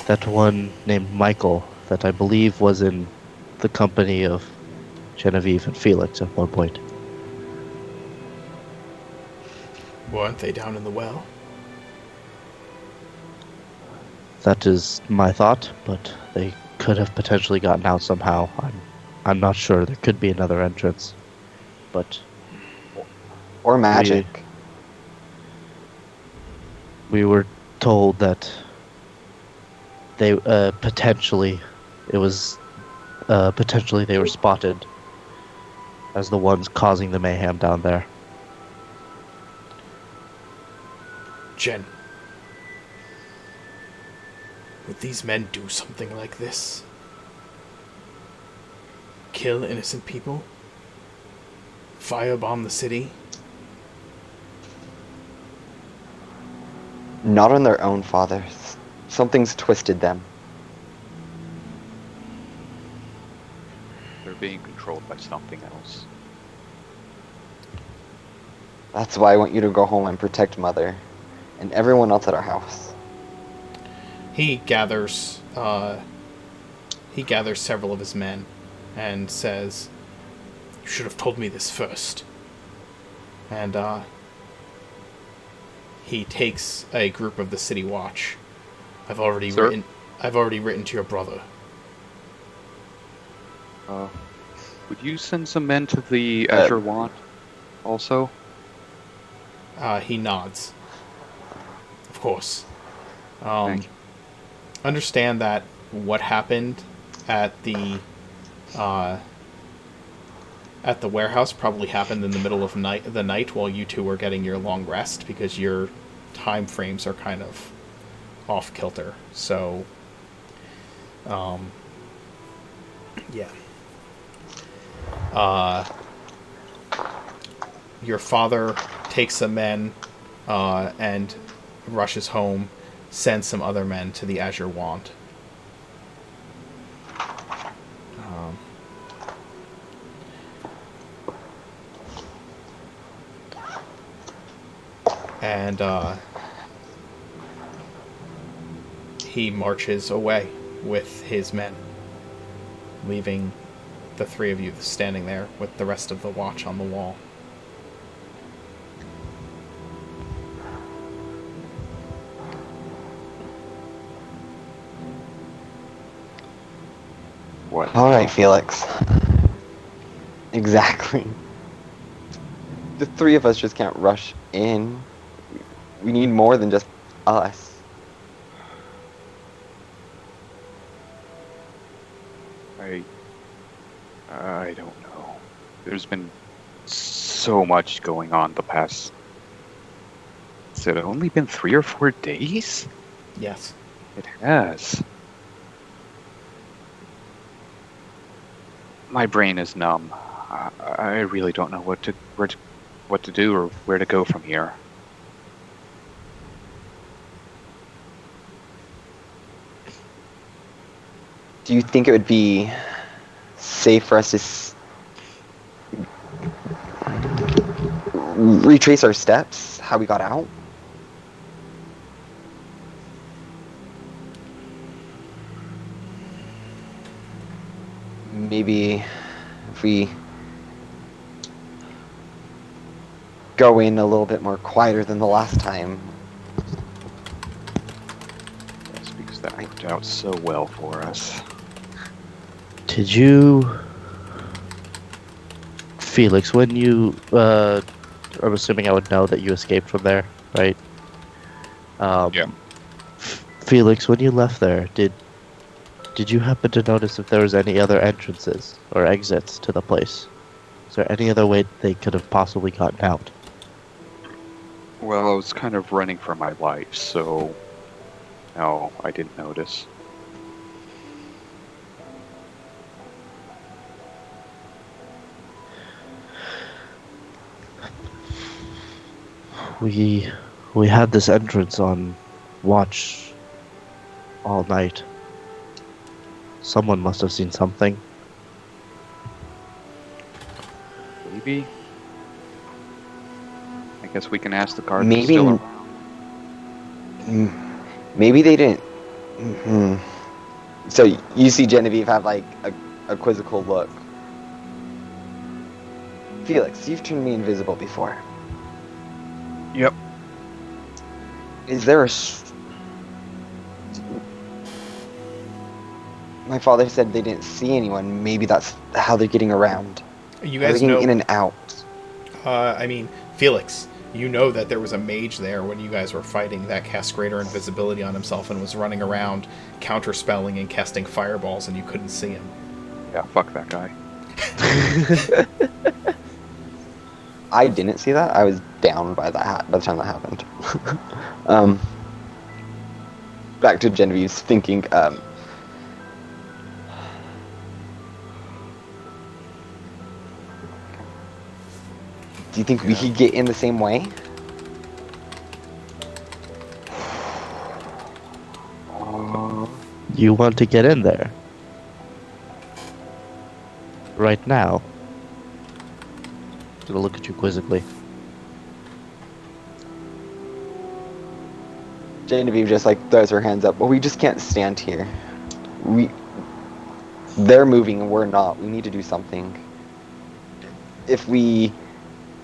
That one named Michael that I believe was in the company of Genevieve and Felix at one point. Weren't they down in the well? That is my thought, but they could have potentially gotten out somehow. I'm not sure. There could be another entrance, but Or magic. we were told that they potentially they were spotted as the ones causing the mayhem down there. Jen, would these men do something like this? Kill innocent people? Firebomb the city? Not on their own, Father. Something's twisted them. They're being controlled by something else. That's why I want you to go home and protect Mother and everyone else at our house. He gathers several of his men and says, "You should have told me this first." And he takes a group of the City Watch. I've already Sir? written to your brother. Would you send some men to the Azure Wand also? He nods. Of course. Thank you. Understand that what happened at the warehouse probably happened in the middle of the night while you two were getting your long rest, because your time frames are kind of off kilter. So, yeah. Your father takes some men and rushes home, sends some other men to the Azure Wand. And he marches away with his men, leaving the three of you standing there with the rest of the watch on the wall. What? All right, Felix. Exactly. The three of us just can't rush in. We need more than just us. I don't know. There's been so much going on the past... Has it only been 3 or 4 days? Yes. It has. My brain is numb. I really don't know what to do or where to go from here. Do you think it would be safe for us to retrace our steps? How we got out? Maybe if we go in a little bit more quieter than the last time. Yes, because that worked out so well for us. Did you, Felix, when you, I'm assuming I would know that you escaped from there, right? Yeah. Felix, when you left there, did you happen to notice if there was any other entrances or exits to the place? Is there any other way they could have possibly gotten out? Well, I was kind of running for my life, so no, I didn't notice. We had this entrance on watch all night. Someone must have seen something. Maybe. I guess we can ask the guard. Maybe. Still around. Maybe they didn't Hmm. So you see Genevieve have like a quizzical look. Felix, you've turned me invisible before. Yep. Is there My father said they didn't see anyone. Maybe that's how they're getting around. You How are guys they know. getting in and out? I mean, Felix, you know that there was a mage there when you guys were fighting that cast greater invisibility on himself and was running around counterspelling and casting fireballs, and you couldn't see him. Yeah, fuck that guy. I didn't see that. I was down by that by the time that happened. Back to Genevieve's thinking. Do you think we could get in the same way? You want to get in there? Right now? I'm gonna look at you quizzically. Genevieve just like throws her hands up. Well, we just can't stand here. They're moving and we're not. We need to do something. If we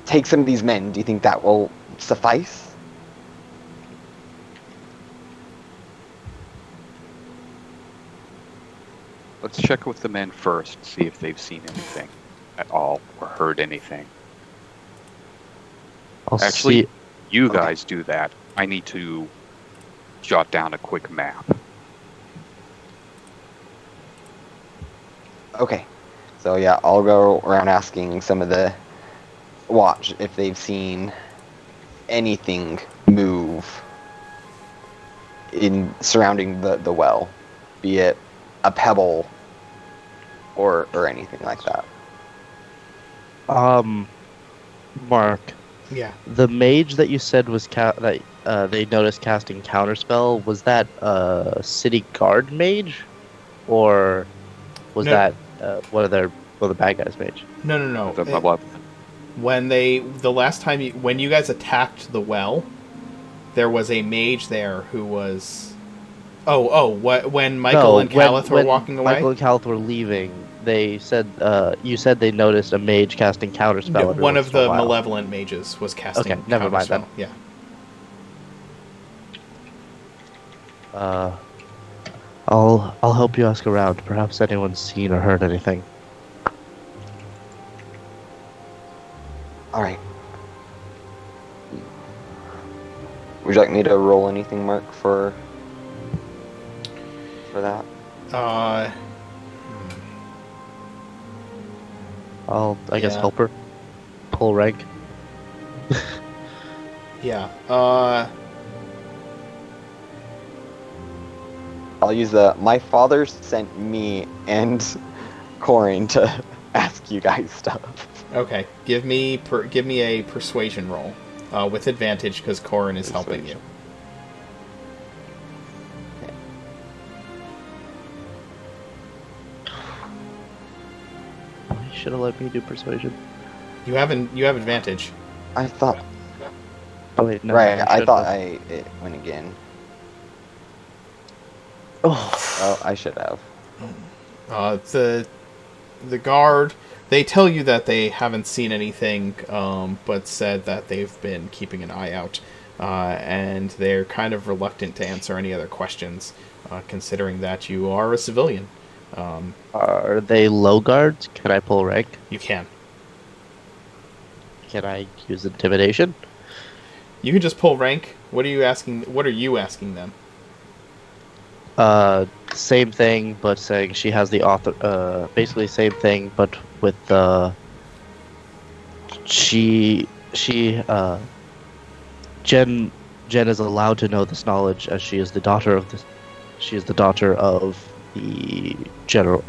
take some of these men, do you think that will suffice? Let's check with the men first, see if they've seen anything at all or heard anything. Actually, you guys do that. I need to jot down a quick map. Okay. So yeah, I'll go around asking some of the watch if they've seen anything move in surrounding the well, be it a pebble or anything like that. Mark, Yeah. the mage that you said was that they noticed casting counterspell, was that a city guard mage, or was No. that one of the bad guys mage? No. The malevolent. The last time when you guys attacked the well, there was a mage there who was. When Michael and Kalith were walking away? Michael and Kalith were leaving, they said, you said they noticed a mage casting counterspell. every One once of in a the while. malevolent mages was casting Okay, never mind counterspell. then. Yeah. I'll help you ask around. Perhaps anyone's seen or heard anything. All right. Would you like me to roll anything, Mark, for that? I guess help her. Pull rank. Yeah. I'll use my father sent me and Corin to ask you guys stuff. Okay. Give me a persuasion roll with advantage because Corin is helping you. You should have let me do persuasion. You have advantage. I thought. Oh wait, no. Right, I thought have. it went again. Oh, I should have. The guard, they tell you that they haven't seen anything, but said that they've been keeping an eye out, and they're kind of reluctant to answer any other questions, considering that you are a civilian. Are they low guards? Can I pull rank? You can. Can I use intimidation? You can just pull rank. What are you asking them? Same thing, but saying she has the author. Basically, same thing, but with the. Jen is allowed to know this knowledge as she is the daughter of the. She is the daughter of the general.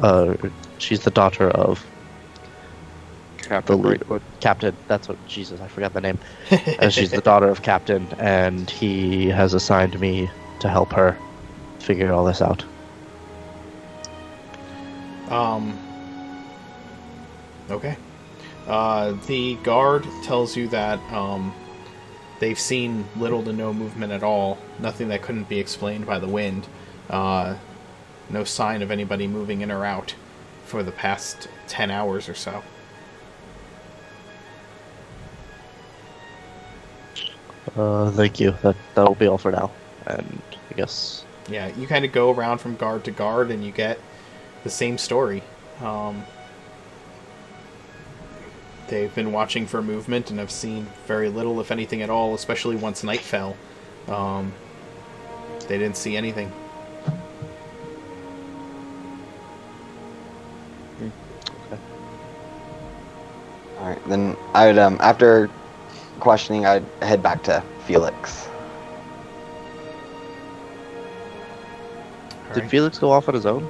She's the daughter of. Captain Brightwood. Captain. That's what. Jesus, I forgot the name. She's the daughter of Captain, and he has assigned me to help her figure all this out. Okay. The guard tells you that they've seen little to no movement at all, nothing that couldn't be explained by the wind. No sign of anybody moving in or out for the past 10 hours or so. Thank you. That'll be all for now. And I guess... Yeah, you kind of go around from guard to guard and you get the same story. They've been watching for movement and have seen very little, if anything at all, especially once night fell. They didn't see anything. Okay. Alright, then I would, after questioning, I'd head back to Felix. Did Felix go off on his own?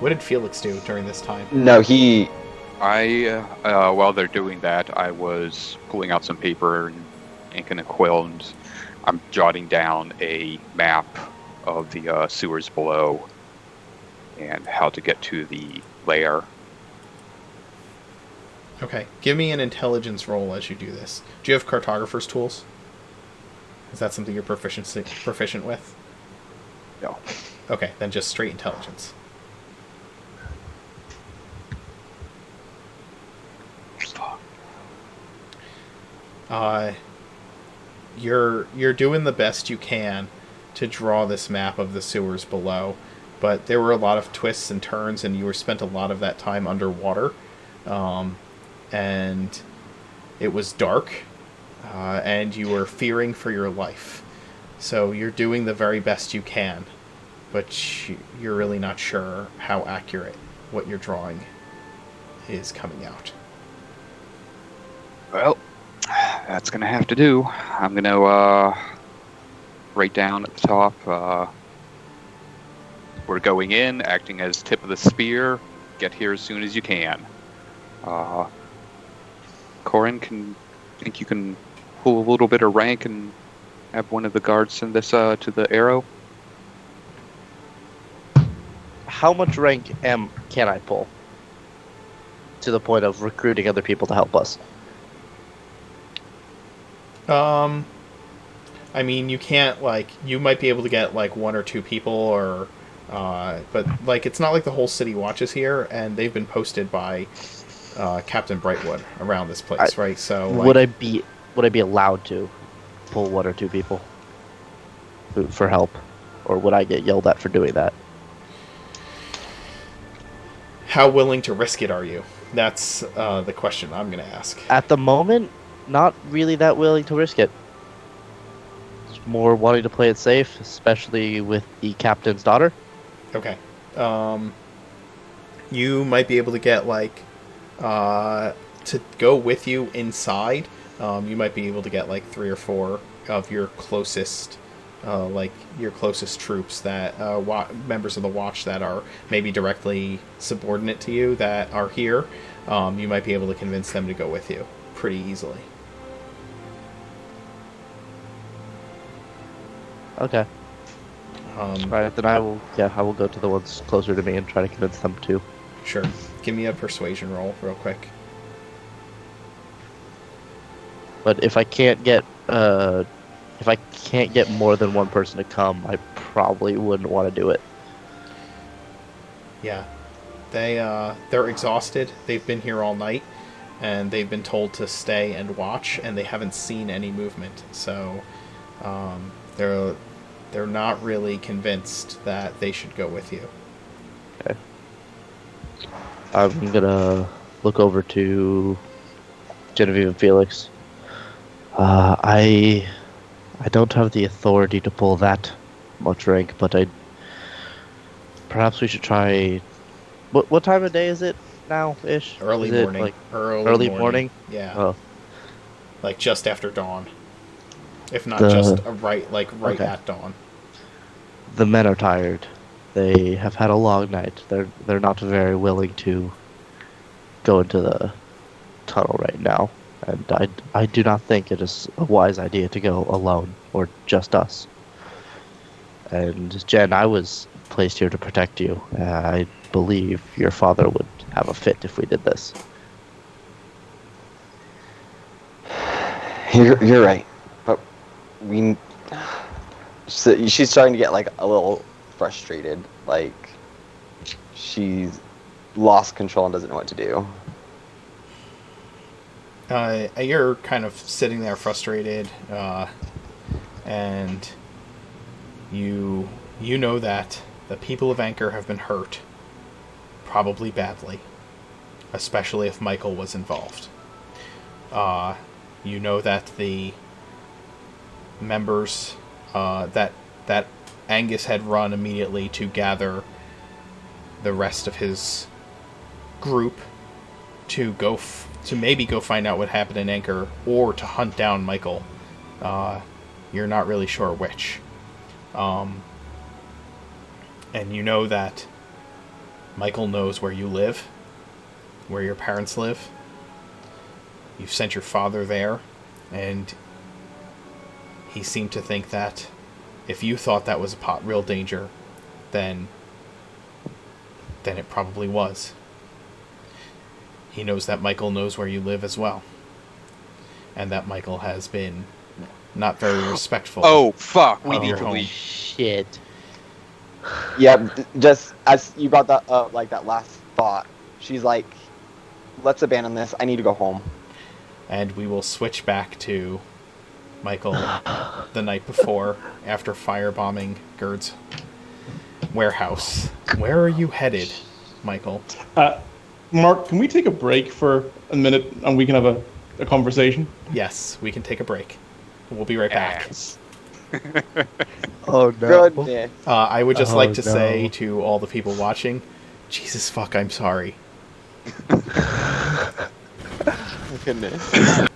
What did Felix do during this time? No, While they're doing that, I was pulling out some paper and ink and a quill, and I'm jotting down a map of the sewers below and how to get to the lair. Okay, give me an intelligence roll as you do this. Do you have cartographer's tools? Is that something you're proficient with? No. Okay, then just straight intelligence. You're doing the best you can to draw this map of the sewers below, but there were a lot of twists and turns, and you were spent a lot of that time underwater, and it was dark, and you were fearing for your life. So you're doing the very best you can, but you're really not sure how accurate what you're drawing is coming out. Well, that's going to have to do. I'm going to write down at the top, we're going in, acting as tip of the spear. Get here as soon as you can. Corin, think you can pull a little bit of rank and have one of the guards send this to the arrow? How much rank can I pull? To the point of recruiting other people to help us. I mean, you can't, you might be able to get, one or two people, or, but, it's not like the whole city watches here, and they've been posted by, Captain Brightwood around this place, right? So, would I be allowed to pull one or two people for help? Or would I get yelled at for doing that? How willing to risk it are you? That's, the question I'm gonna ask. At the moment, not really that willing to risk it. Just more wanting to play it safe, especially with the captain's daughter. Okay. You might be able to get, to go with you inside. You might be able to get, 3 or 4 of your closest, troops that, members of the Watch that are maybe directly subordinate to you that are here. You might be able to convince them to go with you pretty easily. Okay. Alright, then I will go to the ones closer to me and try to convince them too. Sure. Give me a persuasion roll real quick. But if I can't get more than one person to come, I probably wouldn't want to do it. Yeah. They're exhausted. They've been here all night, and they've been told to stay and watch, and they haven't seen any movement. So, they're not really convinced that they should go with you. Okay. I'm gonna look over to Genevieve and Felix. I don't have the authority to pull that much rank, but perhaps we should try. What time of day is it now, ish? Early is morning. It early morning. Yeah. Oh. Just after dawn. If not right okay. at dawn. The men are tired. They have had a long night. They're not very willing to go into the tunnel right now. And I do not think it is a wise idea to go alone, or just us. And Jen, I was placed here to protect you. I believe your father would have a fit if we did this. You're right, but she's starting to get a little frustrated, like she's lost control and doesn't know what to do. You're kind of sitting there frustrated, and you know that the people of Anchor have been hurt, probably badly, especially if Michael was involved. You know that the members that Angus had run immediately to gather the rest of his group to maybe go find out what happened in Anchor, or to hunt down Michael. You're not really sure which. And you know that Michael knows where you live, where your parents live. You've sent your father there, and he seemed to think that if you thought that was a real danger, then it probably was. He knows that Michael knows where you live as well, and that Michael has been not very respectful. Oh fuck! We of need your to home. leave. Shit. Yeah, just as you brought that up, like that last thought, she's like, "Let's abandon this. I need to go home." And we will switch back to Michael the night before, after firebombing Gerd's warehouse. Where are you headed, Michael? Mark, can we take a break for a minute and we can have a conversation? Yes, we can take a break. We'll be right back. Ass. Oh no. Goodness. I would just Oh, like to no. say to all the people watching, Jesus fuck, I'm sorry. Goodness.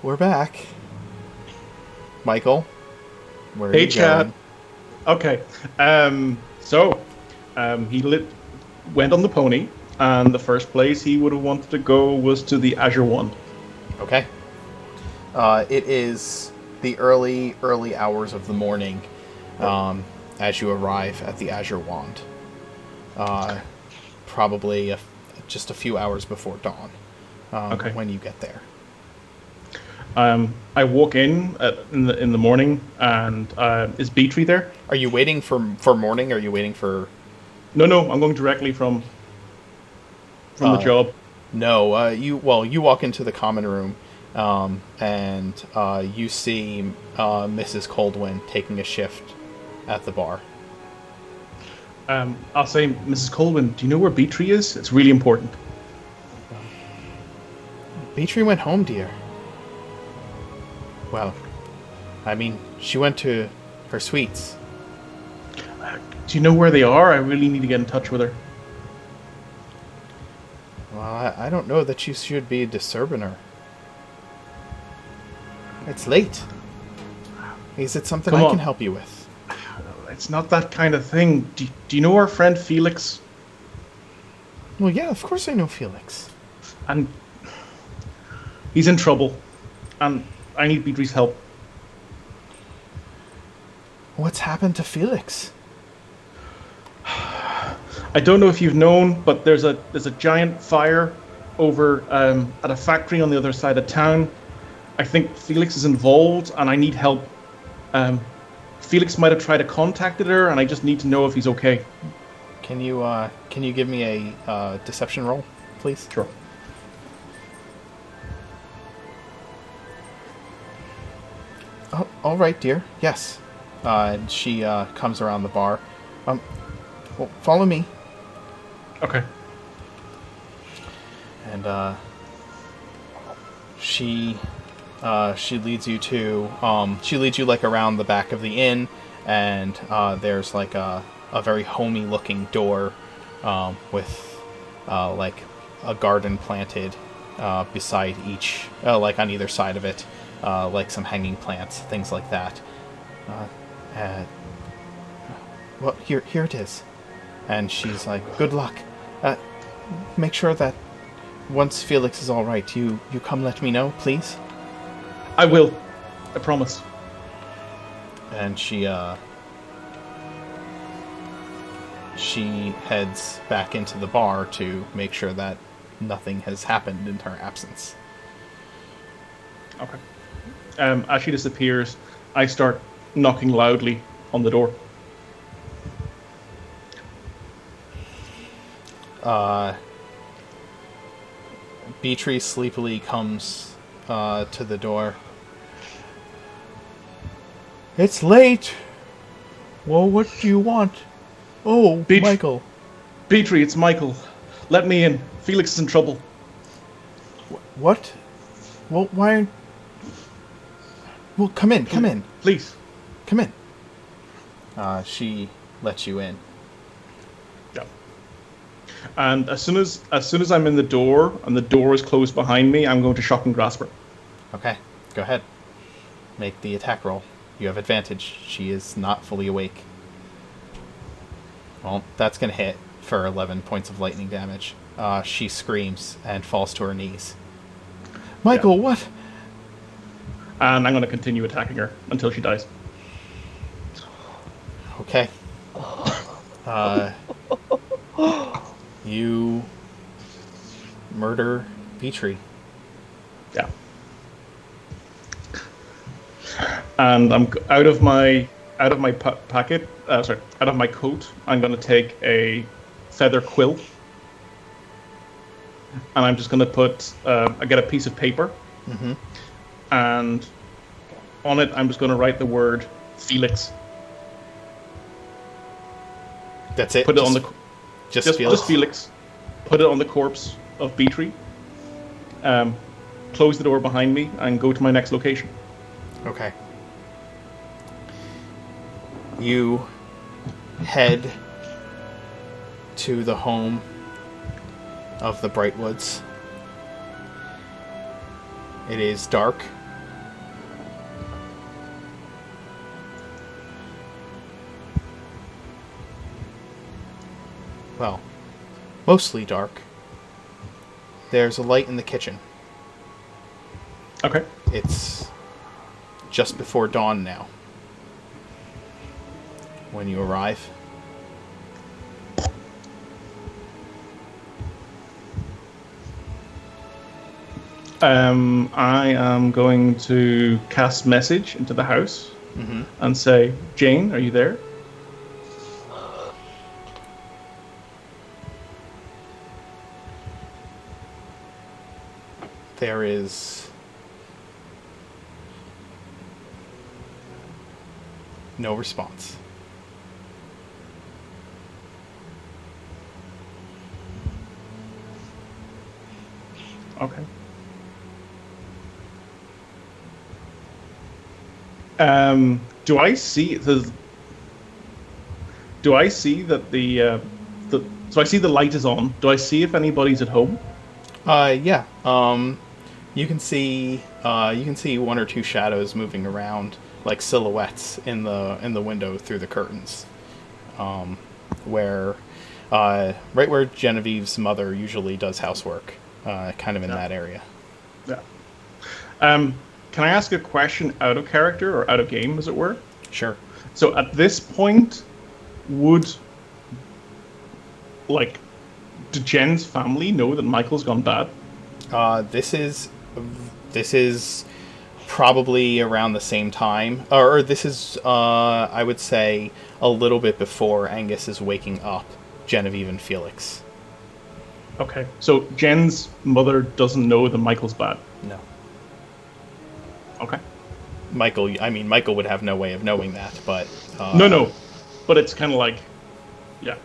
we're back. Michael, where are Hey, you Chad. going? Okay. He went on the pony, and the first place he would have wanted to go was to the Azure Wand. Okay. It is the early hours of the morning as you arrive at the Azure Wand. Probably just a few hours before dawn when you get there. I walk in the morning, and is Beatree there? Are you waiting for morning? Or are you waiting for... No, I'm going directly from the job. No, you walk into the common room, and you see Mrs. Coldwind taking a shift at the bar. I'll say, Mrs. Coldwind, do you know where Beatree is? It's really important. Beatree went home, dear. Well, I mean, she went to her suites. Do you know where they are? I really need to get in touch with her. Well, I don't know that you should be disturbing her. It's late. Is it something Come I on. can help you with? It's not that kind of thing. Do you know our friend Felix? Well, yeah, of course I know Felix. And he's in trouble. And I need Beatree's help. What's happened to Felix? I don't know if you've known, but there's a giant fire over at a factory on the other side of town. I think Felix is involved, and I need help. Felix might have tried to contact her, and I just need to know if he's okay. Can you give me a deception roll, please? Sure. Oh, all right, dear. Yes. And she comes around the bar. Well, follow me. Okay. And she leads you to like around the back of the inn, and there's like a very homey looking door with like a garden planted beside each, like on either side of it, like some hanging plants, things like that. Well, here it is. And she's like, good luck. Make sure that once Felix is all right, you come let me know, please. I will. I promise. And she heads back into the bar to make sure that nothing has happened in her absence. Okay. As she disappears, I start knocking loudly on the door. Beatree sleepily comes to the door. It's late. Well, what do you want? Oh, Michael. Beatree, it's Michael. Let me in. Felix is in trouble. What? Well, why aren't... Well, come in. Please. Come in. She lets you in. Yeah. And as soon as I'm in the door and the door is closed behind me, I'm going to shock and grasp her. Okay, go ahead. Make the attack roll. You have advantage. She is not fully awake. Well, that's going to hit for 11 points of lightning damage. She screams and falls to her knees. Michael, Yeah. what? And I'm going to continue attacking her until she dies. Okay. You murder Beatree. Yeah. And I'm out of my pocket. Out of my coat. I'm going to take a feather quill, and I'm just going to put. I get a piece of paper, and on it I'm just going to write the word Felix. That's it. Put it on the. Just Just Felix. Felix. Put it on the corpse of Beatree. Close the door behind me and go to my next location. Okay. You head to the home of the Brightwoods. It is dark well, mostly dark. There's a light in the kitchen. Okay. It's just before dawn now when you arrive. I am going to cast message into the house and say, Jane, are you there? There is no response. Okay. Do I see the? Do I see that the? So I see the light is on. Do I see if anybody's at home? Yeah. You can see one or two shadows moving around, like silhouettes in the window through the curtains. Where, right where Genevieve's mother usually does housework, kind of in that area. Yeah. Can I ask a question out of character or out of game, as it were? Sure. So at this point, do Jen's family know that Michael's gone bad? This is probably around the same time, or this is, I would say, a little bit before Angus is waking up Genevieve and Felix. Okay, so Jen's mother doesn't know that Michael's bad? No. Okay. Michael would have no way of knowing that, but... No. But it's kind of like... Yeah.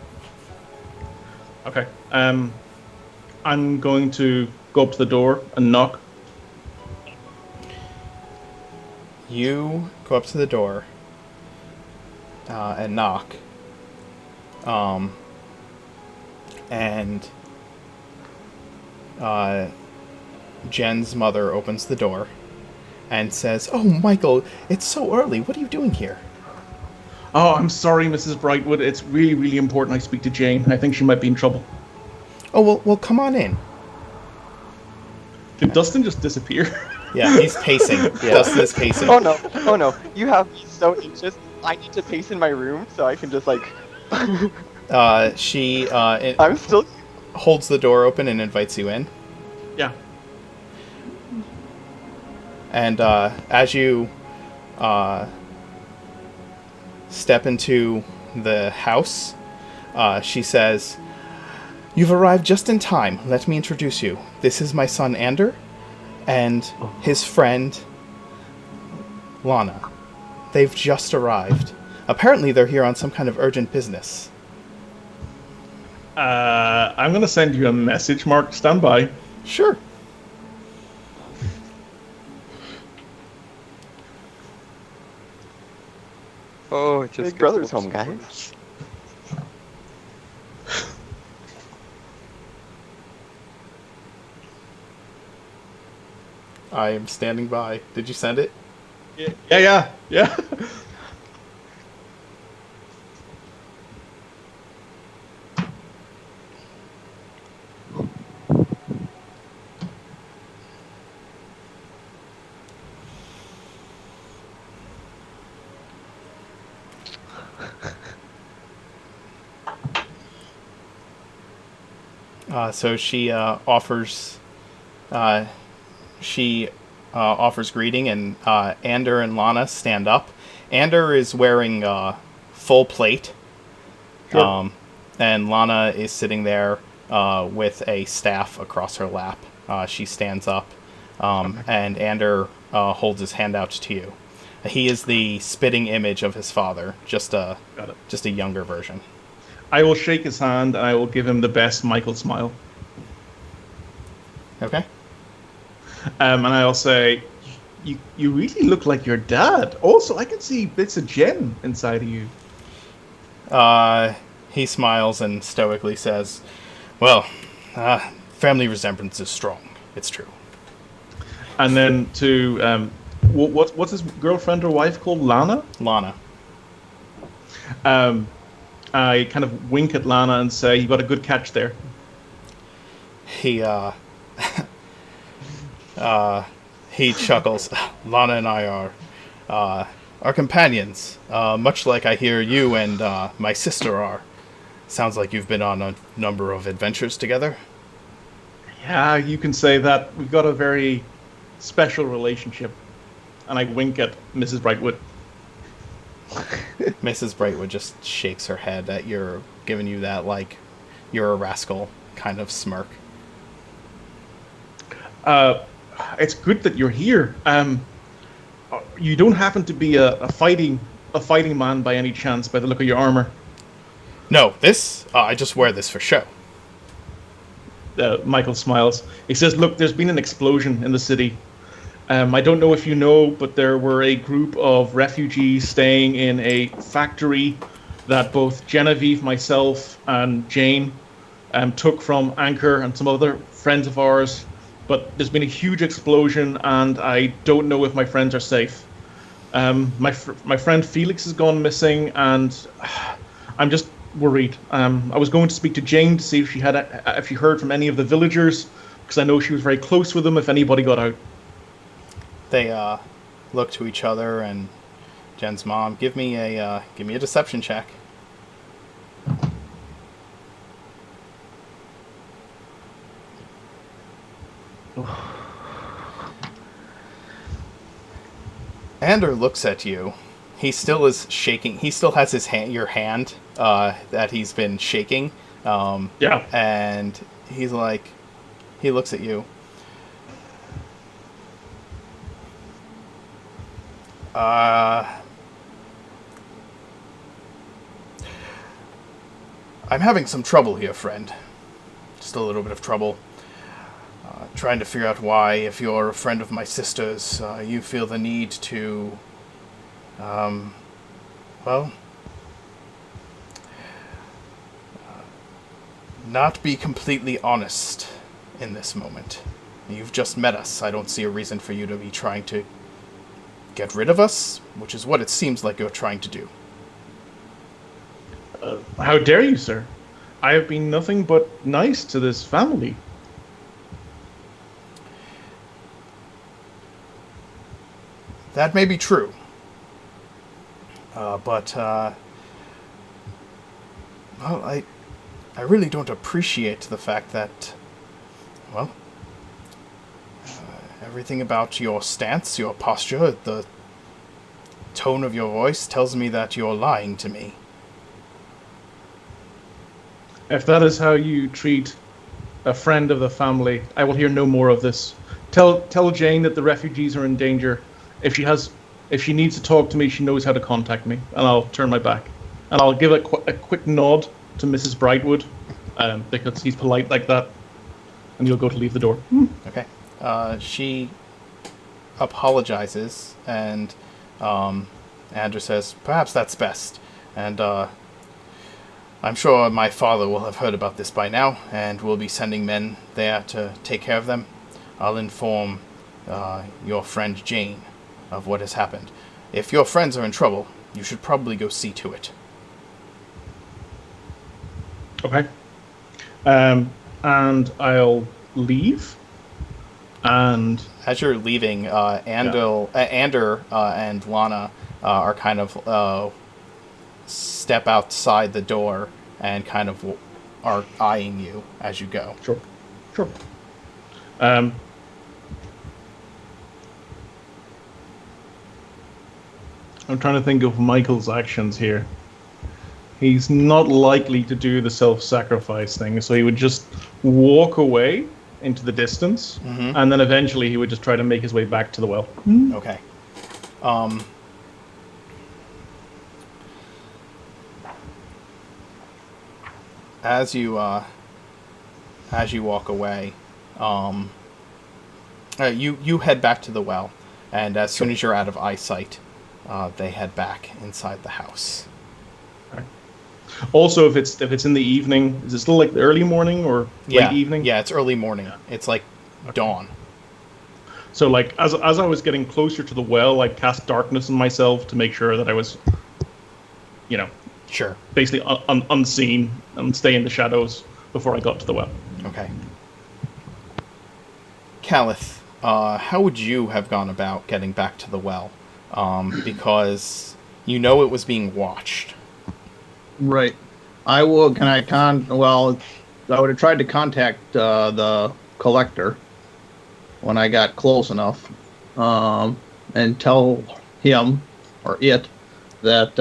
Okay. I'm going to go up to the door and knock. You go up to the door and knock. And Jen's mother opens the door and says, "Oh, Michael, it's so early. What are you doing here?" Oh, I'm sorry, Mrs. Brightwood. It's really, really important I speak to Jane. I think she might be in trouble. Oh, well, come on in. Did Dustin just disappear? Yeah, he's pacing. Dustin is pacing. Oh no. You have me so anxious. I need to pace in my room so I can just like... She I'm still... holds the door open and invites you in. Yeah. And as you step into the house, she says, "You've arrived just in time. Let me introduce you. This is my son, Ander, and his friend, Lana. They've just arrived. Apparently they're here on some kind of urgent business." I'm going to send you a message, Mark. Stand by. Sure. Oh, it just Big gets brother's worse home, and guys. worse. I am standing by. Did you send it? Yeah. So she offers greeting, and Ander and Lana stand up. Ander is wearing full plate, and Lana is sitting there with a staff across her lap. She stands up, and Ander holds his hand out to you. He is the spitting image of his father, just a younger version. I will shake his hand and I will give him the best Michael smile. Okay. And I'll say, you really look like your dad. Also, I can see bits of Jen inside of you. He smiles and stoically says, "Well, family resemblance is strong. It's true." And then to, what's his girlfriend or wife called? Lana? Lana. I kind of wink at Lana and say, "You got a good catch there." He he chuckles. Lana and I are companions, much like I hear you and my sister are. Sounds like you've been on a number of adventures together. Yeah, you can say that. We've got a very special relationship. And I wink at Mrs. Brightwood. Mrs. Brightwood just shakes her head at your giving you that, like, you're a rascal kind of smirk. It's good that you're here. You don't happen to be a fighting man by any chance, by the look of your armor. No, this I just wear this for show. Michael smiles. He says, "Look, there's been an explosion in the city. I don't know if you know, but there were a group of refugees staying in a factory that both Genevieve, myself, and Jane took from Anchor and some other friends of ours. But there's been a huge explosion, and I don't know if my friends are safe. My friend Felix has gone missing, and I'm just worried. I was going to speak to Jane to see if she heard from any of the villagers, because I know she was very close with them. If anybody got out." They look to each other, and Jen's mom, give me a deception check. Ander looks at you. He still is shaking. He still has your hand that he's been shaking. Yeah. And he's like, he looks at you. I'm having some trouble here, friend. Just a little bit of trouble. Trying to figure out why, if you're a friend of my sister's, you feel the need to, not be completely honest in this moment. You've just met us. I don't see a reason for you to be trying to get rid of us, which is what it seems like you're trying to do. How dare you, sir? I have been nothing but nice to this family. That may be true. But I really don't appreciate the fact that, everything about your stance, your posture, the tone of your voice tells me that you're lying to me. If that is how you treat a friend of the family, I will hear no more of this. Tell Jane that the refugees are in danger. If she needs to talk to me, she knows how to contact me, and I'll turn my back. And I'll give a quick nod to Mrs. Brightwood, because he's polite like that, and you'll go to leave the door. Okay. She apologizes, and Andrew says, perhaps that's best. And I'm sure my father will have heard about this by now, and will be sending men there to take care of them. I'll inform your friend Jane of what has happened. If your friends are in trouble, you should probably go see to it. Okay. And I'll leave. And as you're leaving, Ander and Lana are kind of step outside the door and kind of are eyeing you as you go. Sure. I'm trying to think of Michael's actions here. He's not likely to do the self-sacrifice thing, so he would just walk away into the distance, and then eventually he would just try to make his way back to the well. Okay. As you walk away, you head back to the well, and as soon as you're out of eyesight, they head back inside the house. Okay. Also, if it's in the evening, is it still like the early morning or late evening? Yeah, it's early morning. Yeah. It's like dawn. So, like, as I was getting closer to the well, I cast darkness on myself to make sure that I was, Sure. basically unseen and stay in the shadows before I got to the well. Okay. Kalith, how would you have gone about getting back to the well? Because you know it was being watched. Right. I will. Can I Well, I would have tried to contact the collector when I got close enough, and tell him or it that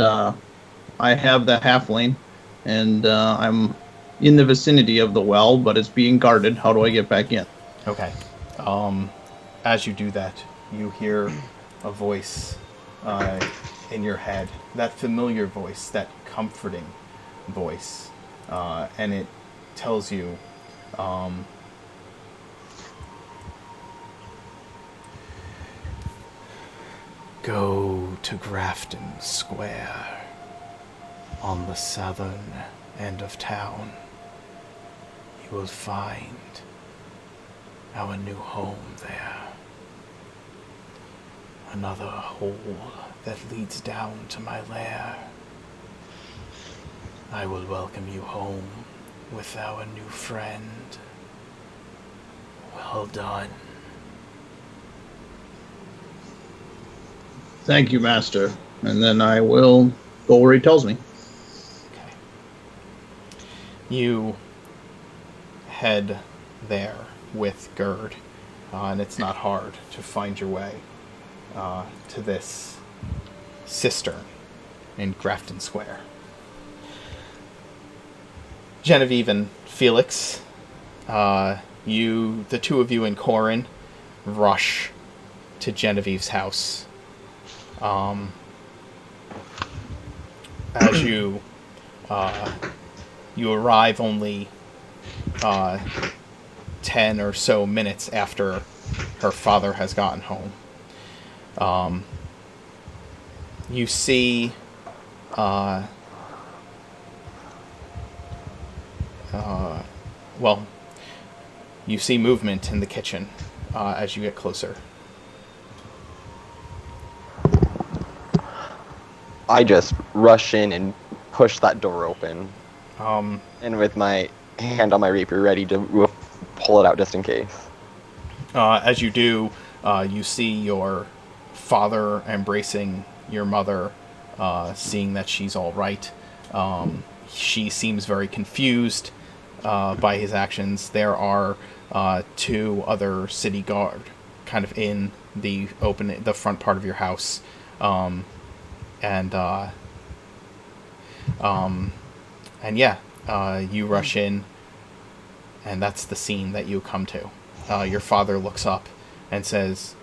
I have the halfling, and I'm in the vicinity of the well, but it's being guarded. How do I get back in? Okay. As you do that, you hear a voice in your head. That familiar voice, that comforting voice. And it tells you, go to Grafton Square on the southern end of town. You will find our new home there. Another hole that leads down to my lair. I will welcome you home with our new friend. Well done. Thank you, Master. And then I will go where he tells me. Okay. You head there with Gerd, and it's not hard to find your way to this cistern in Grafton Square. Genevieve and Felix, the two of you and Corin, rush to Genevieve's house. As you arrive only 10 or so minutes after her father has gotten home. You see you see movement in the kitchen as you get closer. I just rush in and push that door open. And with my hand on my rapier ready to pull it out just in case. As you do, you see your father embracing your mother, seeing that she's all right. She seems very confused by his actions. There are two other city guard kind of in the front part of your house. You rush in, and that's the scene that you come to. Your father looks up and says,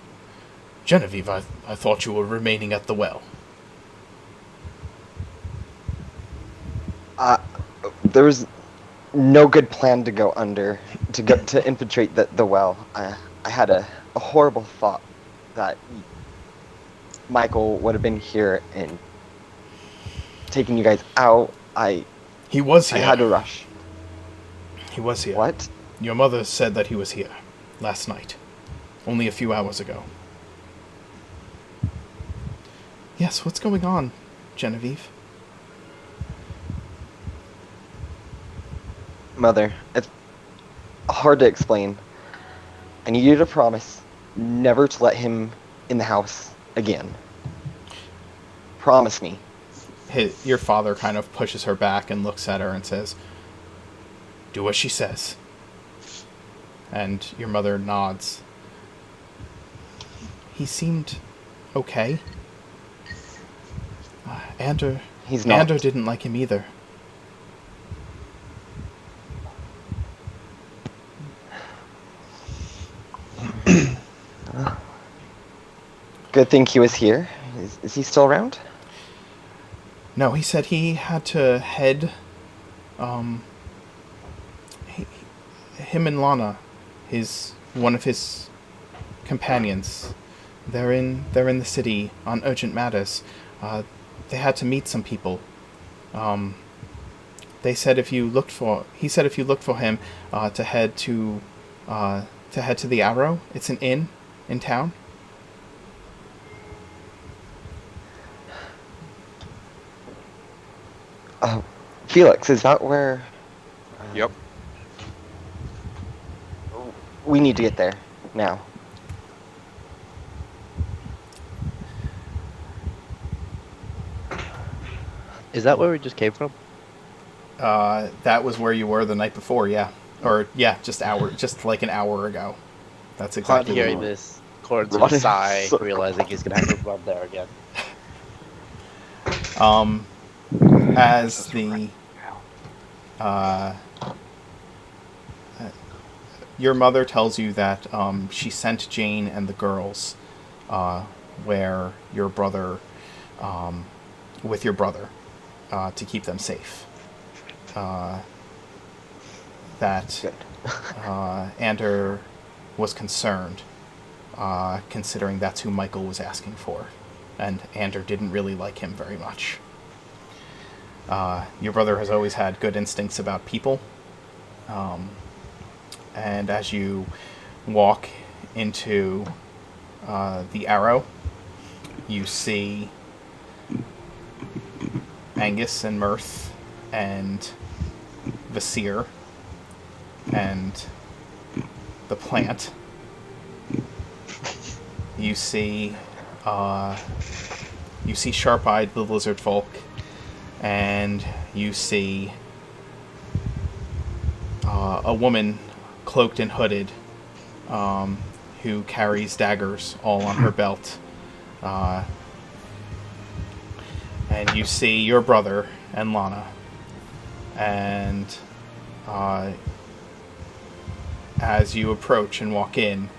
"Genevieve, I thought you were remaining at the well." There was no good plan to go under, to infiltrate the well. I had a horrible thought that Michael would have been here and taken you guys out. He was here. I had to rush. He was here. What? Your mother said that he was here last night, only a few hours ago. Yes, what's going on, Genevieve? Mother, it's hard to explain. I need you to promise never to let him in the house again. Promise me. Your father kind of pushes her back and looks at her and says, "Do what she says." And your mother nods. He seemed okay. He's not. Ander didn't like him either. Good thing he was here. Is he still around? No, he said he had to head. Him and Lana, one of his companions, they're in the city on urgent matters. They had to meet some people. He said if you looked for him, to head to the Arrow. It's an inn in town. Felix, is that where? Yep. We need to get there now. Is that where we just came from? That was where you were the night before, yeah. Or, yeah, just like an hour ago. That's Upon exactly hearing what this, Corn's Running gonna sigh, so- realizing he's gonna have to run there again. as the your mother tells you that she sent Jane and the girls where your brother with your brother to keep them safe. That Good. Ander was concerned, considering that's who Michael was asking for, and Ander didn't really like him very much. Your brother has always had good instincts about people, and as you walk into the Arrow, you see Angus and Mirth and Vasir and the plant. You see Sharp-Eyed the lizard folk, and you see a woman cloaked and hooded who carries daggers all on her belt. And you see your brother and Lana. And as you approach and walk in,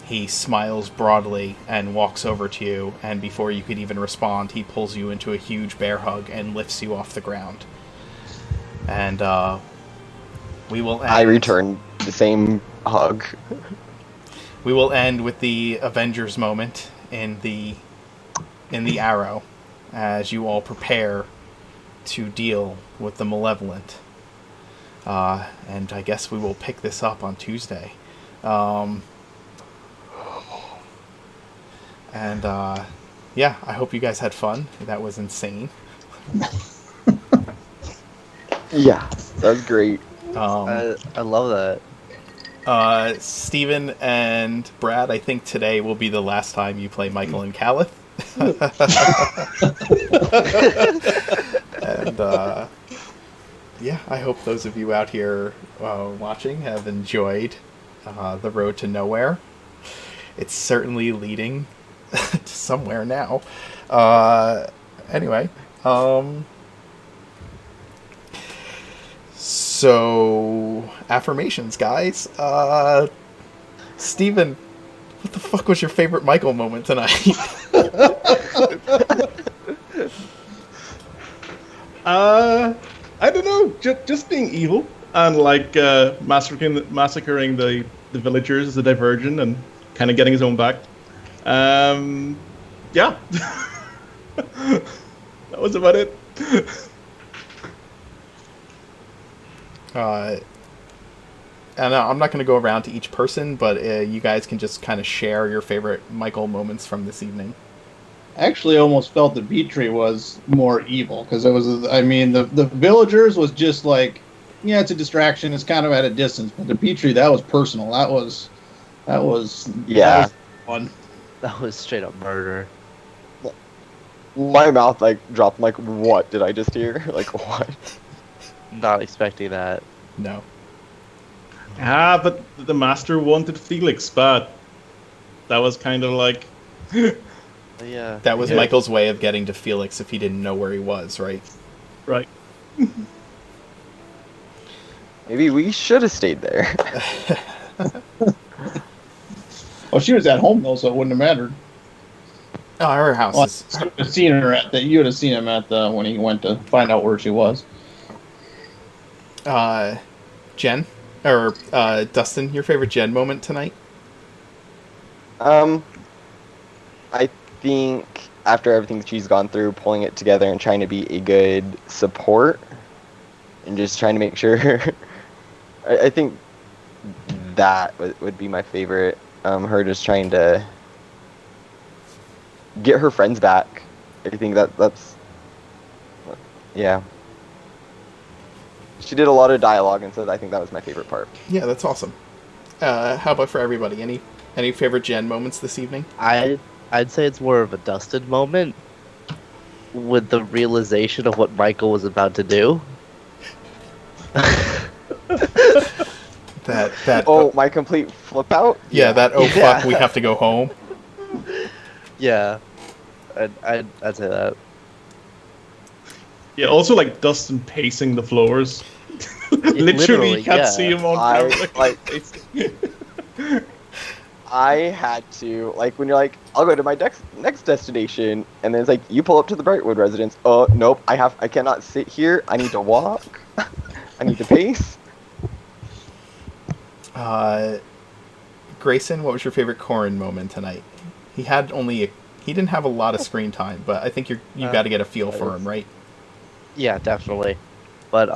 he smiles broadly and walks over to you, and before you could even respond, he pulls you into a huge bear hug and lifts you off the ground. And we will end... I return the same hug. We will end with the Avengers moment in the Arrow, as you all prepare to deal with the Malevolent. And I guess we will pick this up on Tuesday. Yeah, I hope you guys had fun. That was insane. Yeah, that was great. I love that. Steven and Brad, I think today will be the last time you play Michael and Kalith. And yeah, I hope those of you out here watching have enjoyed The Road to Nowhere. It's certainly leading to somewhere now. Anyway, so affirmations, guys. Steven, what the fuck was your favorite Michael moment tonight? I don't know. Just being evil and like massacring the villagers as a diversion and kind of getting his own back. Yeah, that was about it. And I'm not going to go around to each person, but you guys can just kind of share your favorite Michael moments from this evening. I actually almost felt that Petrie was more evil, because it was, I mean, the villagers was just like, yeah, it's a distraction, it's kind of at a distance, but the Petrie, that was personal. That was fun. That was straight up murder. My mouth like dropped. Like, what did I just hear? Like, what? Not expecting that. No. But the master wanted Felix, but that was kind of like... Yeah. That was Michael's way of getting to Felix if he didn't know where he was, right? Right. Maybe we should have stayed there. Well, she was at home though, so it wouldn't have mattered. Oh, her house Well, is... you would have seen her at the. You would have seen him at the when he went to find out where she was. Jen? Or, Dustin, your favorite Jen moment tonight? I think after everything she's gone through, pulling it together and trying to be a good support, and just trying to make sure. I think that would be my favorite. Her just trying to get her friends back. I think that's Yeah. She did a lot of dialogue, and so I think that was my favorite part. Yeah, that's awesome. How about for everybody? Any favorite Gen moments this evening? I'd say it's more of a Dustin moment with the realization of what Michael was about to do. That Oh, my complete flip out? yeah, that fuck, we have to go home. Yeah, I'd say that. Yeah, also like Dustin pacing the floors. Literally, you can't see him on camera. I had to, like, when you're like, I'll go to my next destination, and then it's like, you pull up to the Brightwood residence. Oh, nope, I cannot sit here. I need to walk. I need to pace. Grayson, what was your favorite Corrin moment tonight? He didn't have a lot of screen time, but I think you got to get a feel for him, right? Yeah, definitely. But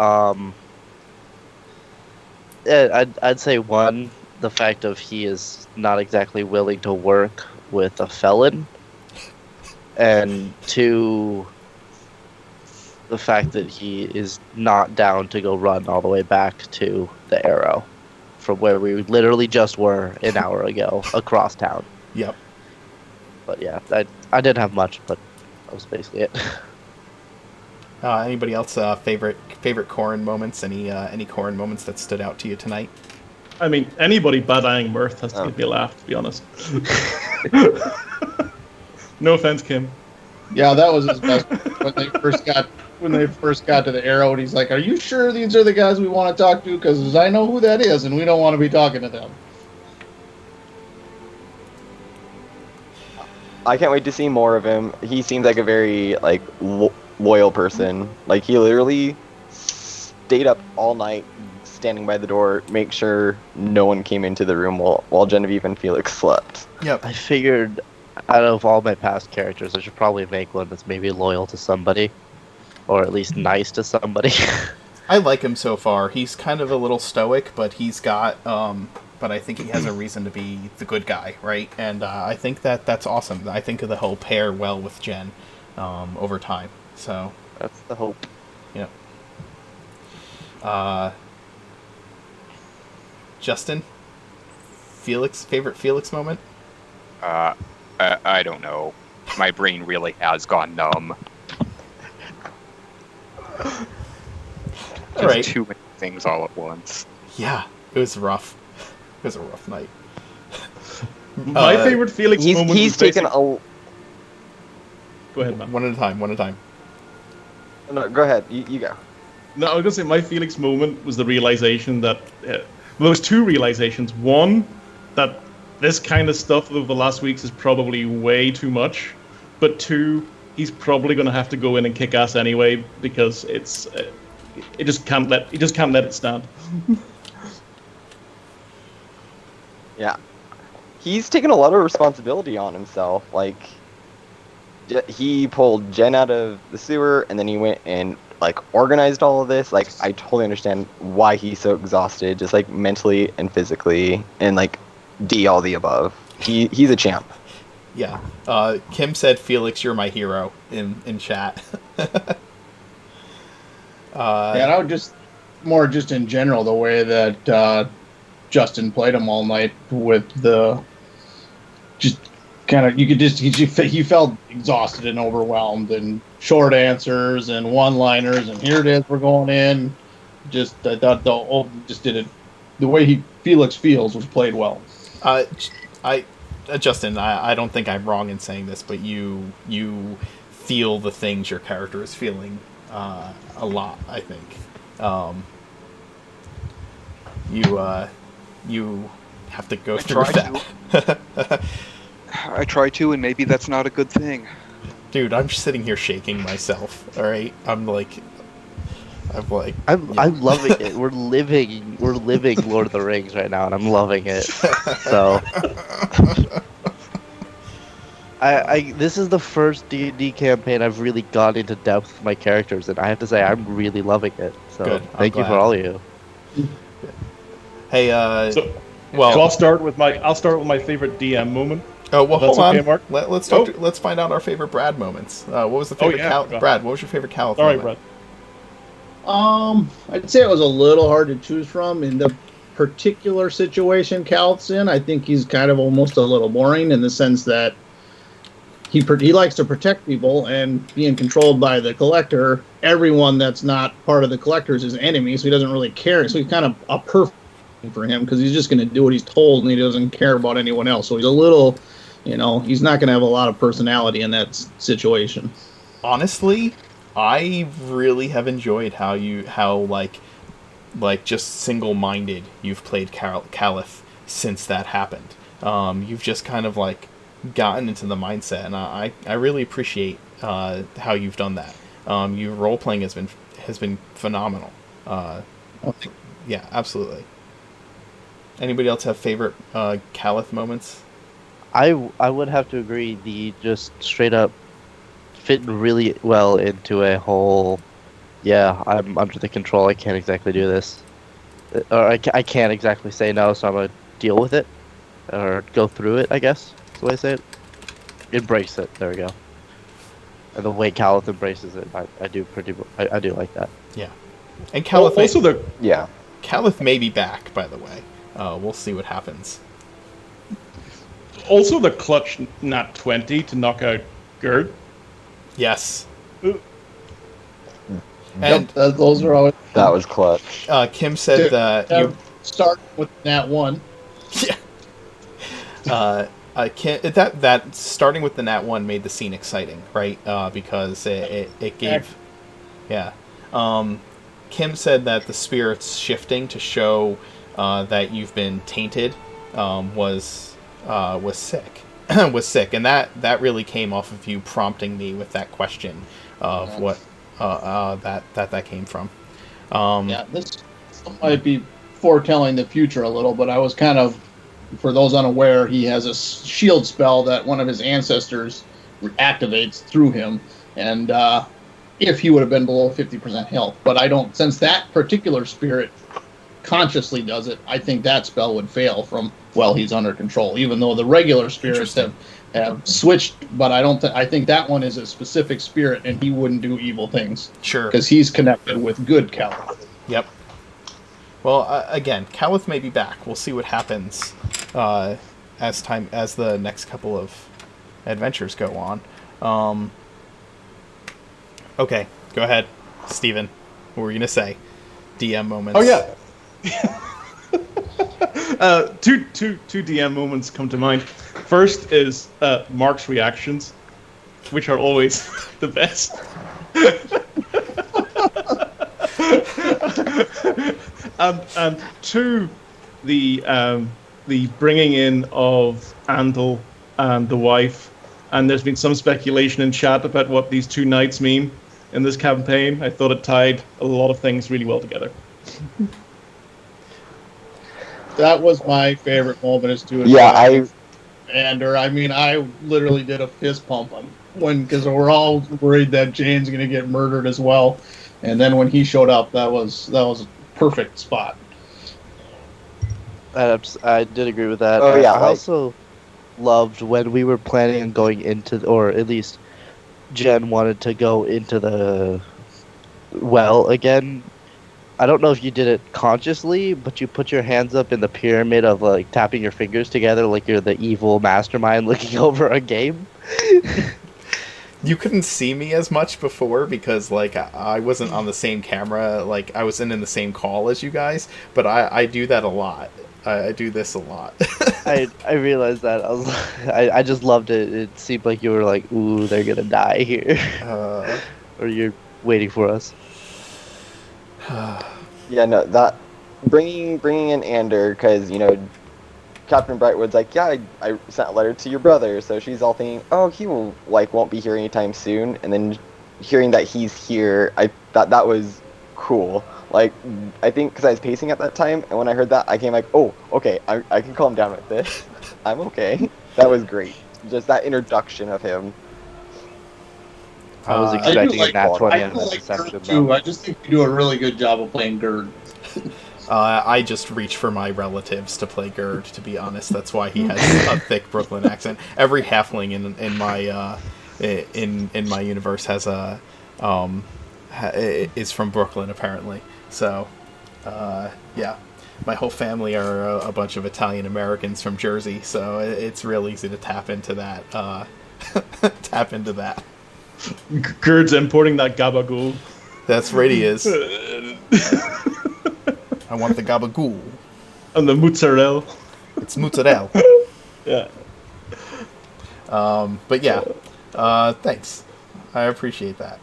yeah, I'd say one, the fact of he is not exactly willing to work with a felon, and two, the fact that he is not down to go run all the way back to the Arrow, from where we literally just were an hour ago across town. Yep. But yeah, I didn't have much, but that was basically it. Anybody else favorite Corrin moments? Any Corrin moments that stood out to you tonight? I mean, anybody bad-eyeing Mirth has to give me a laugh, to be honest. No offense, Kim. Yeah, that was his best when they first got to the Arrow, and he's like, "Are you sure these are the guys we want to talk to? Because I know who that is, and we don't want to be talking to them." I can't wait to see more of him. He seems like a very loyal person. Like, he literally stayed up all night standing by the door, make sure no one came into the room while Genevieve and Felix slept. Yep. I figured out of all my past characters, I should probably make one that's maybe loyal to somebody, or at least nice to somebody. I like him so far. He's kind of a little stoic, but he's got but I think he has a reason to be the good guy, right? And I think that's awesome. I think that he'll pair well with Jen over time. So That's the hope. Yeah. Justin, favorite Felix moment? I don't know. My brain really has gone numb. All right. Too many things all at once. Yeah, it was rough. It was a rough night. My favorite Felix moment He's was taken basic- a... Go ahead, man. One at a time. No, go ahead. You go. No, I was gonna say my Felix moment was the realization that well, there was two realizations. One, that this kind of stuff over the last weeks is probably way too much, but two, he's probably gonna have to go in and kick ass anyway because he just can't let it stand. Yeah. He's taken a lot of responsibility on himself. Like, he pulled Jen out of the sewer, and then he went and, organized all of this. Like, I totally understand why he's so exhausted, just, mentally and physically, and, D all the above. He's a champ. Yeah. Kim said, "Felix, you're my hero" in chat. And I would just in general, the way that Justin played him all night with the just kind of, he felt exhausted and overwhelmed, and short answers and one-liners, and here it is, we're going in. I thought just did it the way Felix feels was played well. Justin, I don't think I'm wrong in saying this, but you feel the things your character is feeling a lot. I think you have to go through that. I try to, and maybe that's not a good thing. Dude, I'm sitting here shaking myself. All right, I'm loving it. We're living Lord of the Rings right now, and I'm loving it. So, this is the first D&D campaign I've really gone into depth with my characters, and I have to say I'm really loving it. So, Good. Thank you for all of you. Hey, So I'll start with my favorite DM moment. Oh well, That's hold on. okay, Mark? Let's talk. Let's find out our favorite Brad moments. What was the favorite Brad. Brad? What was your favorite Kalith Sorry, moment? I'd say it was a little hard to choose from in the particular situation Cal's in. I think he's kind of almost a little boring in the sense that he likes to protect people, and being controlled by the collector, everyone that's not part of the collector is his enemy, so he doesn't really care. So he's kind of a perfect for him because he's just going to do what he's told, and he doesn't care about anyone else. So he's a little, he's not going to have a lot of personality in that situation. Honestly, I really have enjoyed how just single-minded you've played Kalith since that happened. You've just kind of gotten into the mindset, and I really appreciate how you've done that. Your role playing has been phenomenal. Yeah, absolutely. Anybody else have favorite Kalith moments? I would have to agree. The just straight up fit really well into a whole. Yeah, I'm under the control. I can't exactly do this, or I can't exactly say no, so I'm gonna deal with it or go through it. I guess that's the way I say it. Embrace it. There we go. And the way Kalith embraces it, I do like that. Yeah, and Kalith Kalith may be back, by the way. We'll see what happens. Also, the clutch nat 20 to knock out Gerd. Yes. And those are always. That was clutch. Kim said that you start with nat 1. Yeah. Kim, that starting with the nat 1 made the scene exciting, right? Because it gave. Yeah. Kim said that the spirit's shifting to show that you've been tainted was sick. Was sick, and that really came off of you prompting me with that question of what that came from. This might be foretelling the future a little, but I was kind of, for those unaware, he has a shield spell that one of his ancestors activates through him, and if he would have been below 50% health, but I don't, since that particular spirit consciously does it, I think that spell would fail from he's under control, even though the regular spirits have switched, but I think that one is a specific spirit and he wouldn't do evil things. Sure. Because he's connected with good Kalith. Yep. Well, again, Kalith may be back. We'll see what happens as the next couple of adventures go on. Okay, go ahead, Steven. What were you going to say? DM moments. Oh, yeah. Two DM moments come to mind. First is Mark's reactions, which are always the best. and two, the bringing in of Andal and the wife, and there's been some speculation in chat about what these two knights mean in this campaign. I thought it tied a lot of things really well together. That was my favorite moment as to I literally did a fist pump because we're all worried that Jane's going to get murdered as well, and then when he showed up, that was a perfect spot. I did agree with that. Oh, yeah, I also loved when we were planning on going into, or at least Jen wanted to go into the well again. I don't know if you did it consciously, but you put your hands up in the pyramid of tapping your fingers together like you're the evil mastermind looking over a game. You couldn't see me as much before because I wasn't on the same camera, I wasn't in the same call as you guys, but I do that a lot. I do this a lot. I realized that. I just loved it. It seemed like you were like, ooh, they're gonna die here. Or you're waiting for us. Yeah, no, that bringing in Ander, because Captain Brightwood's like, yeah, I sent a letter to your brother, so she's all thinking, oh, he will won't be here anytime soon, and then hearing that he's here, I thought that was cool. I think because I was pacing at that time, and when I heard that, I came oh, okay, I can calm down with this. I'm okay. That was great. Just that introduction of him. I was expecting a nat 20 on that section. Too. I just think you do a really good job of playing Gerd. I just reach for my relatives to play Gerd, to be honest. That's why he has a thick Brooklyn accent. Every halfling in my universe has is from Brooklyn, apparently. So, yeah, my whole family are a bunch of Italian Americans from Jersey, so it's real easy to tap into that. Tap into that. Gerd's importing that gabagool. That's right, he is. I want the gabagool. And the mozzarella. It's mozzarella. Yeah. But yeah, thanks. I appreciate that.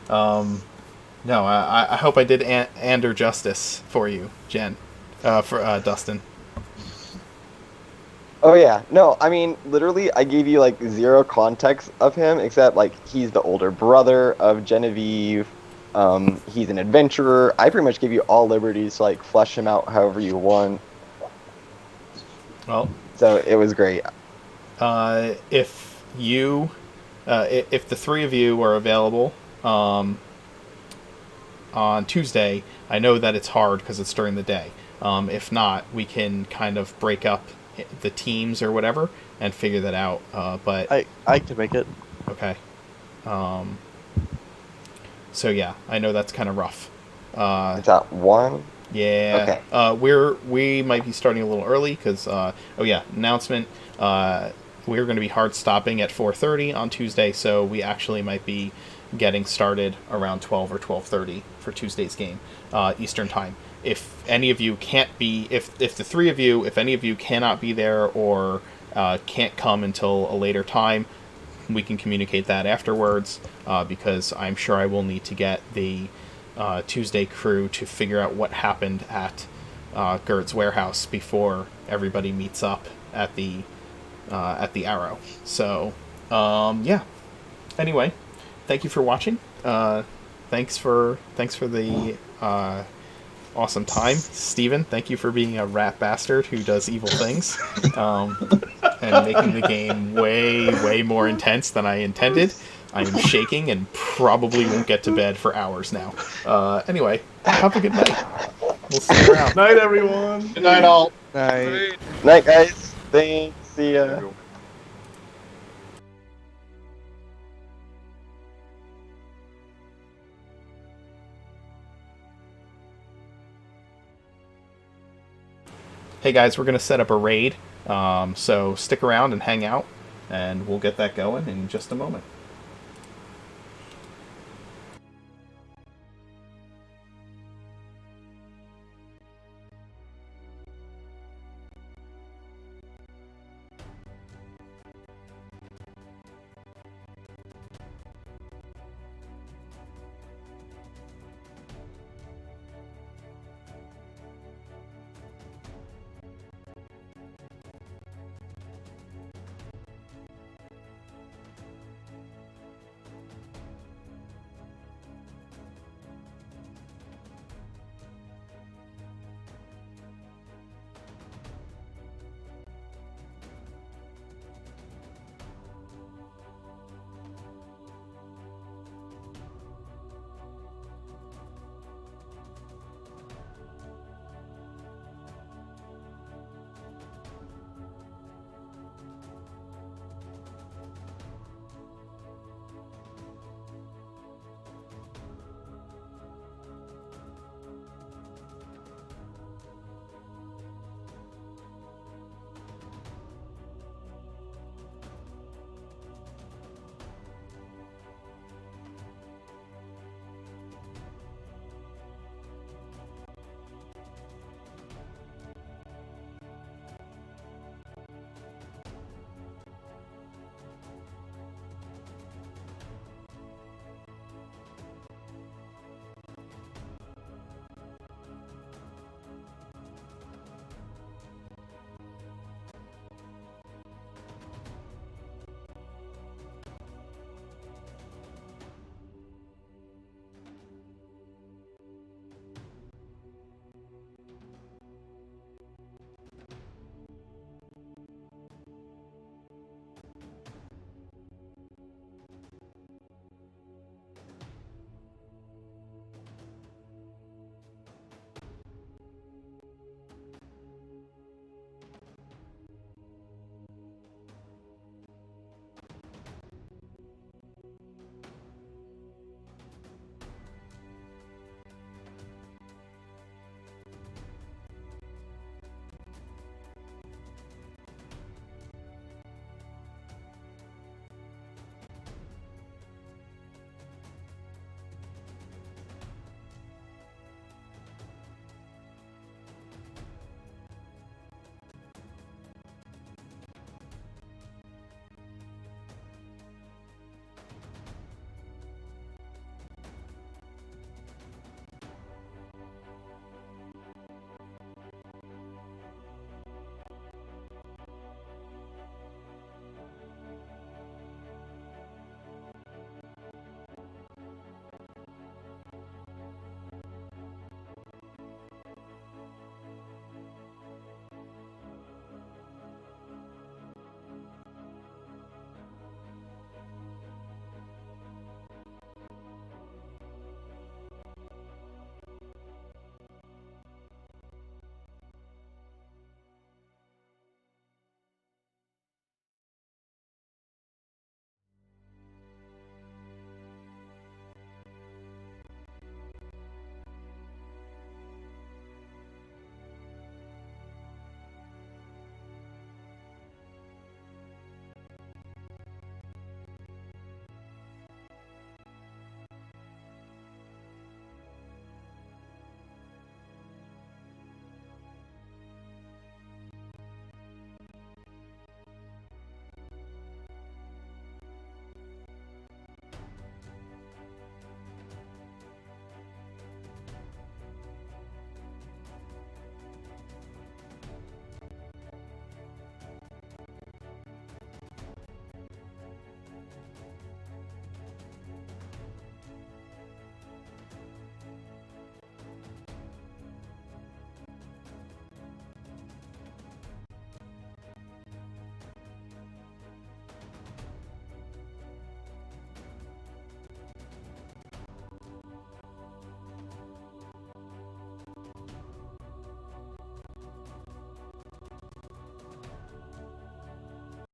No, I hope I did ander justice for you, Jen, for Dustin. Oh yeah, no, I mean, literally, I gave you like zero context of him, except like he's the older brother of Genevieve. He's an adventurer. I pretty much gave you all liberties to like flesh him out however you want. Well, so it was great. If the three of you are available on Tuesday, I know that it's hard because it's during the day. If not, we can kind of break up the teams or whatever and figure that out. But I can make it. Okay. So yeah, I know that's kind of rough. It's at 1. Yeah. Okay. We might be starting a little early because announcement. We're going to be hard stopping at 4:30 on Tuesday, so we actually might be getting started around 12 or 12:30 for Tuesday's game, Eastern time. If any of you can't be, if the three of you, if any of you cannot be there or can't come until a later time, we can communicate that afterwards, because I'm sure I will need to get the Tuesday crew to figure out what happened at Gerd's warehouse before everybody meets up at the Arrow. So, yeah. Anyway, thank you for watching. Thanks for the awesome time, Steven. Thank you for being a rat bastard who does evil things, and making the game way more intense than I intended. I am shaking and probably won't get to bed for hours now. Anyway, have a good night. We'll see you around. Night, everyone. Good night, all. Night. Night, guys. Thanks. See ya. Hey guys, we're going to set up a raid, so stick around and hang out, and we'll get that going in just a moment.